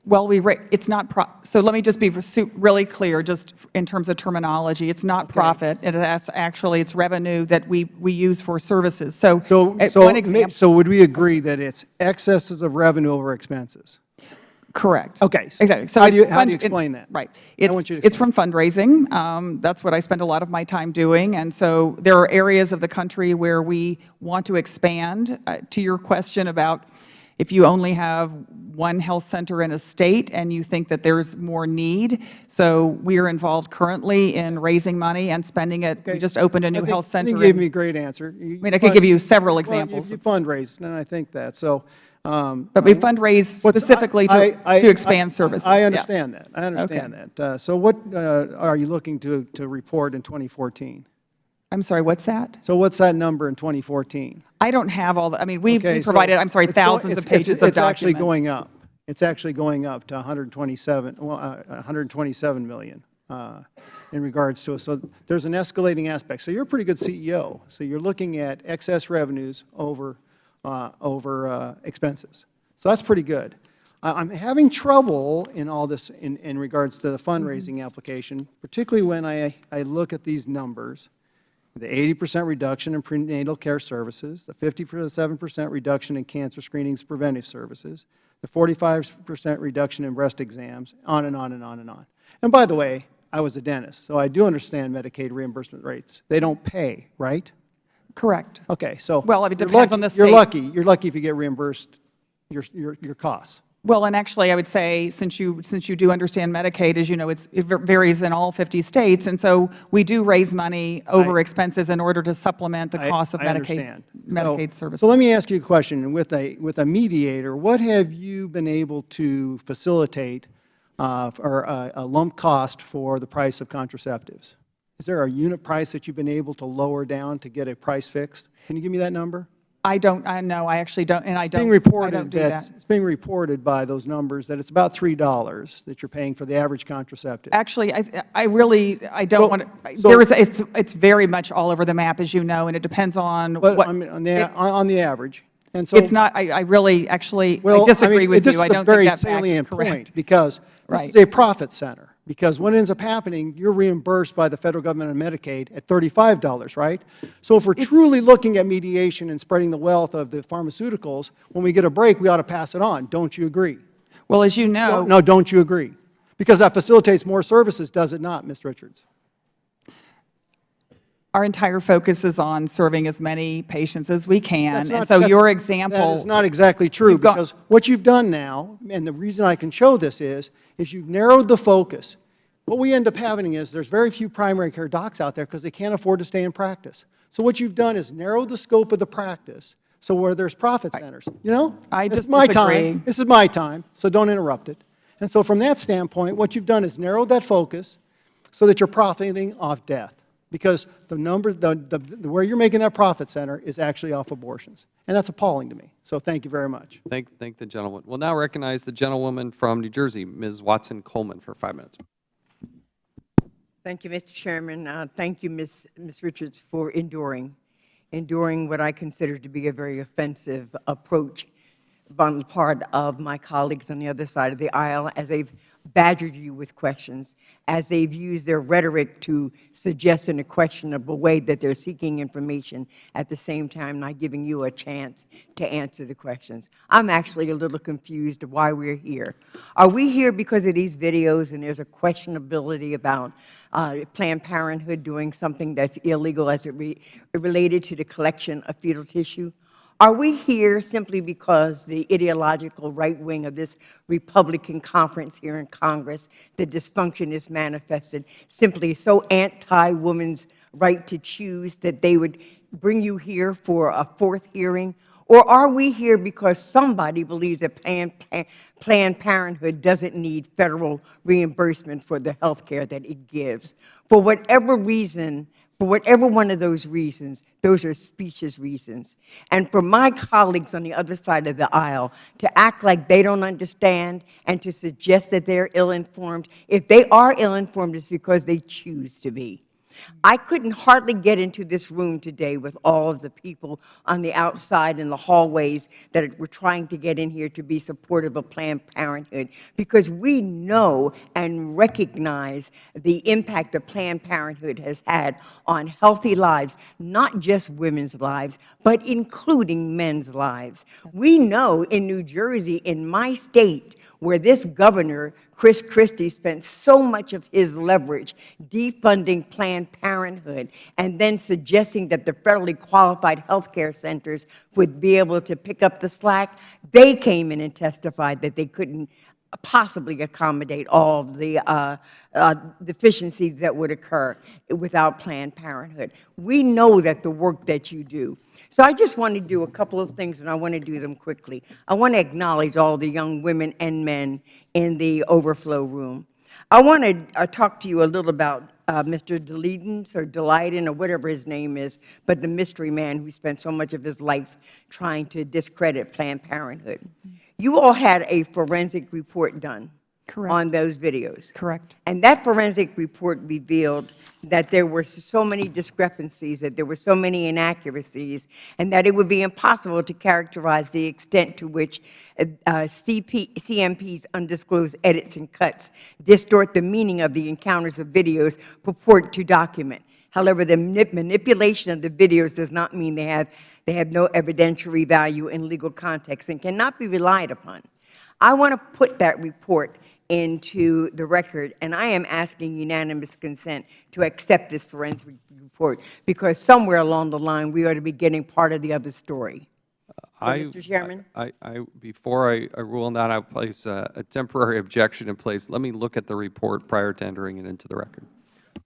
Well, it's not so let me just be really clear, just in terms of terminology. It's not profit. It's revenue that we use for services. So one example. So would we agree that it's excesses of revenue over expenses? Correct. Okay. Exactly. So how do you explain that? Right. It's from fundraising. That's what I spend a lot of my time doing. And so there are areas of the country where we want to expand. To your question about if you only have one health center in a state and you think that there's more need. So we are involved currently in raising money and spending it. Okay. We just opened a new health center. You gave me a great answer. I mean, I could give you several examples. Well, you fundraise, and I think that. So. But we fundraise specifically to expand services. I understand that. I understand that. So what are you looking to report in 2014? I'm sorry, what's that? So what's that number in 2014? I don't have all the, I mean, we provided, I'm sorry, thousands of pages of documents. It's actually going up. It's actually going up to 127 million in regards to it. So there's an escalating aspect. So you're a pretty good CEO. So you're looking at excess revenues over expenses. So that's pretty good. I'm having trouble in all this in regards to the fundraising application, particularly when I look at these numbers. The 80% reduction in prenatal care services, the 57% reduction in cancer screenings preventive services, the 45% reduction in breast exams, on and on and on and on. And by the way, I was a dentist, so I do understand Medicaid reimbursement rates. They don't pay, right? Correct. Okay, so well, it depends on the state. You're lucky if you get reimbursed your costs. Well, and actually, I would say, since you do understand Medicaid, as you know, it varies in all 50 states, and so we do raise money over expenses in order to supplement the cost of Medicaid services. So let me ask you a question. With a mediator, what have you been able to facilitate or a lump cost for the price of contraceptives? Is there a unit price that you've been able to lower down to get a price fixed? Can you give me that number? I don't, I know, I actually don't, and I don't, I don't do that. It's being reported by those numbers that it's about $3 that you're paying for the average contraceptive. Actually, I really, I don't want to, it's very much all over the map, as you know, and it depends on But what. I mean, on the average. And so, It's not, I really, actually, I disagree with you. I don't think that fact is correct. This is a very salient point, because this Right. is a profit center. Because what ends up happening, you're reimbursed by the federal government and Medicaid at $35, right? So if we're truly looking at mediation and spreading the wealth of the pharmaceuticals, when we get a break, we ought to pass it on. Don't you agree? Well, as you know. No, don't you agree? Because that facilitates more services, does it not, Ms. Richards? Our entire focus is on serving as many patients as we can. That's And not- so that's- your example. That is not exactly true, because what you've done now, and the reason I can show this is you've narrowed the focus. What we end up having is there's very few primary care docs out there because they can't afford to stay in practice. So what you've done is narrowed the scope of the practice, so where there's profit centers. You know? I This just is my disagree. time. This is my time, so don't interrupt it. And so from that standpoint, what you've done is narrowed that focus so that you're profiting off death. Because the number, where you're making that profit center is actually off abortions. And that's appalling to me. So thank you very much. Thank the gentleman. We'll now recognize the gentlewoman from New Jersey, Ms. Watson-Coleman, for 5 minutes. Thank you, Mr. Chairman. Thank you, Ms. Richards, for enduring what I consider to be a very offensive approach on the part of my colleagues on the other side of the aisle, as they've badgered you with questions, as they've used their rhetoric to suggest in a questionable way that they're seeking information, at the same time not giving you a chance to answer the questions. I'm actually a little confused of why we're here. Are we here because of these videos and there's a questionability about Planned Parenthood doing something that's illegal as it related to the collection of fetal tissue? Are we here simply because the ideological right wing of this Republican conference here in Congress, the dysfunction is manifested, simply so anti-woman's right to choose that they would bring you here for a fourth hearing? Or are we here because somebody believes that Planned Parenthood doesn't need federal reimbursement for the health care that it gives? For whatever reason, for whatever one of those reasons, those are specious reasons. And for my colleagues on the other side of the aisle to act like they don't understand and to suggest that they're ill-informed, if they are ill-informed, it's because they choose to be. I couldn't hardly get into this room today with all of the people on the outside in the hallways that were trying to get in here to be supportive of Planned Parenthood, because we know and recognize the impact that Planned Parenthood has had on healthy lives, not just women's lives, but including men's lives. We know in New Jersey, in my state, where this governor, Chris Christie, spent so much of his leverage defunding Planned Parenthood and then suggesting that the federally qualified health care centers would be able to pick up the slack, they came in and testified that they couldn't possibly accommodate all of the deficiencies that would occur without Planned Parenthood. We know that the work that you do. So I just want to do a couple of things, and I want to do them quickly. I want to acknowledge all the young women and men in the overflow room. I want to talk to you a little about Mr. Deleidens or Delighten or whatever his name is, but the mystery man who spent so much of his life trying to discredit Planned Parenthood. You all had a forensic report done. Correct. On those videos. Correct. And that forensic report revealed that there were so many discrepancies, that there were so many inaccuracies, and that it would be impossible to characterize the extent to which CMP's undisclosed edits and cuts distort the meaning of the encounters of videos purport to document. However, the manipulation of the videos does not mean they have no evidentiary value in legal context and cannot be relied upon. I want to put that report into the record, and I am asking unanimous consent to accept this forensic report, because somewhere along the line we ought to be getting part of the other story. Mr. Chairman? Before I rule on that, I'll place a temporary objection in place. Let me look at the report prior to entering it into the record.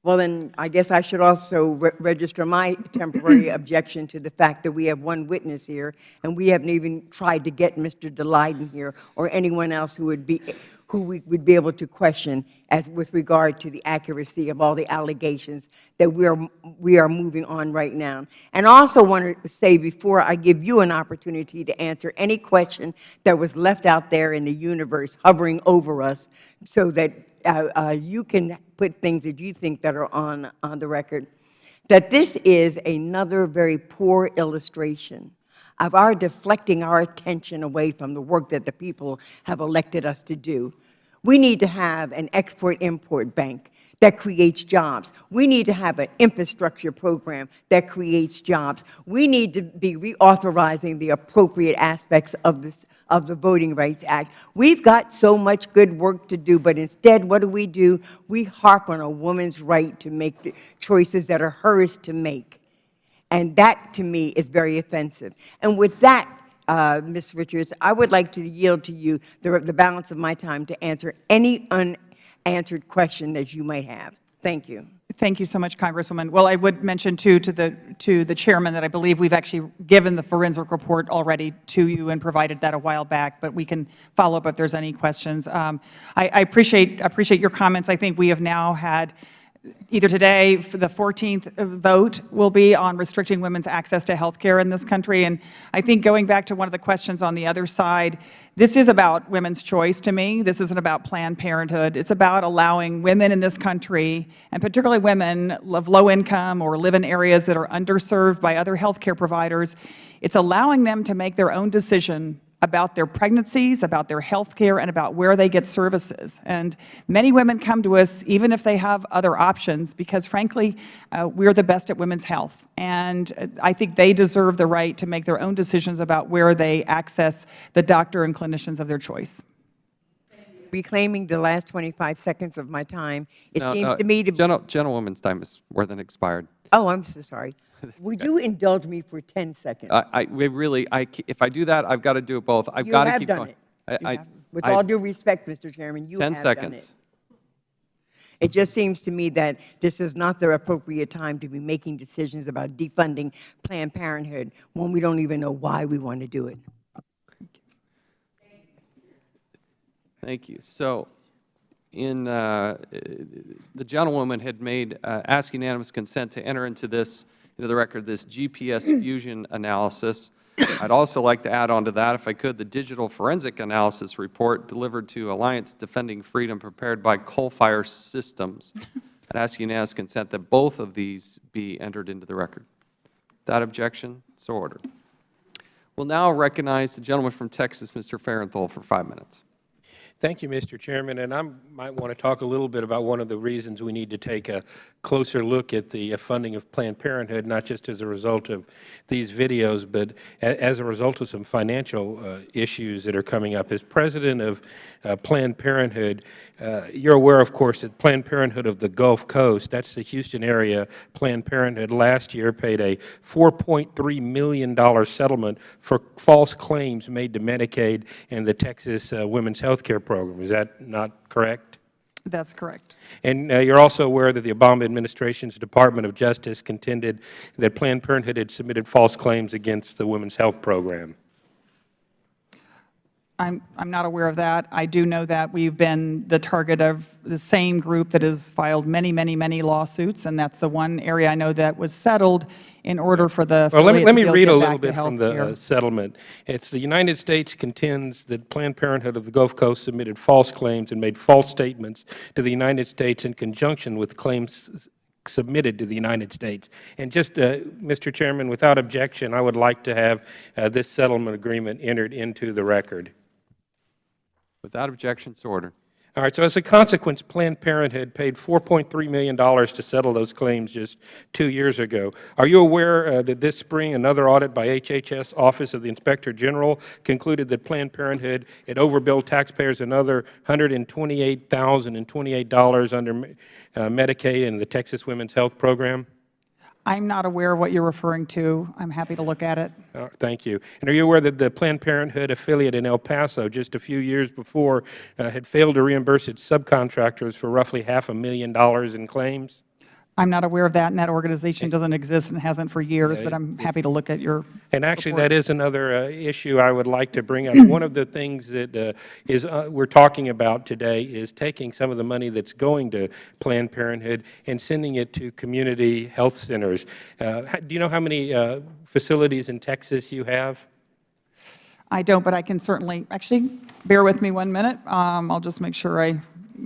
Well, then I guess I should also register my temporary objection to the fact that we have one witness here, and we haven't even tried to get Mr. Delighten here or anyone else who who we would be able to question as with regard to the accuracy of all the allegations that we are moving on right now. And I also want to say, before I give you an opportunity to answer any question that was left out there in the universe hovering over us, so that you can put things that you think that are on the record, that this is another very poor illustration of our deflecting our attention away from the work that the people have elected us to do. We need to have an export-import bank that creates jobs. We need to have an infrastructure program that creates jobs. We need to be reauthorizing the appropriate aspects of the Voting Rights Act. We've got so much good work to do, but instead, what do? We harp on a woman's right to make the choices that are hers to make. And that, to me, is very offensive. And with that, Ms. Richards, I would like to yield to you the balance of my time to answer any unanswered question that you may have. Thank you. Thank you so much, Congresswoman. Well, I would mention, too, to the chairman that I believe we've actually given the forensic report already to you and provided that a while back, but we can follow up if there's any questions. I appreciate your comments. I think we have now had, either today, for the 14th vote will be on restricting women's access to health care in this country. And I think going back to one of the questions on the other side, this is about women's choice to me. This isn't about Planned Parenthood. It's about allowing women in this country, and particularly women of low income or live in areas that are underserved by other health care providers, it's allowing them to make their own decision about their pregnancies, about their health care, and about where they get services. And many women come to us, even if they have other options, because frankly, we're the best at women's health. And I think they deserve the right to make their own decisions about where they access the doctor and clinicians of their choice. Reclaiming the last 25 seconds of my time, it seems to me to be... Gentlewoman's time is more than expired. Oh, I'm so sorry. Would you indulge me for 10 seconds? If I do that, I've got to do it both. I've got to keep going. With all due respect, Mr. Chairman, you have 10 seconds. done it. It just seems to me that this is not the appropriate time to be making decisions about defunding Planned Parenthood when we don't even know why we want to do it. Thank you. So, the gentlewoman had asked unanimous consent to enter into the record this GPS fusion analysis. I'd also like to add on to that, if I could, the digital forensic analysis report delivered to Alliance Defending Freedom prepared by Coal Fire Systems. I'd ask unanimous consent that both of these be entered into the record. Without objection, so ordered. We'll now recognize the gentleman from Texas, Mr. Farenthold, for 5 minutes. Thank you, Mr. Chairman. And I might want to talk a little bit about one of the reasons we need to take a closer look at the funding of Planned Parenthood, not just as a result of these videos, but as a result of some financial issues that are coming up. As president of Planned Parenthood, you're aware, of course, that Planned Parenthood of the Gulf Coast, that's the Houston area, Planned Parenthood last year paid a $4.3 million settlement for false claims made to Medicaid and the Texas Women's Health Care Program. Is that not correct? That's correct. And you're also aware that the Obama administration's Department of Justice contended that Planned Parenthood had submitted false claims against the Women's Health Program. I'm not aware of that. I do know that we've been the target of the same group that has filed many, many, many lawsuits, and that's the one area I know that was settled in order for the well, let me read a little bit bit from the settlement. It's the United States contends that Planned Parenthood of the Gulf Coast submitted false claims and made false statements to the United States in conjunction with claims submitted to the United States. And just, Mr. Chairman, without objection, I would like to have this settlement agreement entered into the record. Without objection, so ordered. All right, so as a consequence, Planned Parenthood paid $4.3 million to settle those claims just 2 years ago. Are you aware that this spring another audit by HHS Office of the Inspector General concluded that Planned Parenthood had overbilled taxpayers another $128,028 under Medicaid and the Texas Women's Health Program? I'm not aware of what you're referring to. I'm happy to look at it. Thank you. And are you aware that the Planned Parenthood affiliate in El Paso just a few years before had failed to reimburse its subcontractors for roughly $500,000 in claims? I'm not aware of that, and that organization doesn't exist and hasn't for years, but I'm happy to look at your And actually, report. that is another issue I would like to bring up. One of the things that we're talking about today is taking some of the money that's going to Planned Parenthood and sending it to community health centers. Do you know how many facilities in Texas you have? I don't, but I can certainly, actually, bear with me 1 minute. I'll just make sure I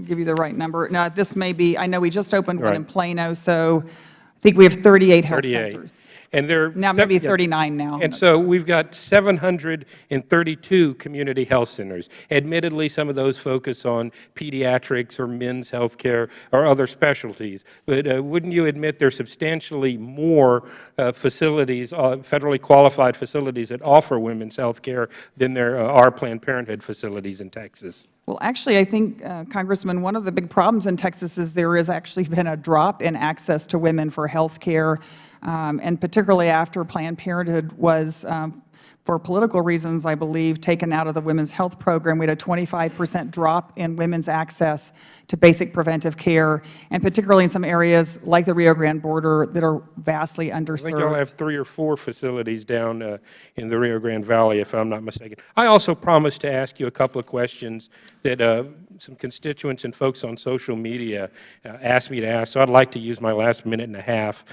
give you the right number. Now, this may be, I know we just opened one in Plano, so I think we have 38 health 38. centers. And they're Now, maybe 39 now. And so we've got 732 community health centers. Admittedly, some of those focus on pediatrics or men's health care or other specialties. But wouldn't you admit there's substantially more facilities, federally qualified facilities that offer women's health care than there are Planned Parenthood facilities in Texas? Well, actually, I think, Congressman, one of the big problems in Texas is there has actually been a drop in access to women for health care, and particularly after Planned Parenthood was, for political reasons, I believe, taken out of the women's health program. We had a 25% drop in women's access to basic preventive care, and particularly in some areas like the Rio Grande border that are vastly underserved. I think y'all have 3 or 4 facilities down in the Rio Grande Valley, if I'm not mistaken. I also promised to ask you a couple of questions that some constituents and folks on social media asked me to ask, so I'd like to use my last minute and a half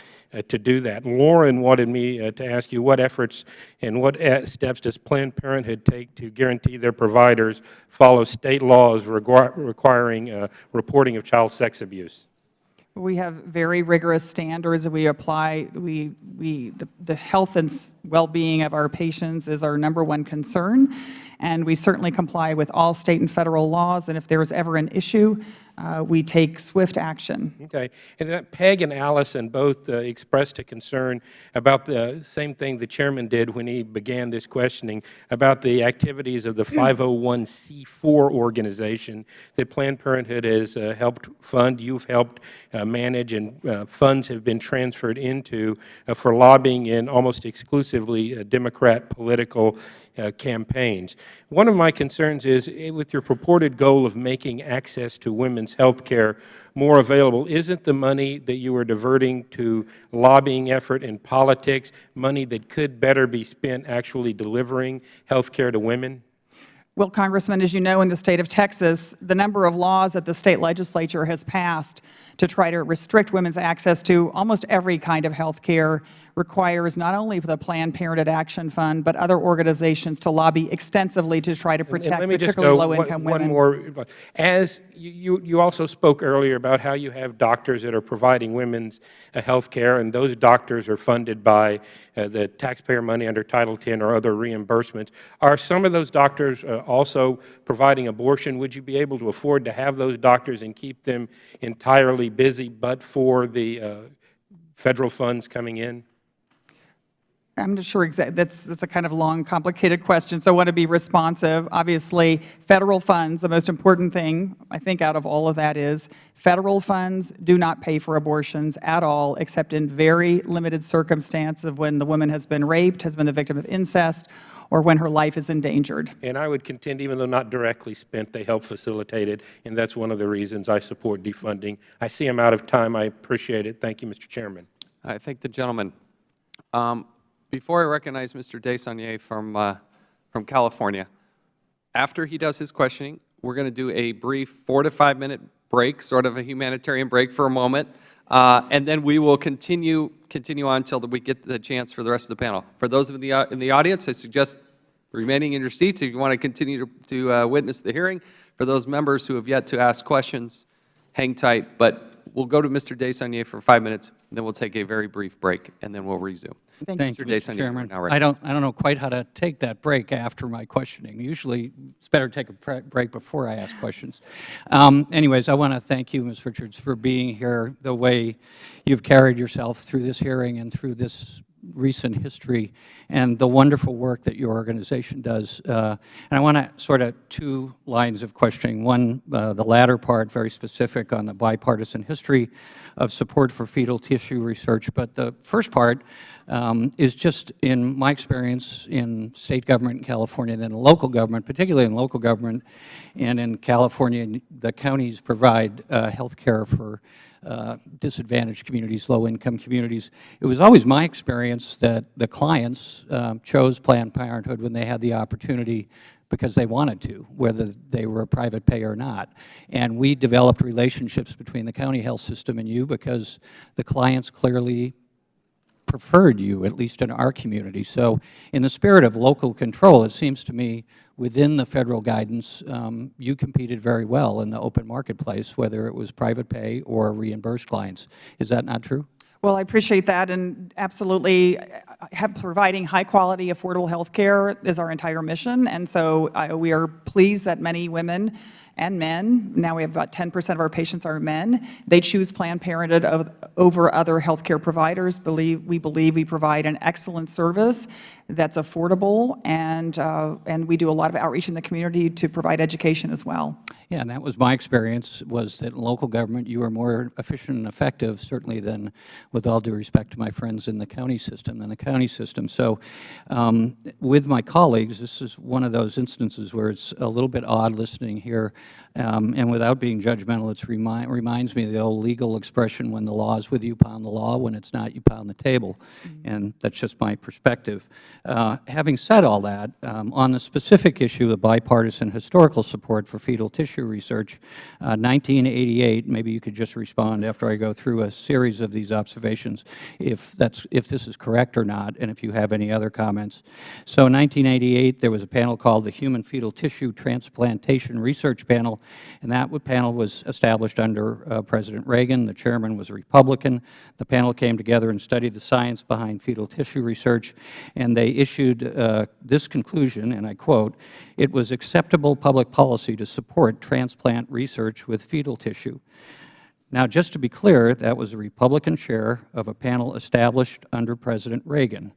to do that. Lauren wanted me to ask you what efforts and what steps does Planned Parenthood take to guarantee their providers follow state laws requiring reporting of child sex abuse? We have very rigorous standards that we apply. The health and well-being of our patients is our #1 concern, and we certainly comply with all state and federal laws, and if there is ever an issue, we take swift action. Okay. And then Peg and Allison both expressed a concern about the same thing the chairman did when he began this questioning, about the activities of the 501c4 organization that Planned Parenthood has helped fund, you've helped manage, and funds have been transferred into for lobbying in almost exclusively Democrat political campaigns. One of my concerns is, with your purported goal of making access to women's health care more available, isn't the money that you are diverting to lobbying effort and politics money that could better be spent actually delivering health care to women? Well, Congressman, as you know, in the state of Texas, the number of laws that the state legislature has passed to try to restrict women's access to almost every kind of health care requires not only the Planned Parenthood Action Fund, but other organizations to lobby extensively to try to protect particularly low-income women. One more. As you also spoke earlier about how you have doctors that are providing women's health care, and those doctors are funded by the taxpayer money under Title X or other reimbursements. Are some of those doctors also providing abortion? Would you be able to afford to have those doctors and keep them entirely busy but for the federal funds coming in? I'm not sure exactly. That's a kind of long, complicated question, so I want to be responsive. Obviously, federal funds, the most important thing, I think, out of all of that is federal funds do not pay for abortions at all, except in very limited circumstances of when the woman has been raped, has been the victim of incest, or when her life is endangered. And I would contend, even though not directly spent, they help facilitate it, and that's one of the reasons I support defunding. I see I'm out of time. I appreciate it. Thank you, Mr. Chairman. I thank the gentleman. Before I recognize Mr. Desaulniers from California, after he does his questioning, we're going to do a brief 4 to 5 minute break, sort of a humanitarian break for a moment, and then we will continue on until we get the chance for the rest of the panel. For those in the audience, I suggest remaining in your seats if you want to continue to witness the hearing. For those members who have yet to ask questions, hang tight, but we'll go to Mr. Desaulniers for 5 minutes, and then we'll take a very brief break, and then we'll resume. Thank you, Mr. Chairman. I don't know quite how to take that break after my questioning. Usually, it's better to take a break before I ask questions. Anyways, I want to thank you, Ms. Richards, for being here, the way you've carried yourself through this hearing and through this recent history, and the wonderful work that your organization does. And I want to sort of 2 lines of questioning. One, the latter part, very specific on the bipartisan history of support for fetal tissue research. But the first part, is just, in my experience in state government in California and then local government, particularly in local government, and in California, the counties provide health care for disadvantaged communities, low-income communities. It was always my experience that the clients chose Planned Parenthood when they had the opportunity because they wanted to, whether they were a private pay or not. And we developed relationships between the county health system and you because the clients clearly preferred you, at least in our community. So in the spirit of local control, it seems to me within the Federal guidance, you competed very well in the open marketplace, whether it was private pay or reimbursed clients. Is that not true? Well, I appreciate that, and absolutely providing high-quality, affordable health care is our entire mission, and so we are pleased that many women and men, now we have about 10% of our patients are men, they choose Planned Parenthood over other health care providers. We believe we provide an excellent service that's affordable, and we do a lot of outreach in the community to provide education as well. Yeah, and that was my experience, was that in local government you were more efficient and effective, certainly than, with all due respect to my friends in the county system, So with my colleagues, this is one of those instances where it's a little bit odd listening here, and without being judgmental, it reminds me of the old legal expression, when the law is with you, pound the law; when it's not, you pound the table. And that's just my perspective. Having said all that, on the specific issue of bipartisan historical support for fetal tissue research, 1988, maybe you could just respond after I go through a series of these observations, if this is correct or not, and if you have any other comments. So in 1988, there was a panel called the Human Fetal Tissue Transplantation Research Panel, and that panel was established under President Reagan. The chairman was a Republican. The panel came together and studied the science behind fetal tissue research, and they issued this conclusion, and I quote, "It was acceptable public policy to support transplant research with fetal tissue." Now, just to be clear, that was a Republican chair of a panel established under President Reagan.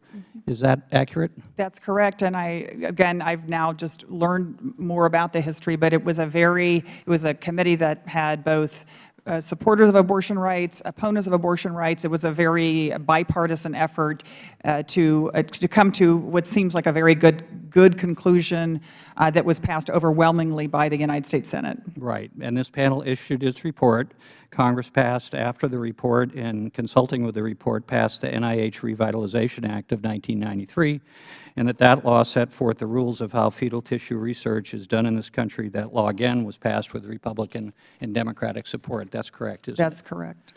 Is that accurate? That's correct, and I've now just learned more about the history, but it was a committee that had both supporters of abortion rights, opponents of abortion rights. It was a very bipartisan effort to come to what seems like a very good conclusion that was passed overwhelmingly by the United States Senate. Right, and this panel issued its report. Congress passed after the report, and consulting with the report, passed the NIH Revitalization Act of 1993, and that law set forth the rules of how fetal tissue research is done in this country. That law, again, was passed with Republican and Democratic support. That's correct, isn't it? That's correct.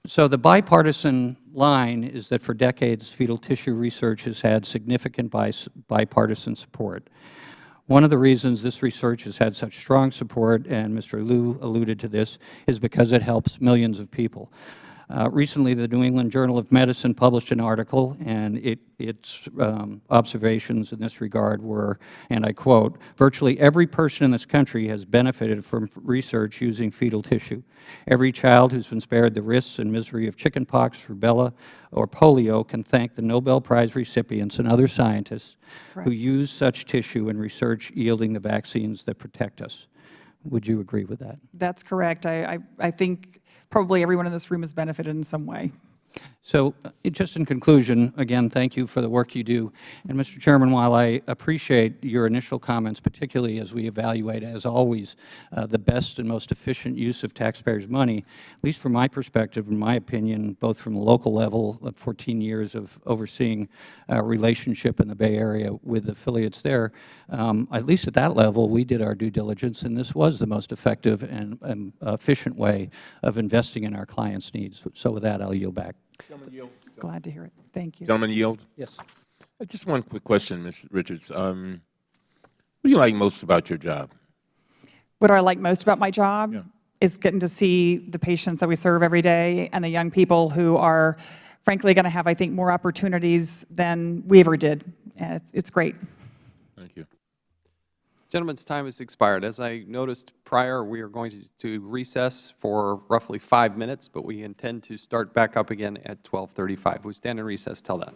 So the bipartisan line is that for decades, fetal tissue research has had significant bipartisan support. One of the reasons this research has had such strong support, and Mr. Liu alluded to this, is because it helps millions of people. Recently, the New England Journal of Medicine published an article, and its observations in this regard were, and I quote, "Virtually every person in this country has benefited from research using fetal tissue. Every child who's been spared the risks and misery of chickenpox, rubella, or polio can thank the Nobel Prize recipients and other scientists who use such tissue in research yielding the vaccines that protect us." Would you agree with that? That's correct. I think probably everyone in this room has benefited in some way. So just in conclusion, again, thank you for the work you do. And Mr. Chairman, while I appreciate your initial comments, particularly as we evaluate, as always, the best and most efficient use of taxpayers' money, at least from my perspective, in my opinion, both from the local level of 14 years of overseeing a relationship in the Bay Area with affiliates there, at least at that level, we did our due diligence, and this was the most effective and efficient way of investing in our clients' needs. So with that, I'll yield back. Gentleman yield. Glad to hear it. Thank you. Gentleman yield. Yes. Just one quick question, Ms. Richards. What do you like most about your job? What do I like most about my job is getting to see the patients that we serve every day and the young people who are, frankly, going to have, I think, more opportunities than we ever did. It's great. Thank you. Gentleman's time has expired. As I noticed prior, we are going to recess for roughly 5 minutes, but we intend to start back up again at 12:35. We stand in recess till then.